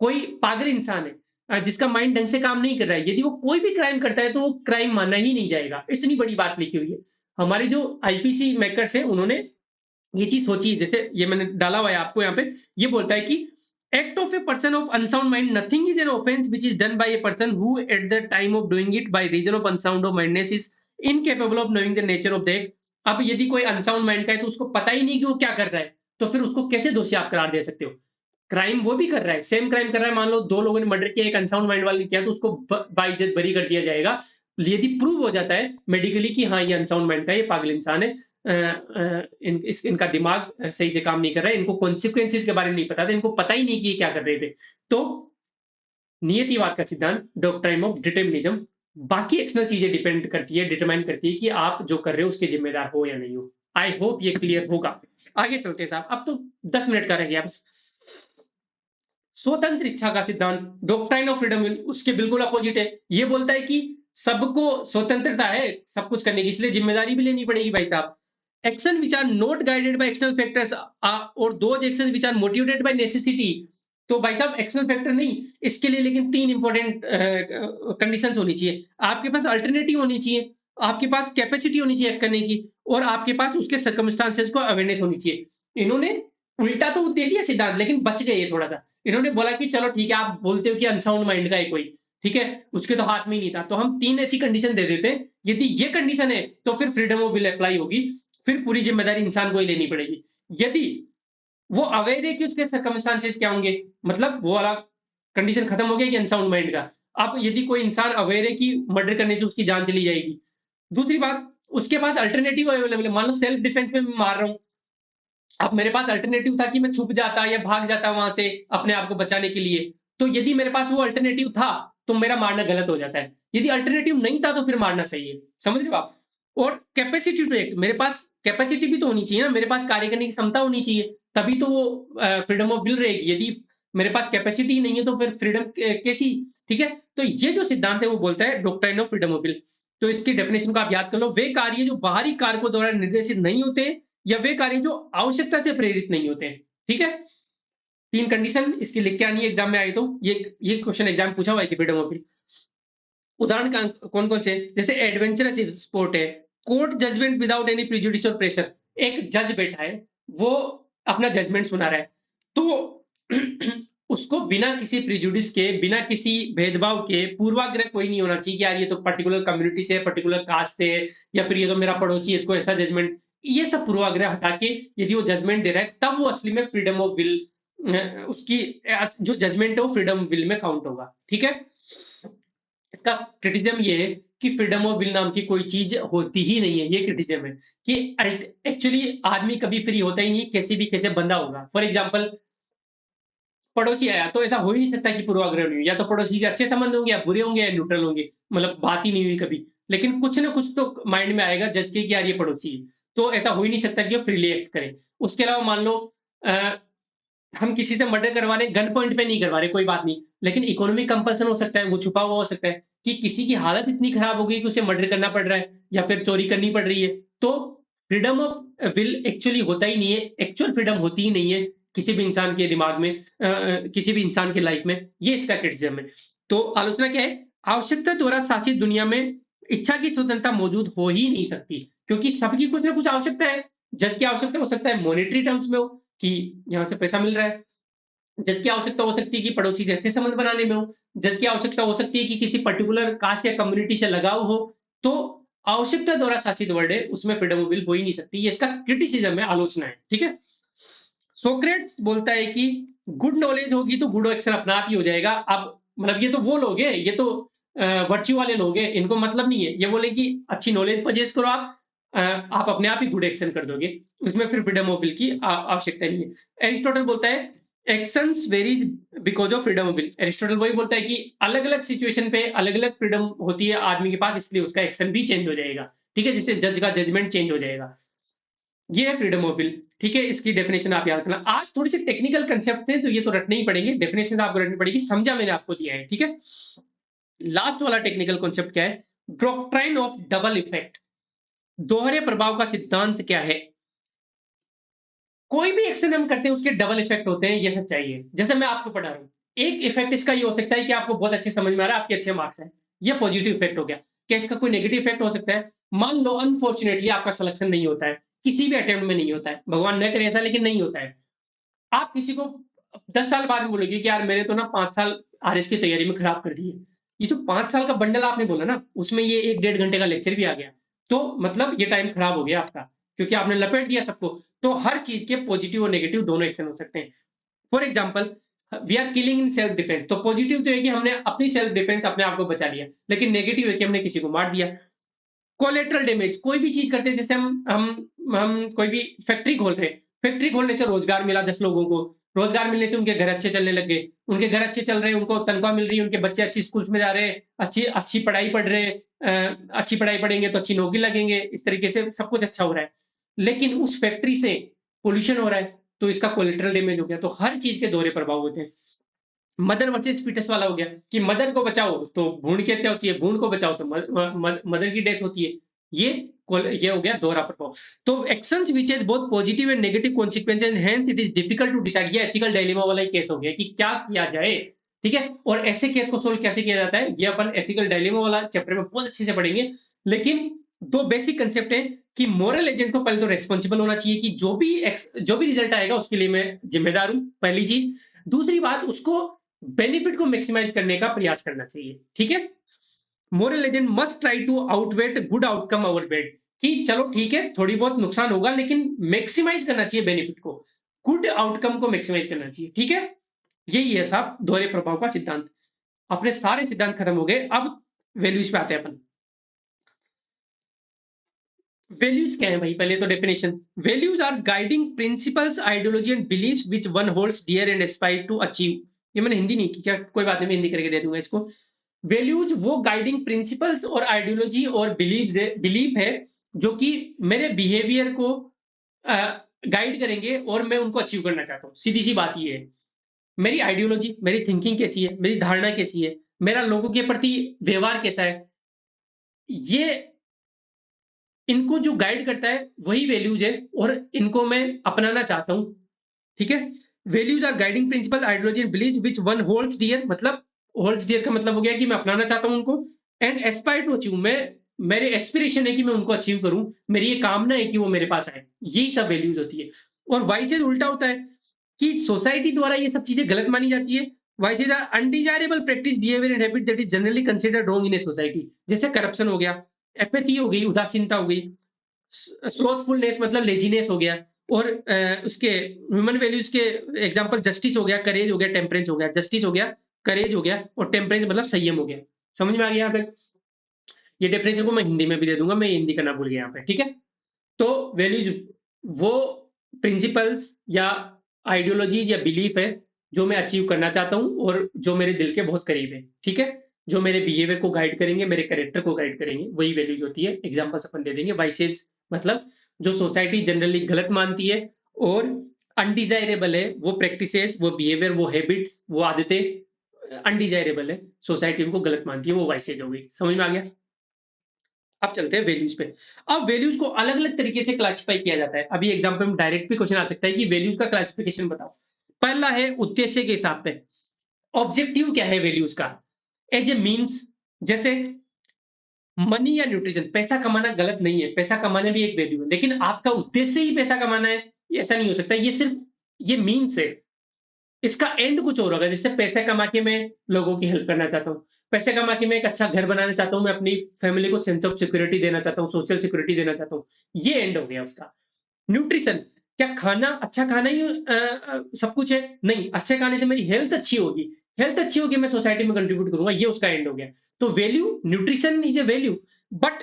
कोई पागल इंसान है, जिसका माइंड ढंग से काम नहीं कर रहा है, यदि वो कोई भी क्राइम करता है, तो वो क्राइम माना ही नहीं जाएगा। इतनी बड़ी बात लिखी हुई है। हमारी जो आईपीसी मेकर्स हैं, उन्होंने ये चीज़ सोची है। जैसे ये मैंने डाला हुआ है आपको यहाँ पे, ये बोलता है कि act of a person of unsound mind, nothing is an offence which is done by a person who at the time of doing it by reason of unsound of mindness is incapable of knowing the nature of the act. अब यदि कोई unsound mind का है, तो उसको पता ही नहीं कि वो क्या कर रहा है, तो फिर उसको कैसे दोषी आप करार दे सकते हो? क्राइम वो भी कर रहा है, सेम क्राइम कर रहा है। मान लो 2 लोगों ने मर्डर किया, एक अनसाउंड माइंड वाले ने किया, तो उसको बाइज्जत बरी कर दिया जाएगा। यदि प्रूव हो जाता है मेडिकली कि हाँ, ये अनसाउंड माइंड का है, ये पागल इंसान है, इनका दिमाग सही से काम नहीं कर रहा है, इनको कॉन्सिक्वेंसेस के बारे में नहीं पता था, इनको पता ही नहीं कि ये क्या कर रहे थे। तो नियतिवाद का सिद्धांत, डॉक्ट्राइन ऑफ डिटर्मिनिज्म, बाकी एक्सटर्नल चीजें डिपेंड करती है, डिटरमाइन करती है कि आप जो कर रहे हो उसके जिम्मेदार हो या नहीं हो। आई होप ये क्लियर होगा। आगे चलते हैं साहब, अब तो 10 मिनट का रह गया बस। स्वतंत्र इच्छा का सिद्धांत, डॉक्ट्राइन ऑफ फ्रीडम, उसके बिल्कुल अपोजिट है। ये बोलता है कि सबको स्वतंत्रता है सब कुछ करने की, इसलिए ज़िम्मेदारी भी लेनी पड़ेगी भाई साहब। Action which are not guided by external factors और those actions which are motivated by necessity. तो भाई साहब एक्सटर्नल फैक्टर नहीं, इसके लिए लेकिन 3 इंपॉर्टेंट कंडीशंस होनी चाहिए। आपके पास अल्टरनेटिव होनी चाहिए, आपके पास कैपेसिटी होनी चाहिए एक्ट करने की और आपके पास उसके सर्कमस्टेंसेस को अवेयरनेस होनी चाहिए। इन्होंने उल्टा तो दे दिया सिद्धांत लेकिन बच गए ये थोड़ा-सा। इन्होंने बोला कि चलो ठीक है, आप बोलते हो कि अनसाउंड माइंड का है कोई, ठीक है? उसके तो हाथ में ही नहीं था। तो हम 3 ऐसी कंडीशन दे देते हैं, यदि ये कंडीशन है, तो फिर फ्रीडम ऑफ विल अप्लाई होगी, फिर पूरी ज़िम्मेदारी इंसान को ही लेनी पड़ेगी। यदि वो अवेयर है कि उसके सर्कमस्टेंसेस क्या होंगे, मतलब वो वाला कंडीशन खत्म हो गया कि अनसाउंड माइंड का। अब यदि कोई इंसान अवेयर है कि मर्डर करने से उसकी जान चली जाएगी। दूसरी बात, उसके पास अल्टरनेटिव अवेलेबल है। मान लो सेल्फ डिफेंस में मैं मार रहा हूँ, अब मेरे पास अल्टरनेटिव था कि मैं छुप जाता या भाग जाता वहाँ से अपने आप को बचाने के लिए। तो यदि मेरे पास वो अल्टरनेटिव था, तो मेरा मारना गलत हो जाता है। यदि अल्टरनेटिव नहीं था, तो फिर मारना सही है। समझ रहे हो आप? और कैपेसिटी टू एक्ट, मेरे पास कैपेसिटी भी तो होनी चाहिए ना, मेरे पास कार्य करने की क्षमता होनी चाहिए, तभी तो वो फ्रीडम ऑफ विल रहेगी। यदि मेरे पास कैपेसिटी ही नहीं है, तो फिर फ्रीडम कैसी? ठीक है? तो ये जो सिद्धांत है, वो बोलता है doctrine of freedom of will. तो इसकी डेफिनिशन को आप याद कर लो, वे कार्य जो बाहरी कारकों द्वारा निर्देशित नहीं होते या वे कार्य जो आवश्यकता से प्रेरित नहीं होते हैं। ठीक है? 3 कंडीशन इसकी लिख के आनी है एग्ज़ाम में आए तो। ये क्वेश्चन एग्ज़ाम में पूछा हुआ है कि फ्रीडम ऑफ स्पीच। उदाहरण कौन-कौन से? जैसे एडवेंचरस स्पोर्ट है, court judgement without any prejudice और प्रेशर। एक जज बैठा है, वो अपना जजमेंट सुना रहा है। तो उसको बिना किसी प्रेजुडिस के, बिना किसी भेदभाव के पूर्वाग्रह कोई नहीं होना चाहिए कि यार ये तो पर्टिकुलर कम्युनिटी से है, पर्टिकुलर कास्ट से है या फिर ये तो मेरा पड़ोसी है, इसको ऐसा जजमेंट। ये सब पूर्वाग्रह हटा के यदि वो जजमेंट दे रहा है, तब वो असली में फ्रीडम ऑफ विल उसकी जो जजमेंट है वो फ्रीडम विल में काउंट होगा। ठीक है? इसका क्रिटिसिज्म ये है कि फ्रीडम ऑफ विल नाम की कोई चीज़ होती ही नहीं है, ये क्रिटिसिज्म है कि एक्चुअली आदमी कभी फ्री होता ही नहीं, कैसे भी कैसे बंधा होगा। फॉर एग्ज़ाम्पल पड़ोसी आया, तो ऐसा हो ही नहीं सकता कि पूर्वाग्रह नहीं हुई, या तो पड़ोसी से अच्छे संबंध होंगे या बुरे होंगे या न्यूट्रल होंगे, मतलब बात ही नहीं हुई कभी। लेकिन कुछ ना कुछ तो माइंड में आएगा जज के कि यार ये पड़ोसी है, तो ऐसा हो ही नहीं सकता कि वो फ्रीली एक्ट करे। उसके अलावा मान लो अ, हम किसी से मर्डर करवा रहे हैं, गन पॉइंट पे नहीं करवा रहे, कोई बात नहीं। लेकिन इकोनॉमिक कंपल्सन हो सकता है, वो छुपा हुआ हो सकता है कि किसी की हालत इतनी खराब हो गई कि उसे मर्डर करना पड़ रहा है या फिर चोरी करनी पड़ रही है। तो फ्रीडम ऑफ विल एक्चुअली होता ही नहीं है, एक्चुअल फ्रीडम होती ही नहीं है किसी भी इंसान के दिमाग में, किसी भी इंसान की लाइफ में। ये इसका क्रिटिसिज्म है। तो आलोचना क्या है? आवश्यकता द्वारा शासित दुनिया में इच्छा की स्वतंत्रता मौजूद हो ही नहीं सकती, क्योंकि सबकी कुछ ना कुछ आवश्यकता है। जज की आवश्यकता हो सकता है मॉनेटरी टर्म्स में हो कि यहाँ से पैसा मिल रहा है। जज की आवश्यकता हो सकती है कि पड़ोसी से अच्छे संबंध बनाने में हो। जज की आवश्यकता हो सकती है कि किसी पर्टिकुलर कास्ट या कम्युनिटी से लगाव हो। तो आवश्यकता द्वारा शासित वर्ड है, उसमें फ्रीडम ऑफ विल हो ही नहीं सकती। ये इसका क्रिटिसिज्म है, आलोचना है। ठीक है? सोक्रेट्स बोलता है कि गुड नॉलेज होगी तो गुड एक्शन अपने आप ही हो जाएगा। अब मतलब ये तो वो लोग हैं, ये तो वर्च्यू वाले लोग हैं, इनको मतलब नहीं है। ये बोले कि अच्छी नॉलेज परचेज़ करो आप, आप अपने आप ही गुड एक्शन कर दोगे। उसमें फिर फ्रीडम ऑफ विल की आवश्यकता नहीं है। एरिस्टोटल बोलता है actions varies because of freedom of will. Aristotle वही बोलता है कि अलग-अलग सिचुएशन पे अलग-अलग फ्रीडम होती है आदमी के पास, इसलिए उसका एक्शन भी चेंज हो जाएगा। ठीक है? जिससे जज का जजमेंट चेंज हो जाएगा। ये है फ्रीडम ऑफ विल। ठीक है? इसकी डेफिनिशन आप याद रखना। आज थोड़ी-सी टेक्निकल कांसेप्ट हैं, तो ये तो रटने ही पड़ेंगे, डेफिनिशन आपको रटनी पड़ेगी, समझा मैंने आपको दिया है। ठीक है? लास्ट वाला टेक्निकल कांसेप्ट क्या है? Doctrine of double effect. दोहरे प्रभाव का सिद्धांत क्या है? कोई भी एक्शन हम करते हैं उसके डबल इफेक्ट होते हैं, ये सच्चाई है। जैसे मैं आपको पढ़ा रहा हूँ, एक इफेक्ट इसका ये हो सकता है कि आपको बहुत अच्छे समझ में आ रहा है, आपके अच्छे मार्क्स हैं। ये पॉजिटिव इफेक्ट हो गया। क्या इसका कोई नेगेटिव इफेक्ट हो सकता है? मान लो अनफॉर्चुनेटली आपका सिलेक्शन नहीं होता है, किसी भी अटेम्प्ट में नहीं होता है। भगवान न करे ऐसा, लेकिन नहीं होता है। आप किसी को 10 साल बाद में बोलोगे कि यार मैंने तो ना 5 साल आरएस की तैयारी में खराब कर दिए। ये जो 5 साल का बंडल आपने बोला ना, उसमें ये 1 डेढ़ घंटे का लेक्चर भी आ गया। तो मतलब ये टाइम खराब हो गया आपका, क्योंकि आपने लपेट दिया सबको। तो हर चीज़ के पॉजिटिव और नेगेटिव दोनों एक्शन हो सकते हैं। For example we are killing in self defence, तो पॉजिटिव तो है कि हमने अपनी सेल्फ डिफेंस अपने आप को बचा लिया, लेकिन नेगेटिव है कि हमने किसी को मार दिया। कोलेटरल डैमेज, कोई भी चीज़ करते हैं, जैसे हम कोई भी फैक्ट्री खोल रहे हैं, फैक्ट्री खोलने से रोज़गार मिला 10 लोगों को, रोज़गार मिलने से उनके घर अच्छे चलने लग गए, उनके घर अच्छे चल रहे हैं, उनको तनख्वाह मिल रही है, उनके बच्चे अच्छी स्कूल्स में जा रहे हैं, अच्छी अच्छी पढ़ाई पढ़ रहे हैं, अच्छी पढ़ाई पढ़ेंगे तो अच्छी नौकरी लगेंगे, इस तरीके से सब कुछ अच्छा हो रहा है। लेकिन उस फैक्ट्री से पॉल्यूशन हो रहा है, तो इसका कोलेटरल डैमेज हो गया। तो हर चीज़ के दोहरे प्रभाव होते हैं। मदर वर्सेस फीटस वाला हो गया कि मदर को बचाओ तो भ्रूण की हत्या होती है, भ्रूण को बचाओ तो मदर की डेथ होती है। ये ये हो गया दोहरा प्रभाव। तो actions which has both positive and negative consequences and hence it is difficult to decide. ये एथिकल डायलेमा वाला ही केस हो गया कि क्या किया जाए, ठीक है? और ऐसे केस को सोल्व कैसे किया जाता है, ये अपन एथिकल डायलेमा वाला चैप्टर में बहुत अच्छे से पढ़ेंगे। लेकिन 2 बेसिक कांसेप्ट है कि मोरल एजेंट को पहले तो रिस्पांसिबल होना चाहिए कि जो भी रिजल्ट आएगा उसके लिए मैं जिम्मेदार हूँ, पहली चीज। दूसरी बात, उसको बेनिफिट को मैक्सिमाइज करने का प्रयास करना चाहिए, ठीक है? Moral agent must try to outweigh good outcome overweight, कि चलो ठीक है थोड़ी बहुत नुकसान होगा लेकिन मैक्सिमाइज करना चाहिए बेनिफिट को, गुड आउटकम को मैक्सिमाइज करना चाहिए, ठीक है? यही है साहब दोहरे प्रभाव का सिद्धांत। अपने सारे सिद्धांत खत्म हो गए, अब वैल्यूज पे आते हैं अपन। वैल्यूज क्या है भाई, पहले तो definition. Values are guiding principles, ideology and beliefs which one holds dear and aspires to achieve. ये मैंने हिंदी नहीं की क्या, कोई बात नहीं, मैं हिंदी करके दे दूंगा इसको। वैल्यूज वो गाइडिंग प्रिंसिपल्स और आइडियोलॉजी और बिलीफ है जो कि मेरे बिहेवियर को गाइड करेंगे और मैं उनको अचीव करना चाहता हूँ। सीधी सी बात ये है। मेरी आइडियोलॉजी, मेरी थिंकिंग कैसी है, मेरी धारणा कैसी है, मेरा लोगों के प्रति व्यवहार कैसा है, ये इनको जो गाइड करता है वही वैल्यूज है और इनको मैं अपनाना चाहता हूँ, ठीक है? Values are guiding principle, ideology and belief which one holds dear, मतलब होल्ड्स डियर का मतलब हो गया कि मैं अपनाना चाहता हूँ उनको। एंड एस्पायर टू अचीव, मैं मेरे एस्पिरेशन है कि मैं उनको अचीव करूँ, मेरी ये कामना है कि वो मेरे पास आए। यही सब वैल्यूज होती है। और वाई से उल्टा होता है कि सोसाइटी द्वारा ये सब चीजें गलत मानी जाती है। वाई से undesirable practice, behaviour and habit that is generally considered wrong in a society. जैसे करप्शन हो गया, एपैथी हो गई, उदासीनता हो गई, स्लोथफुलनेस मतलब लेजीनेस हो गया। और उसके ह्यूमन वैल्यूज के एग्जांपल जस्टिस हो गया, करेज हो गया, टेम्परेंस हो गया। जस्टिस हो गया, करेज हो गया और टेम्परेंस मतलब संयम हो गया। समझ में आ गया यहाँ तक? ये डेफिनेशन को मैं हिंदी में भी दे दूंगा, मैं हिंदी करना भूल गया यहाँ पे, ठीक है? तो वैल्यूज वो प्रिंसिपल्स या आइडियोलॉजीज या बिलीफ है जो मैं अचीव करना चाहता हूँ और जो मेरे दिल के बहुत करीब है, ठीक है? जो मेरे बिहेवियर को गाइड करेंगे, मेरे कैरेक्टर को गाइड करेंगे, वही वैल्यूज होती है। एग्जांपल्स अपन दे देंगे। वाइसेस मतलब जो सोसाइटी जनरली गलत मानती है और अनडिजायरेबल है, वो प्रैक्टिसेस, वो बिहेवियर, वो हैबिट्स, वो आदतें अनडिजायरेबल है, सोसाइटी उनको गलत मानती है, वो वाइसेज हो गई। समझ में आ गया? अब चलते हैं वैल्यूज पे। अब वैल्यूज को अलग-अलग तरीके से क्लासिफाई किया जाता है। अभी एग्जांपल में डायरेक्ट भी क्वेश्चन आ सकता है कि वैल्यूज का क्लासिफिकेशन बताओ। पहला है उद्देश्य के हिसाब पे। ऑब्जेक्टिव क्या है वैल्यूज का? एज ए मीन्स, जैसे मनी या न्यूट्रिशन, पैसा कमाना गलत नहीं है, पैसा कमाना भी एक वैल्यू है, लेकिन आपका उद्देश्य ही पैसा कमाना है, ये ऐसा नहीं हो सकता। ये सिर्फ ये मीन्स है। इसका एंड कुछ और होगा। जैसे पैसे कमा के मैं लोगों की हेल्प करना चाहता हूँ, पैसे कमा के मैं एक अच्छा घर बनाना चाहता हूँ, मैं अपनी फैमिली को सेंस ऑफ सिक्योरिटी देना चाहता हूँ, सोशल सिक्योरिटी देना चाहता हूँ। ये एंड हो गया उसका। न्यूट्रिशन, क्या खाना अच्छा खाना ही सब कुछ है? नहीं, अच्छे खाने से मेरी हेल्थ अच्छी होगी, हेल्थ अच्छी होगी मैं सोसाइटी में कंट्रीब्यूट करूंगा, ये उसका एंड हो गया। तो value, nutrition is a value, but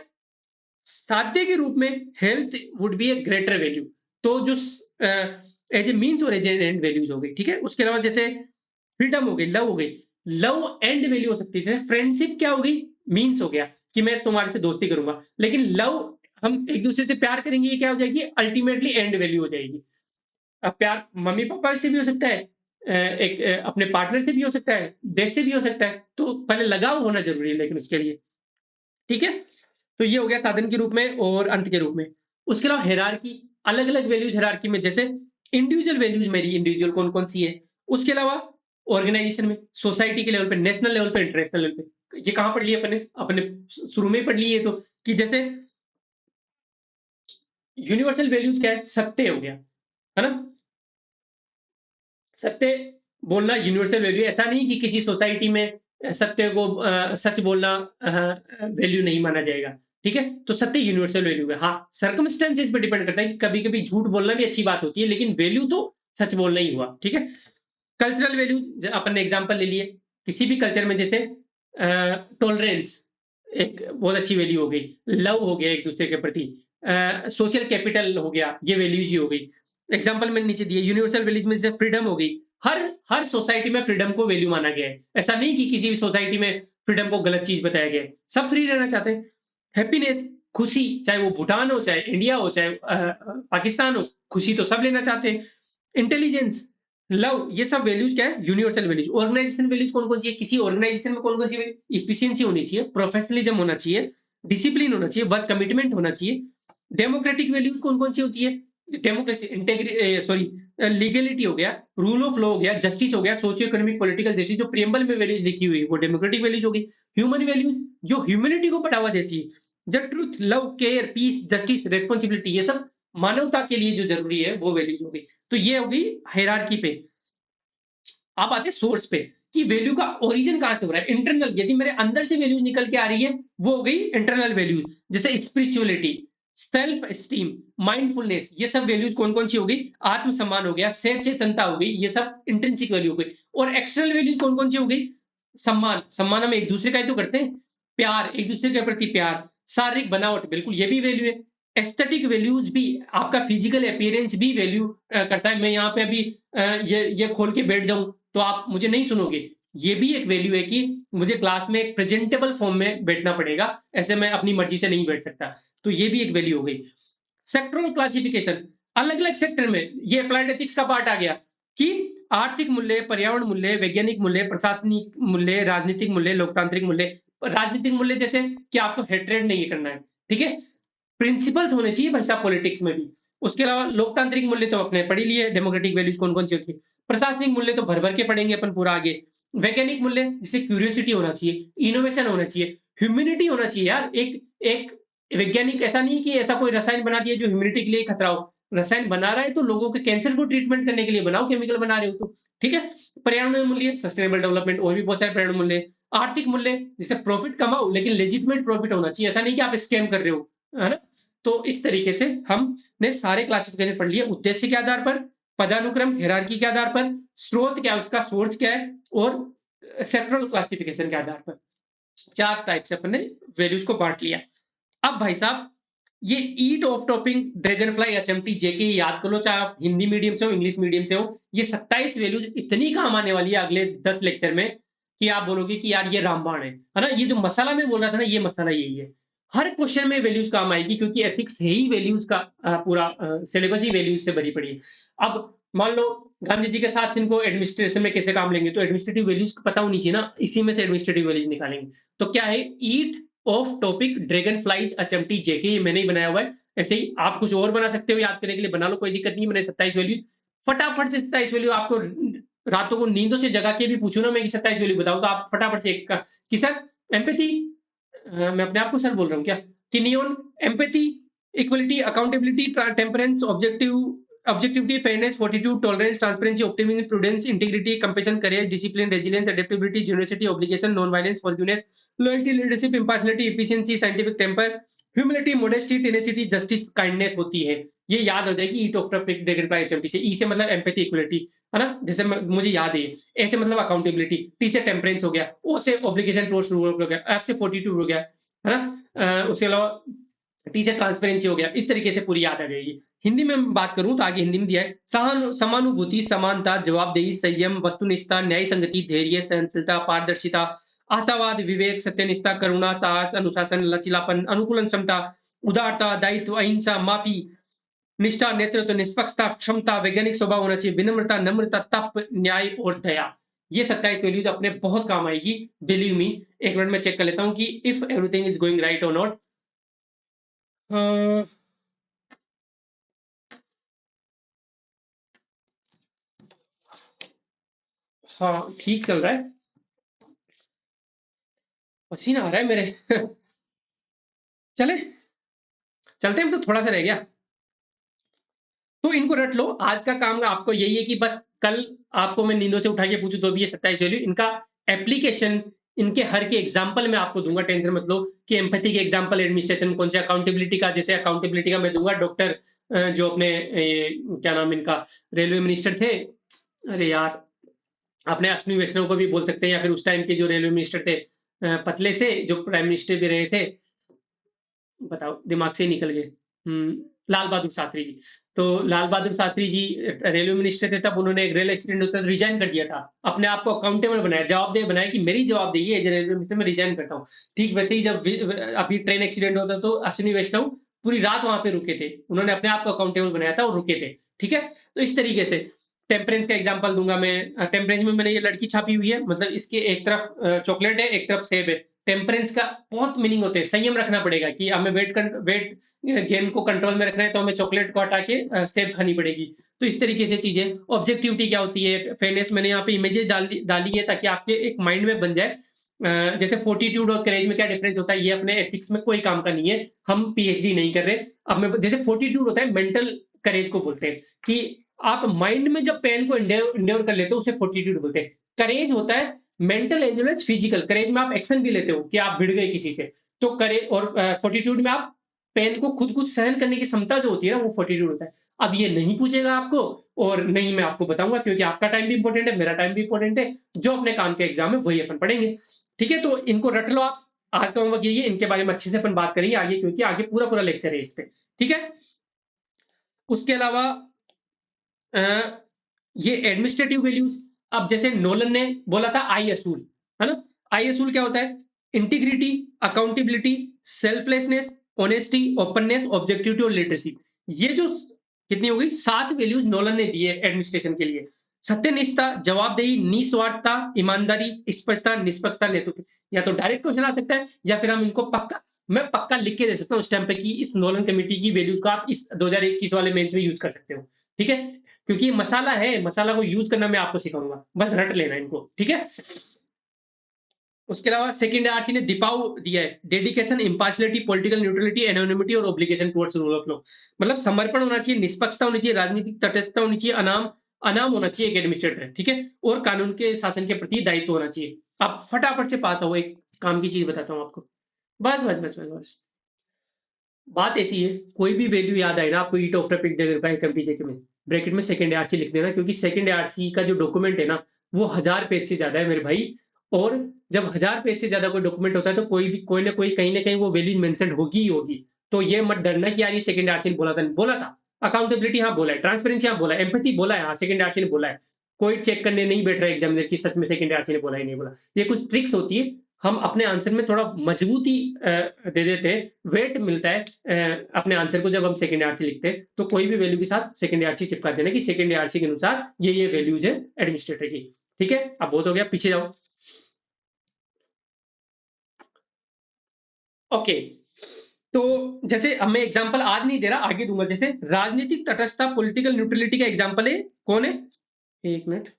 साध्य के रूप में health would be A greater value. तो जो एज ए मीन्स और एज ए एंड वैल्यूज हो गई, ठीक है? उसके अलावा जैसे फ्रीडम हो गई, लव हो गई, लव एंड वैल्यू हो सकती है। जैसे फ्रेंडशिप क्या हो गई, मीन्स हो गया कि मैं तुम्हारे से दोस्ती करूंगा, लेकिन लव, हम एक दूसरे से प्यार करेंगे, ये क्या हो जाएगी, अल्टीमेटली एंड वैल्यू हो जाएगी। अब प्यार मम्मी पापा से भी हो सकता है, अपने पार्टनर से भी हो सकता है, देश से भी हो सकता है। तो पहले लगाव होना जरूरी है लेकिन उसके लिए, ठीक है? तो ये हो गया साधन के रूप में और अंत के रूप में। उसके अलावा हायरार्की, अलग-अलग वैल्यूज हायरार्की में, जैसे इंडिविजुअल वैल्यूज मेरी इंडिविजुअल कौन-कौन सी है। उसके अलावा ऑर्गेनाइजेशन में, सोसाइटी के लेवल पे, नेशनल लेवल पे, इंटरनेशनल लेवल पे। ये कहाँ पढ़ ली अपने अपने शुरू में ही पढ़ ली है तो, कि जैसे यूनिवर्सल वैल्यूज क्या है, सत्य हो गया, है ना? सत्य बोलना यूनिवर्सल वैल्यू, ऐसा नहीं कि किसी सोसाइटी में सत्य को सच बोलना वैल्यू नहीं माना जाएगा, ठीक है? तो सत्य यूनिवर्सल वैल्यू है। हाँ, सर्कमस्टेंसेस पे डिपेंड करता है कि कभी-कभी झूठ बोलना भी अच्छी बात होती है, लेकिन वैल्यू तो सच बोलना ही हुआ, ठीक है? कल्चरल वैल्यू, अपन ने एग्जांपल ले लिए किसी भी कल्चर में, जैसे टॉलरेंस एक बहुत अच्छी वैल्यू हो गई, लव हो गया एक दूसरे के प्रति, सोशल कैपिटल हो गया, ये वैल्यूज ही हो गई। एग्जांपल मैंने नीचे दिए, यूनिवर्सल वैल्यूज में जैसे फ्रीडम हो गई। हर हर सोसाइटी में फ्रीडम को वैल्यू माना गया है। ऐसा नहीं कि किसी भी सोसाइटी में फ्रीडम को गलत चीज बताया गया है। सब फ्री रहना चाहते हैं। हैप्पीनेस, खुशी, चाहे वो भूटान हो, चाहे इंडिया हो, चाहे पाकिस्तान हो, खुशी तो सब लेना चाहते हैं। इंटेलिजेंस, लव, ये सब वैल्यूज क्या है? Universal values. ऑर्गेनाइजेशन वैल्यूज कौन कौन सी है? किसी ऑर्गेनाइजेशन में कौन कौन सी? इफिशियंसी होनी चाहिए, प्रोफेशनलिज्म होना चाहिए, डिसिप्लिन होना चाहिए, वर्क कमिटमेंट होना चाहिए। डेमोक्रेटिक वैल्यूज कौन कौन सी होती है? डेमोक्रेसी, इंटेग्रिटी, सॉरी, लीगलिटी हो गया, रूल ऑफ लॉ हो गया, जस्टिस हो गया, सोशियो इकोनॉमिक पॉलिटिकल जस्टिस, जो प्रियम्बल में वैल्यूज लिखी हुई है वो डेमोक्रेटिक वैल्यूज हो गई। ह्यूमन वैल्यूज, जो ह्यूमैनिटी को बढ़ावा देती है, the truth, love, care, peace, justice, responsibility, ये सब मानवता के लिए जो जरूरी है वो वैल्यूज हो गई। तो ये हो गई हायरार्की पे। अब आते हैं सोर्स पे, कि वैल्यू का ओरिजिन कहां से हो रहा है? इंटरनल, यदि मेरे अंदर से वैल्यूज निकल के आ रही है, वो हो गई इंटरनल वैल्यूज। जैसे स्पिरिचुअलिटी, सेल्फ एस्टीम, माइंडफुलनेस, ये सब वैल्यूज कौन कौन सी हो गई? आत्मसम्मान हो गया, सह चेतनता हो गई, ये सब इंट्रिंसिक वैल्यू हो गई। और एक्सटर्नल वैल्यूज कौन कौन सी हो गई? सम्मान, सम्मान हम एक दूसरे का ही तो करते हैं, प्यार, एक दूसरे के प्रति प्यार, शारीरिक बनावट, बिल्कुल ये भी वैल्यू है। एस्थेटिक वैल्यूज भी, आपका फिजिकल अपीयरेंस भी वैल्यू करता है। मैं यहाँ पे अभी ये खोल के बैठ जाऊं तो आप मुझे नहीं सुनोगे। ये भी एक वैल्यू है कि मुझे क्लास में एक प्रेजेंटेबल फॉर्म में बैठना पड़ेगा, ऐसे मैं अपनी मर्जी से नहीं बैठ सकता। तो ये भी एक वैल्यू हो गई। सेक्टरल क्लासिफिकेशन, अलग-अलग सेक्टर में ये अप्लाइड एथिक्स का पार्ट आ गया, कि आर्थिक मूल्य, पर्यावरण मूल्य, वैज्ञानिक मूल्य, प्रशासनिक मूल्य, राजनीतिक मूल्य, लोकतांत्रिक मूल्य। राजनीतिक मूल्य जैसे कि आपको हेट्रेड नहीं करना है, ठीक है? प्रिंसिपल्स होने चाहिए भाई साहब पॉलिटिक्स में भी। उसके अलावा लोकतांत्रिक मूल्य तो अपने पढ़ ही लिए, डेमोक्रेटिक वैल्यूज कौन-कौन सी होती है। प्रशासनिक मूल्य तो भर-भर के पढ़ेंगे अपन पूरा आगे। वैज्ञानिक मूल्य जैसे क्यूरियोसिटी होना चाहिए, इनोवेशन होना चाहिए, ह्यूमैनिटी होना चाहिए यार। एक एक वैज्ञानिक ऐसा नहीं कि ऐसा कोई रसायन बना दिया जो ह्यूमैनिटी के लिए खतरा हो। रसायन बना रहा है तो लोगों के कैंसर को ट्रीटमेंट करने के लिए बनाओ, केमिकल बना रहे हो तो, ठीक है? पर्यावरण मूल्य, सस्टेनेबल डेवलपमेंट, और भी बहुत सारे पर्यावरण मूल्य। आर्थिक मूल्य, जैसे प्रॉफिट कमाओ लेकिन लेजिटिमेट प्रॉफिट होना चाहिए, ऐसा नहीं कि आप स्कैम कर रहे हो, है ना? तो इस तरीके से हमने सारे क्लासिफिकेशन पढ़ लिए, उद्देश्य के आधार पर, पदानुक्रम हायरार्की के आधार पर, स्रोत क्या है उसका, सोर्स क्या है, और सेक्टरल क्लासिफिकेशन के आधार पर। 4 टाइप से अपन ने वैल्यूज को बांट लिया। अब भाई साहब, ये eat of topping, dragon fly, HMT, JK याद कर लो, चाहे आप हिंदी मीडियम से हो, इंग्लिश मीडियम से हो। ये 27 वैल्यूज इतनी काम आने वाली है अगले 10 लेक्चर में, कि आप बोलोगे कि यार ये रामबाण है ना? ये जो मसाला मैं बोल रहा था ना, ये मसाला यही है। हर क्वेश्चन में वैल्यूज काम आएगी, क्योंकि एथिक्स है ही वैल्यूज का पूरा सिलेबस ही वैल्यूज से भरी पड़ी है। अब मान लो गांधी जी के साथ इनको एडमिनिस्ट्रेशन में कैसे काम लेंगे, तो एडमिनिस्ट्रेटिव वैल्यूज पता होनी चाहिए ना, इसी में से एडमिनिस्ट्रेटिव वैल्यूज निकालेंगे। तो क्या है? Eat of topic, dragon flies, HMT, JK, ये मैंने ही बनाया हुआ है। ऐसे ही आप कुछ और बना सकते हो, याद करने के लिए बना लो, कोई दिक्कत नहीं है। मैंने 27 वैल्यू फटाफट से 27 वैल्यू आपको रातों को नींदों से जगा के भी पूछू ना मैं कि 27 वैल्यू बताऊं, तो आप फटाफट से एक कि सर एम्पैथी, मैं अपने आप को सर बोल रहा हूँ क्या? कि neon, empathy, equality, accountability, temperance, objectivity, fairness, fortitude, tolerance, transparency, optimism, prudence, integrity, compassion, courage, discipline, resilience, adaptability, generosity, obligation, non violence, forgiveness, loyalty, leadership, impartiality, efficiency, scientific temper, humility, modesty, tenacity, justice, kindness होती है। ये याद हो जाएगी eat of topic, dragon fly, HMT से। E से मतलब empathy, equality, है ना? जैसे मुझे याद है। ए से मतलब अकाउंटेबिलिटी, टी से टेम्परेंस हो गया, ओ से ऑब्लिगेशन टुवर्ड्स रूल हो गया, एफ से फोर्टिट्यूड हो गया, है ना? उसके अलावा टी से ट्रांसपेरेंसी हो गया। इस तरीके से पूरी याद आ जाएगी। हिंदी में बात करूं तो आगे हिंदी में दिया है, समानुभूति, समानता, जवाबदेही, संयम, वस्तुनिष्ठता, न्याय संगति, धैर्य, सहनशीलता, पारदर्शिता, आशावाद, विवेक, सत्यनिष्ठा, करुणा, साहस, अनुशासन, लचीलापन, अनुकूलन क्षमता, उदारता, दायित्व, अहिंसा, माफी, निष्ठा, नेतृत्व, निष्पक्षता, क्षमता, वैज्ञानिक स्वभाव होना चाहिए, विनम्रता, नम्रता, तप, न्याय और दया। ये 27 वैल्यूज अपने बहुत काम आएगी, बिलीव मी। एक मिनट में चेक कर लेता हूँ कि if everything is going right और नॉट। हाँ, ठीक चल रहा है। पसीना आ रहा है मेरे। चले, चलते हैं, तो थोड़ा सा रह गया। तो इनको रट लो। आज का काम आपको यही है कि बस कल आपको मैं नींदों से उठा के पूछूं तो भी ये 27 वैल्यू, इनका एप्लीकेशन, इनके हर के एग्जाम्पल मैं आपको दूंगा, टेंशन मत लो। कि एम्पैथी के एग्जाम्पल एडमिनिस्ट्रेशन कौन से, अकाउंटेबिलिटी का, जैसे अकाउंटेबिलिटी का मैं दूंगा डॉक्टर, जो अपने क्या नाम इनका, रेलवे मिनिस्टर थे, अरे यार, अपने अश्विनी वैष्णव को भी बोल सकते हैं, या फिर उस टाइम के जो रेलवे मिनिस्टर थे, पतले से, जो प्राइम मिनिस्टर भी रहे थे, बताओ दिमाग से ही निकल गए। लाल बहादुर शास्त्री जी। तो लाल बहादुर शास्त्री जी रेलवे मिनिस्टर थे, तब उन्होंने एक रेल एक्सीडेंट होता रिजाइन कर दिया था। अपने आप को अकाउंटेबल बनाया, जवाबदेह बनाया कि मेरी जवाबदेही है रेलवे मिनिस्टर, मैं रिजाइन करता हूँ। ठीक वैसे ही जब अभी ट्रेन एक्सीडेंट होता तो अश्विनी वैष्णव पूरी रात वहां पे रुके थे, उन्होंने अपने आप को अकाउंटेबल बनाया था और रुके थे। ठीक है, तो इस तरीके से टेम्परेंस का एग्जांपल दूँगा मैं। टेम्परेंस में मैंने ये लड़की छापी हुई है, मतलब इसके एक तरफ चॉकलेट है, एक तरफ सेब है। टेम्परेंस का बहुत मीनिंग होते हैं, संयम रखना पड़ेगा कि हमें वेट गेन को कंट्रोल में रखना है, तो हमें चॉकलेट को हटा के सेब खानी पड़ेगी। तो इस तरीके से चीज़ें। ऑब्जेक्टिविटी क्या होती है? फेयरनेस मैंने यहाँ पे इमेजेस डाली डाली है ताकि आपके एक माइंड में बन जाए। जैसे फोर्टिट्यूड और करेज में क्या डिफरेंस होता है, ये अपने एथिक्स में कोई काम का नहीं है। हम पीएचडी नहीं कर रहे। अब मैं जैसे फोर्टिट्यूड होता है, मेंटल करेज को बोलते हैं कि आप माइंड में जब पेन को इंड्योर कर लेते हो, उसे फोर्टिट्यूड बोलते हैं। करेज होता है mental as well as physical. Courage में आप एक्शन भी लेते हो कि आप भिड़ गए किसी से। तो करेज और फोर्टिट्यूड में आप पेन को खुद सहन करने की क्षमता जो होती है ना, वो फोर्टिट्यूड होता है। अब ये नहीं पूछेगा आपको, और नहीं मैं आपको बताऊंगा, क्योंकि आपका टाइम भी इंपॉर्टेंट है, मेरा टाइम भी इंपॉर्टेंट है। जो अपने काम के एग्जाम है वही अपन पढ़ेंगे। ठीक है, तो इनको रट लो आप। आज का होमवर्क यही है, इनके बारे में अच्छे से अपन बात करेंगे आगे, क्योंकि आगे पूरा पूरा लेक्चर है इस पे। ठीक है। उसके अलावा अ, ये एडमिनिस्ट्रेटिव वैल्यूज। अब जैसे नोलन ने बोला था आई असूल, है ना? आई असूल क्या होता है? Integrity, accountability, selflessness, honesty, openness, objectivity और लिटरेसी। ये जो कितनी हो गई, 7 वैल्यूज नोलन ने दी है एडमिनिस्ट्रेशन के लिए। सत्यनिष्ठा, जवाबदेही, निस्वार्थता, ईमानदारी, स्पष्टता, निष्पक्षता, नेतृत्व। या तो डायरेक्ट क्वेश्चन आ सकता है, या फिर हम इनको पक्का, मैं पक्का लिख के दे सकता हूँ स्टैम्प पे कि इस नोलन कमेटी की वैल्यूज को आप इस 2021 वाले मेंस में यूज कर सकते हो। ठीक है, क्योंकि ये मसाला है, मसाला को यूज करना मैं आपको सिखाऊंगा, बस रट लेना इनको। ठीक है। उसके अलावा सेकंड आरसी ने दीपाव दिया है, डेडिकेशन, इंपार्शियलिटी, पॉलिटिकल न्यूट्रलिटी, एनोनिमिटी और obligation towards rule of law. मतलब समर्पण होना चाहिए, निष्पक्षता होनी चाहिए, राजनीतिक तटस्थता होनी चाहिए, अनाम अनाम होना चाहिए एक एडमिनिस्ट्रेटर। ठीक है, और कानून के शासन के प्रति दायित्व होना चाहिए। आप फटाफट से पास हो। एक काम की चीज बताता हूँ आपको। बस बस बस बस बस। बात ऐसी है, कोई भी वैल्यू याद आए ना आपको, ईट ऑफ पिक एचएमपीजे के में ब्रैकेट में सेकंड आरसी लिख देना, क्योंकि सेकंड आरसी का जो डॉक्यूमेंट है ना, वो 1000 पेज से ज्यादा है मेरे भाई। और जब 1000 पेज से ज्यादा कोई डॉक्यूमेंट होता है, तो कोई भी कोई ना कोई कहीं ना कहीं वो वैल्यू मेंशन होगी ही होगी। तो ये मत डरना कि यार ये सेकंड आरसी ने बोला था। अकाउंटेबिलिटी हाँ बोला है, ट्रांसपेरेंसी हाँ बोला है, एम्पैथी बोला है, हाँ सेकंड आरसी ने बोला है। कोई चेक करने नहीं बैठ रहा है एग्जामिनर की सच में सेकंड आरसी ने बोला ही नहीं बोला। ये कुछ ट्रिक्स होती है, हम अपने आंसर में थोड़ा मजबूती दे देते हैं, वेट मिलता है अपने आंसर को जब हम सेकंड आरसी लिखते हैं। तो कोई भी वैल्यू के साथ सेकंड आरसी चिपका देना कि सेकंड आरसी के अनुसार ये वैल्यूज है एडमिनिस्ट्रेटर की। ठीक है, अब बहुत हो गया, पीछे जाओ। ओके, तो जैसे अब मैं एग्जांपल आज नहीं दे रहा, आगे दूंगा। जैसे राजनीतिक तटस्थता, पॉलिटिकल न्यूट्रलिटी का एग्जांपल है, कौन है? एक मिनट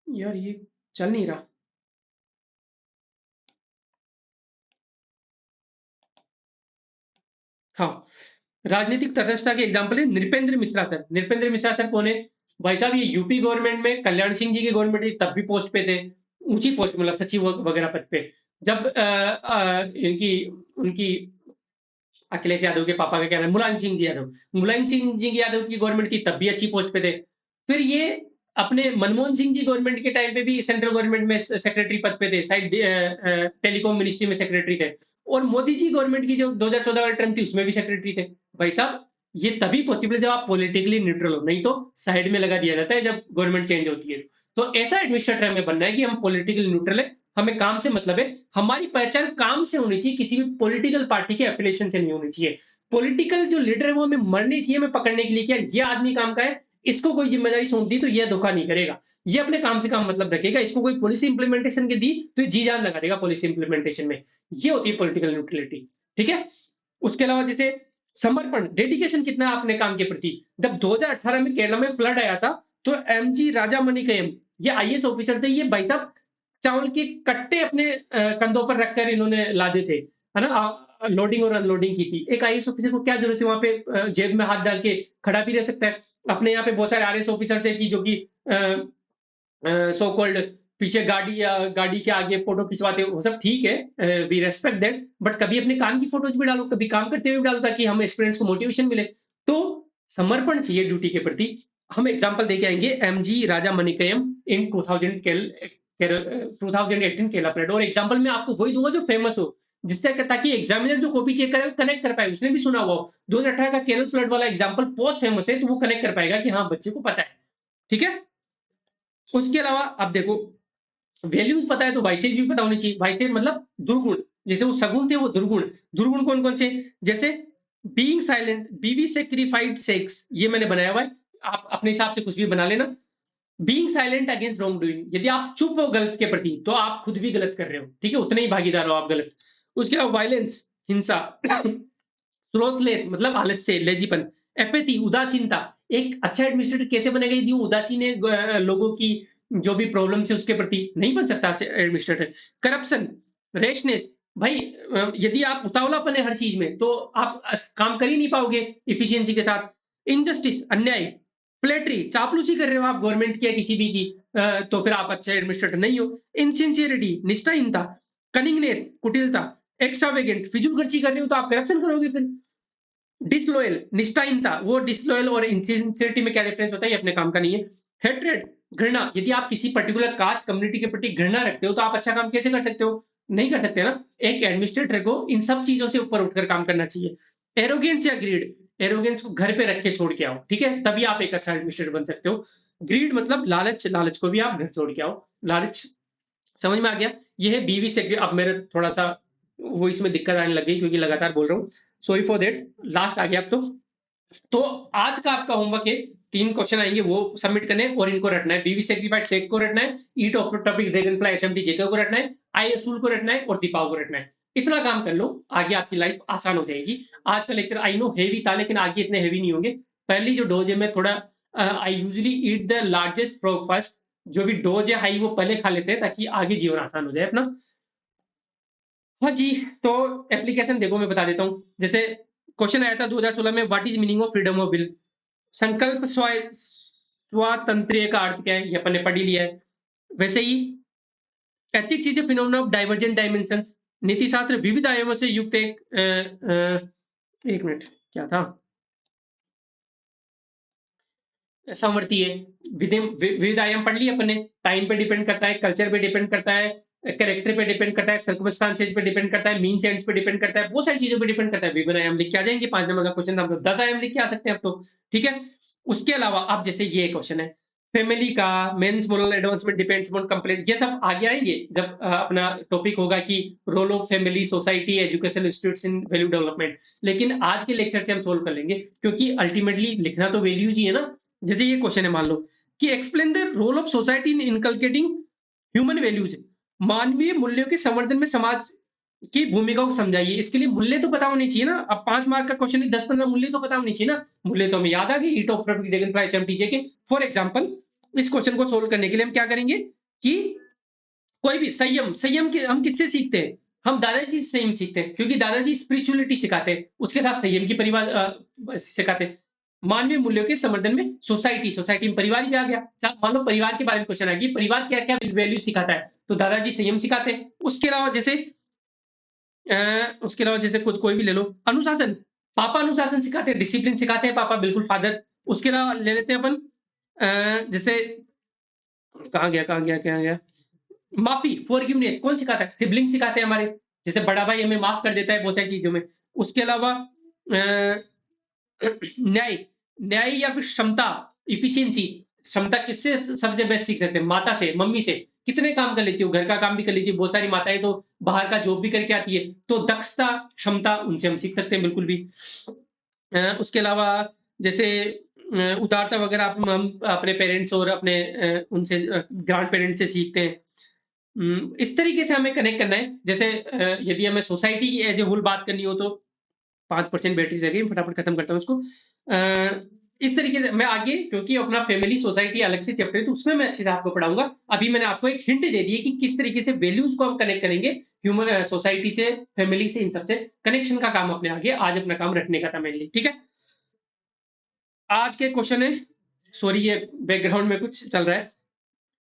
यार, ये चल नहीं रहा। हाँ, राजनीतिक तटस्थता के एग्जांपल है नृपेंद्र मिश्रा सर। नृपेंद्र मिश्रा सर कौन है? भाई साहब, ये यूपी गवर्नमेंट में कल्याण सिंह जी की गवर्नमेंट थी, तब भी पोस्ट पे थे। ऊंची पोस्ट, मतलब सचिव वगैरह पद पे। जब इनकी उनकी अखिलेश यादव के पापा का क्या नाम है? मुलायम सिंह जी यादव। मुलायम सिंह जी यादव की गवर्नमेंट थी, तब भी अच्छी पोस्ट पे थे। फिर ये अपने मनमोहन सिंह जी गवर्नमेंट के टाइम पे भी सेंट्रल गवर्नमेंट में सेक्रेटरी पद पे थे, शायद टेलीकॉम मिनिस्ट्री में सेक्रेटरी थे। और मोदी जी गवर्नमेंट की जो 2014 वाली टर्म थी, उसमें भी सेक्रेटरी थे। भाई साहब, ये तभी पॉसिबल है जब आप पॉलिटिकली न्यूट्रल हो, नहीं तो साइड में लगा दिया जाता है जब गवर्नमेंट चेंज होती है। तो ऐसा एडमिनिस्ट्रेटर हमें बनना है कि हम पॉलिटिकल न्यूट्रल है, हमें काम से मतलब है, हमारी पहचान काम से होनी चाहिए, किसी भी पॉलिटिकल पार्टी के एफिलिएशन से नहीं होनी चाहिए। पॉलिटिकल जो लीडर है वो हमें मरनी चाहिए, हमें पकड़ने के लिए कि यार ये आदमी काम का है, इसको कोई जिम्मेदारी सौंप दी तो ये धोखा नहीं करेगा, ये अपने काम से काम मतलब रखेगा। इसको कोई पॉलिसी इंप्लीमेंटेशन की दी तो ये जी जान लगा देगा पॉलिसी इंप्लीमेंटेशन में। ये होती है पॉलिटिकल न्यूट्रलिटी। ठीक है। उसके अलावा जैसे समर्पण, डेडिकेशन कितना है अपने काम के प्रति। जब 2018 में केरला में फ्लड आया था, तो एमजी राजामणिकयम, ये आईएएस ऑफिसर थे, ये भाई साहब चावल के कट्टे अपने कंधों पर रखकर इन्होंने लादे थे, है ना? लोडिंग और अनलोडिंग की थी। एक आईएएस ऑफिसर को क्या जरूरत है वहां पे जेब में हाथ डाल के खड़ा भी रह सकता है। अपने यहाँ पे बहुत सारे आरएस ऑफिसर है कि जो कि सो कॉल्ड पीछे गाड़ी के आगे फोटो खिंचवाते हो, वो सब ठीक है, वी रेस्पेक्ट दैट, बट कभी अपने काम की फोटोज भी डालो, कभी काम करते हुए भी डालो, ताकि हम स्टूडेंट्स को मोटिवेशन मिले। तो समर्पण चाहिए ड्यूटी के प्रति। हम एग्जांपल देके आएंगे, एमजी राजा मणिकयम इन 2018 केरला फ्लड। और एग्जांपल में आपको वही दूंगा जो फेमस हो, जिससे ताकि एग्जामिनर जो कॉपी चेक करे कनेक्ट कर पाए, उसने भी सुना हुआ हो। 2018 का केरल फ्लड वाला एग्जांपल बहुत फेमस है, तो वो कनेक्ट कर पाएगा कि हाँ बच्चे को पता है। ठीक है। उसके अलावा आप देखो, वैल्यूज पता है तो वाइसेज भी पता होनी चाहिए। वाइसेज मतलब दुर्गुण, जैसे वो सगुण थे वो दुर्गुण। दुर्गुण कौन कौन से? जैसे बीइंग साइलेंट, बीवी सेक्रीफाइड सेक्स, ये मैंने बनाया हुआ है। आप अपने हिसाब से कुछ भी बना लेना। Being silent against wrong doing, यदि आप चुप हो गलत के प्रति, तो आप खुद भी गलत कर रहे हो, ठीक है? उतने ही भागीदार हो आप गलत। उसके अलावा वायलेंस, हिंसा, स्लोथलेस मतलब आलस्य, लेजीपन, एपैथी, उदासीनता। एक अच्छा एडमिनिस्ट्रेटर कैसे बनेगा यदि वो उदासीन है लोगों की जो भी प्रॉब्लम्स है उसके प्रति? नहीं बन सकता अच्छा एडमिनिस्ट्रेटर। करप्शन, रैशनेस, भाई यदि आप उतावलापन है हर चीज में, तो आप काम कर ही नहीं पाओगे एफिशिएंसी के साथ। इनजस्टिस, अन्याय, फ्लैटरी, चापलूसी कर रहे हो आप गवर्नमेंट की या किसी भी की, तो फिर आप अच्छे एडमिनिस्ट्रेटर नहीं हो। इनसिंसियरिटी, निष्ठाहीनता, कनिंगनेस, कुटिलता, एक्स्ट्रावेगेंट, फिजूल खर्ची कर रहे हो तो आप करप्शन करोगे फिर। डिसलॉयल, निष्ठाहीनता, वो डिसलॉयल और इनसिंसियरिटी में क्या डिफरेंस होता है? ये अपने काम का नहीं है। हेट्रेड, घृणा, यदि आप किसी पर्टिकुलर कास्ट कम्युनिटी के प्रति घृणा रखते हो तो आप अच्छा काम कैसे कर सकते हो? नहीं कर सकते ना। एक एडमिनिस्ट्रेटर को इन सब चीजों से ऊपर उठकर काम करना चाहिए। एरोगेंस या ग्रीड, एरोगेंस को घर पे रख के छोड़ के आओ, ठीक है? तभी आप एक अच्छा एडमिनिस्ट्रेटर बन सकते हो। ग्रीड मतलब लालच, लालच को भी आप घर छोड़ के आओ। लालच समझ में आ गया? ये है बीवी से। अब मेरे थोड़ा-सा वो इसमें दिक्कत आने लग गई क्योंकि लगातार बोल रहा हूँ। Sorry for that. लास्ट आ गया अब तो। तो आज का आपका होमवर्क है, 3 क्वेश्चन आएँगे वो सबमिट करने हैं और इनको रटना है। बीवी सेक्रीफाइड सेक को रटना है, eat of topic Dragonfly HMT जेके को रटना है, आई असूल को रटना है और दीपाव को रटना है। इतना काम कर लो, आगे आपकी लाइफ आसान हो जाएगी। आज का लेक्चर आई नो हेवी था लेकिन आगे इतने हेवी नहीं होंगे। पहली जो डोज़ है मैं थोड़ा I usually eat the largest frog first. जो भी डोज़ है हाई वो पहले खा लेते हैं ताकि आगे जीवन आसान हो जाए अपना। हाँ जी, तो एप्लीकेशन देखो मैं बता देता हूँ। जैसे क्वेश्चन आया था 2016 में, what is meaning of freedom of will? संकल्प स्वातंत्र्य का अर्थ क्या है? ये अपन ने पढ़ ही लिया है। वैसे ही ethics is a phenomena of divergent dimensions. नीति शास्त्र विविध आयामों से युक्त एक 1 मिनट क्या था? समवर्ती है। विविध आयाम पढ़ लिए अपन ने। टाइम पे डिपेंड करता है, कल्चर पे डिपेंड करता है, कैरेक्टर पे डिपेंड करता है, सर्कमस्टांसेस पे डिपेंड करता है, मीन्स एंड्स पे डिपेंड करता है, बहुत सारी चीज़ों पे डिपेंड करता है। विभिन्न आयाम लिख के आ जाएँगे, 5 नंबर का क्वेश्चन था, हम लोग 10 आयाम लिख के आ सकते हैं अब तो, ठीक है? उसके अलावा अब जैसे ये क्वेश्चन है, फैमिली का, man's moral advancement depends on complete, ये सब आगे आएँगे जब अपना टॉपिक होगा कि role of family, society, education institutes in value development. लेकिन आज के लेक्चर से हम सोल्व कर लेंगे क्योंकि अल्टीमेटली लिखना तो वैल्यूज ही है ना। जैसे ये क्वेश्चन है मान लो कि explain the role of society in inculcating human values, मानवीय मूल्यों के संवर्धन में समाज की भूमिका को समझाइए। इसके लिए मूल्य तो पता होनी चाहिए ना। अब 5 मार्क का क्वेश्चन है, 10-15 मूल्य तो पता होनी चाहिए ना। मूल्य तो हमें याद आ गए, ईट ऑफ ड्रैगन फ्लाई एचएमटीजे के। फॉर एग्जांपल इस क्वेश्चन को सोल्व करने के लिए हम क्या करेंगे कि कोई भी संयम, संयम के हम किससे सीखते हैं? हम दादाजी से संयम सीखते हैं क्योंकि दादाजी स्पिरिचुअलिटी सिखाते हैं, उसके साथ संयम की सिखाते हैं। मानवीय मूल्यों के संवर्धन में सोसाइटी, सोसाइटी में परिवार भी आ गया। मान लो परिवार के बारे में क्वेश्चन आ गया, परिवार क्या-क्या वैल्यू सिखाता है? तो दादाजी संयम सिखाते हैं। उसके अलावा जैसे कुछ कोई भी ले लो, अनुशासन, पापा अनुशासन सिखाते हैं, डिसिप्लिन सिखाते हैं पापा, बिल्कुल फादर। उसके अलावा ले लेते हैं अपन जैसे कहाँ गया? माफ़ी, फ़ॉरगिवनेस कौन सिखाता है? सिबलिंग सिखाते हैं हमारे। जैसे बड़ा भाई हमें माफ़ कर देता है बहुत सारी चीज़ों में। उसके अलावा न्याय, न्याय या फिर क्षमता, एफिशिएंसी, क्षमता किससे सबसे बेस्ट सीख सकते हैं? माता से, मम्मी से। कितने काम कर लेती हो? घर का काम भी कर लेती है, बहुत सारी माताएँ तो बाहर का जॉब भी करके आती है। तो दक्षता, क्षमता उनसे हम सीख सकते हैं बिल्कुल भी। उसके अलावा जैसे उदारता वगैरह हम अपने पेरेंट्स और अपने उनसे ग्रैंड पेरेंट्स से सीखते हैं। इस तरीके से हमें कनेक्ट करना है। जैसे यदि हमें सोसाइटी की एज़ ए होल बात करनी हो तो 5% बैटरी रह गई, फटाफट खत्म करता हूँ उसको। इस तरीके से मैं आगे क्योंकि अपना फैमिली सोसाइटी अलग से चैप्टर है तो उसमें मैं अच्छे से आपको पढ़ाऊँगा। अभी मैंने आपको एक हिंट दे दी है कि किस तरीके से वैल्यूज़ को हम कनेक्ट करेंगे ह्यूमन सोसाइटी से, फैमिली से, इन सब से। कनेक्शन का काम अपने आगे, आज अपना काम रटने का था मेनली, ठीक है? आज के क्वेश्चन है, सॉरी ये बैकग्राउंड में कुछ चल रहा है।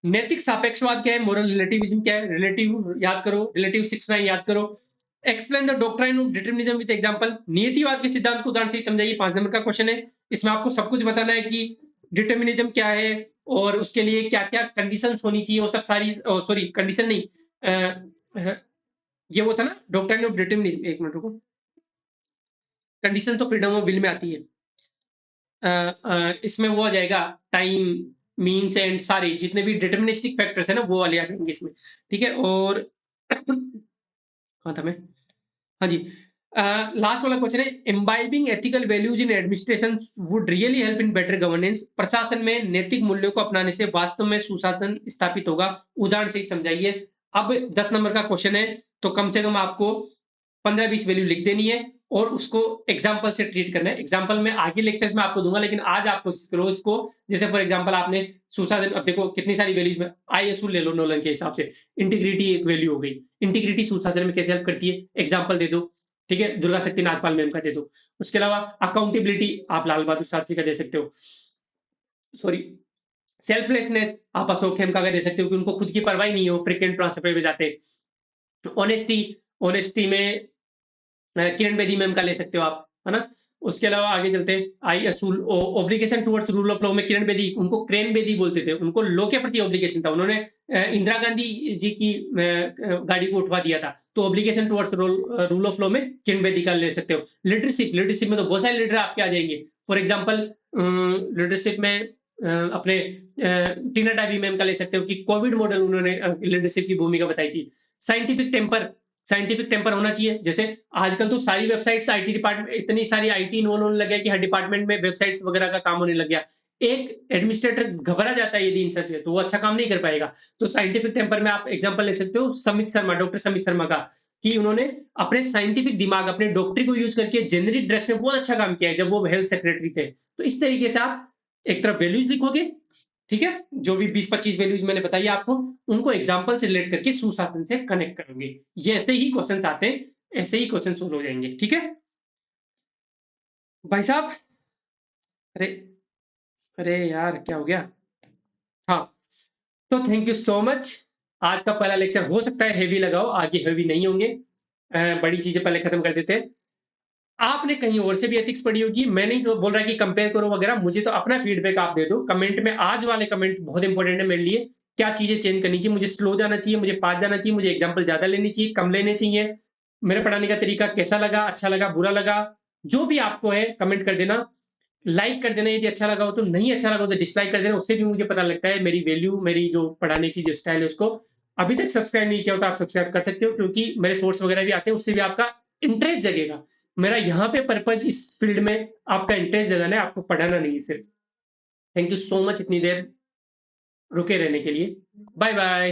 नैतिक सापेक्षवाद क्या है? मोरल रिलेटिविज्म क्या है? रिलेटिव याद करो, रिलेटिव 6-9 याद करो। Explain the doctrine of determinism with example. नियतिवाद के सिद्धांत को उदाहरण से समझाइए, 5 नंबर का क्वेश्चन है। इसमें आपको सब कुछ बताना है कि डिटरमिनिज्म क्या है और उसके लिए क्या-क्या कंडीशंस होनी चाहिए, वो सब सारी सॉरी कंडीशन नहीं अ, ये वो था ना डॉक्ट्रिन ऑफ डिटरमिनिज्म, 1 मिनट रुको। कंडीशन तो फ्रीडम ऑफ विल में आती है। इसमें वो आ जाएगा टाइम, मीन्स एंड सारे जितने भी डिटरमिनिस्टिक फैक्टर्स है ना वो वाले आ जाएंगे इसमें, ठीक है? और कहाँ था मैं? हाँ जी, लास्ट वाला क्वेश्चन है, imbibing ethical values in administration would really help in better governance. प्रशासन में नैतिक मूल्यों को अपनाने से वास्तव में सुशासन स्थापित होगा। उदाहरण से ही समझाइए। अब 10 नंबर का क्वेश्चन है, तो कम से कम आपको 15-20 वैल्यू लिख देनी है और उसको एग्जाम्पल से ट्रीट करना है। एग्जाम्पल में आगे लेक्चर्स में आपको दूंगा, लेकिन आज आपको रोज को, जैसे फॉर एग्जाम्पल आपने सुशासन, अब देखो कितनी सारी वैल्यूज में आईएसओ ले लो नोलन के हिसाब से, इंटीग्रिटी एक वैल्यू हो गई। इंटीग्रिटी सुशासन में कैसे हेल्प करती है, एग्जाम्पल दे दो। ठीक है, दुर्गा शक्ति नागपाल मैम का दे दो। उसके अलावा अकाउंटेबिलिटी आप लाल बहादुर शास्त्री का दे सकते हो, सॉरी। सेल्फलेसनेस आप अशोक खेम का दे सकते हो कि उनको खुद की परवाही नहीं हो, फ्रीक्वेंट ट्रांसफर पे जाते। ऑनेस्टी, ऑनेस्टी में किरण बेदी मैम का ले सकते हो आप, है ना। उसके अलावा आगे चलते हैं, आई असूल obligation towards rule of law में किरण बेदी, उनको क्रेन बेदी बोलते थे, उनको लॉ के प्रति ऑब्लिगेशन था। उन्होंने इंदिरा गांधी जी की गाड़ी को उठवा दिया था, तो obligation towards rule of law में किरण बेदी का ले सकते हो। लीडरशिप, लीडरशिप में तो बहुत सारे लीडर आपके आ जाएंगे। फॉर एग्जाम्पल लीडरशिप में अपने टीना डाबी मैम का ले सकते हो कि कोविड मॉडल उन्होंने लीडरशिप की भूमिका बताई थी। साइंटिफिक टेम्पर, साइंटिफिक टेम्पर होना चाहिए। जैसे आजकल तो सारी वेबसाइट्स आईटी डिपार्टमेंट, इतनी सारी आईटी इन्वॉल्व होने लग गया कि हर डिपार्टमेंट में वेबसाइट्स वगैरह का काम होने लग गया। एक एडमिनिस्ट्रेटर घबरा जाता है यदि इन सच है, तो वो अच्छा काम नहीं कर पाएगा। तो साइंटिफिक टेम्पर में आप एग्जांपल ले सकते हो समित शर्मा, डॉक्टर समित शर्मा का, कि उन्होंने अपने साइंटिफिक दिमाग, अपने डॉक्टरी को यूज करके जेनेरिक ड्रग्स में बहुत अच्छा काम किया है जब वो हेल्थ सेक्रेटरी थे। तो इस तरीके से आप एक तरफ वैल्यूज लिखोगे, ठीक है, जो भी 20-25 वैल्यूज मैंने बताई आपको, उनको एग्जाम्पल से रिलेट करके सुशासन से कनेक्ट करोगे। ये ऐसे ही क्वेश्चंस आते हैं, ऐसे ही क्वेश्चन सोल्व हो जाएंगे। ठीक है भाई साहब। अरे, अरे यार क्या हो गया। हाँ, तो थैंक यू सो मच। आज का पहला लेक्चर हो सकता है हेवी लगाओ, आगे हेवी नहीं होंगे। बड़ी चीजें पहले खत्म कर देते हैं। आपने कहीं और से भी एथिक्स पढ़ी होगी, मैं नहीं तो बोल रहा कि कंपेयर करो वगैरह, मुझे तो अपना फीडबैक आप दे दो कमेंट में। आज वाले कमेंट बहुत इंपॉर्टेंट है मेरे लिए। क्या चीजें चेंज करनी चाहिए, मुझे स्लो जाना चाहिए, मुझे फास्ट जाना चाहिए, मुझे एग्जांपल ज्यादा लेनी चाहिए, कम लेने चाहिए, मेरे पढ़ाने का तरीका कैसा लगा, अच्छा लगा, बुरा लगा, जो भी आपको है कमेंट कर देना। लाइक कर देना यदि अच्छा लगा हो तो, नहीं अच्छा लगा हो तो डिसलाइक कर देना। उससे भी मुझे पता लगता है मेरी वैल्यू, मेरी जो पढ़ाने की जो स्टाइल है उसको। अभी तक सब्सक्राइब नहीं किया हो तो आप सब्सक्राइब कर सकते हो, क्योंकि मेरे सोर्स वगैरह भी आते हैं, उससे भी आपका इंटरेस्ट जगेगा। मेरा यहाँ पे पर्पज इस फील्ड में आपका इंटरेस्ट जगाना है, आपको पढ़ाना नहीं सिर्फ। थैंक यू सो मच इतनी देर रुके रहने के लिए। Bye bye.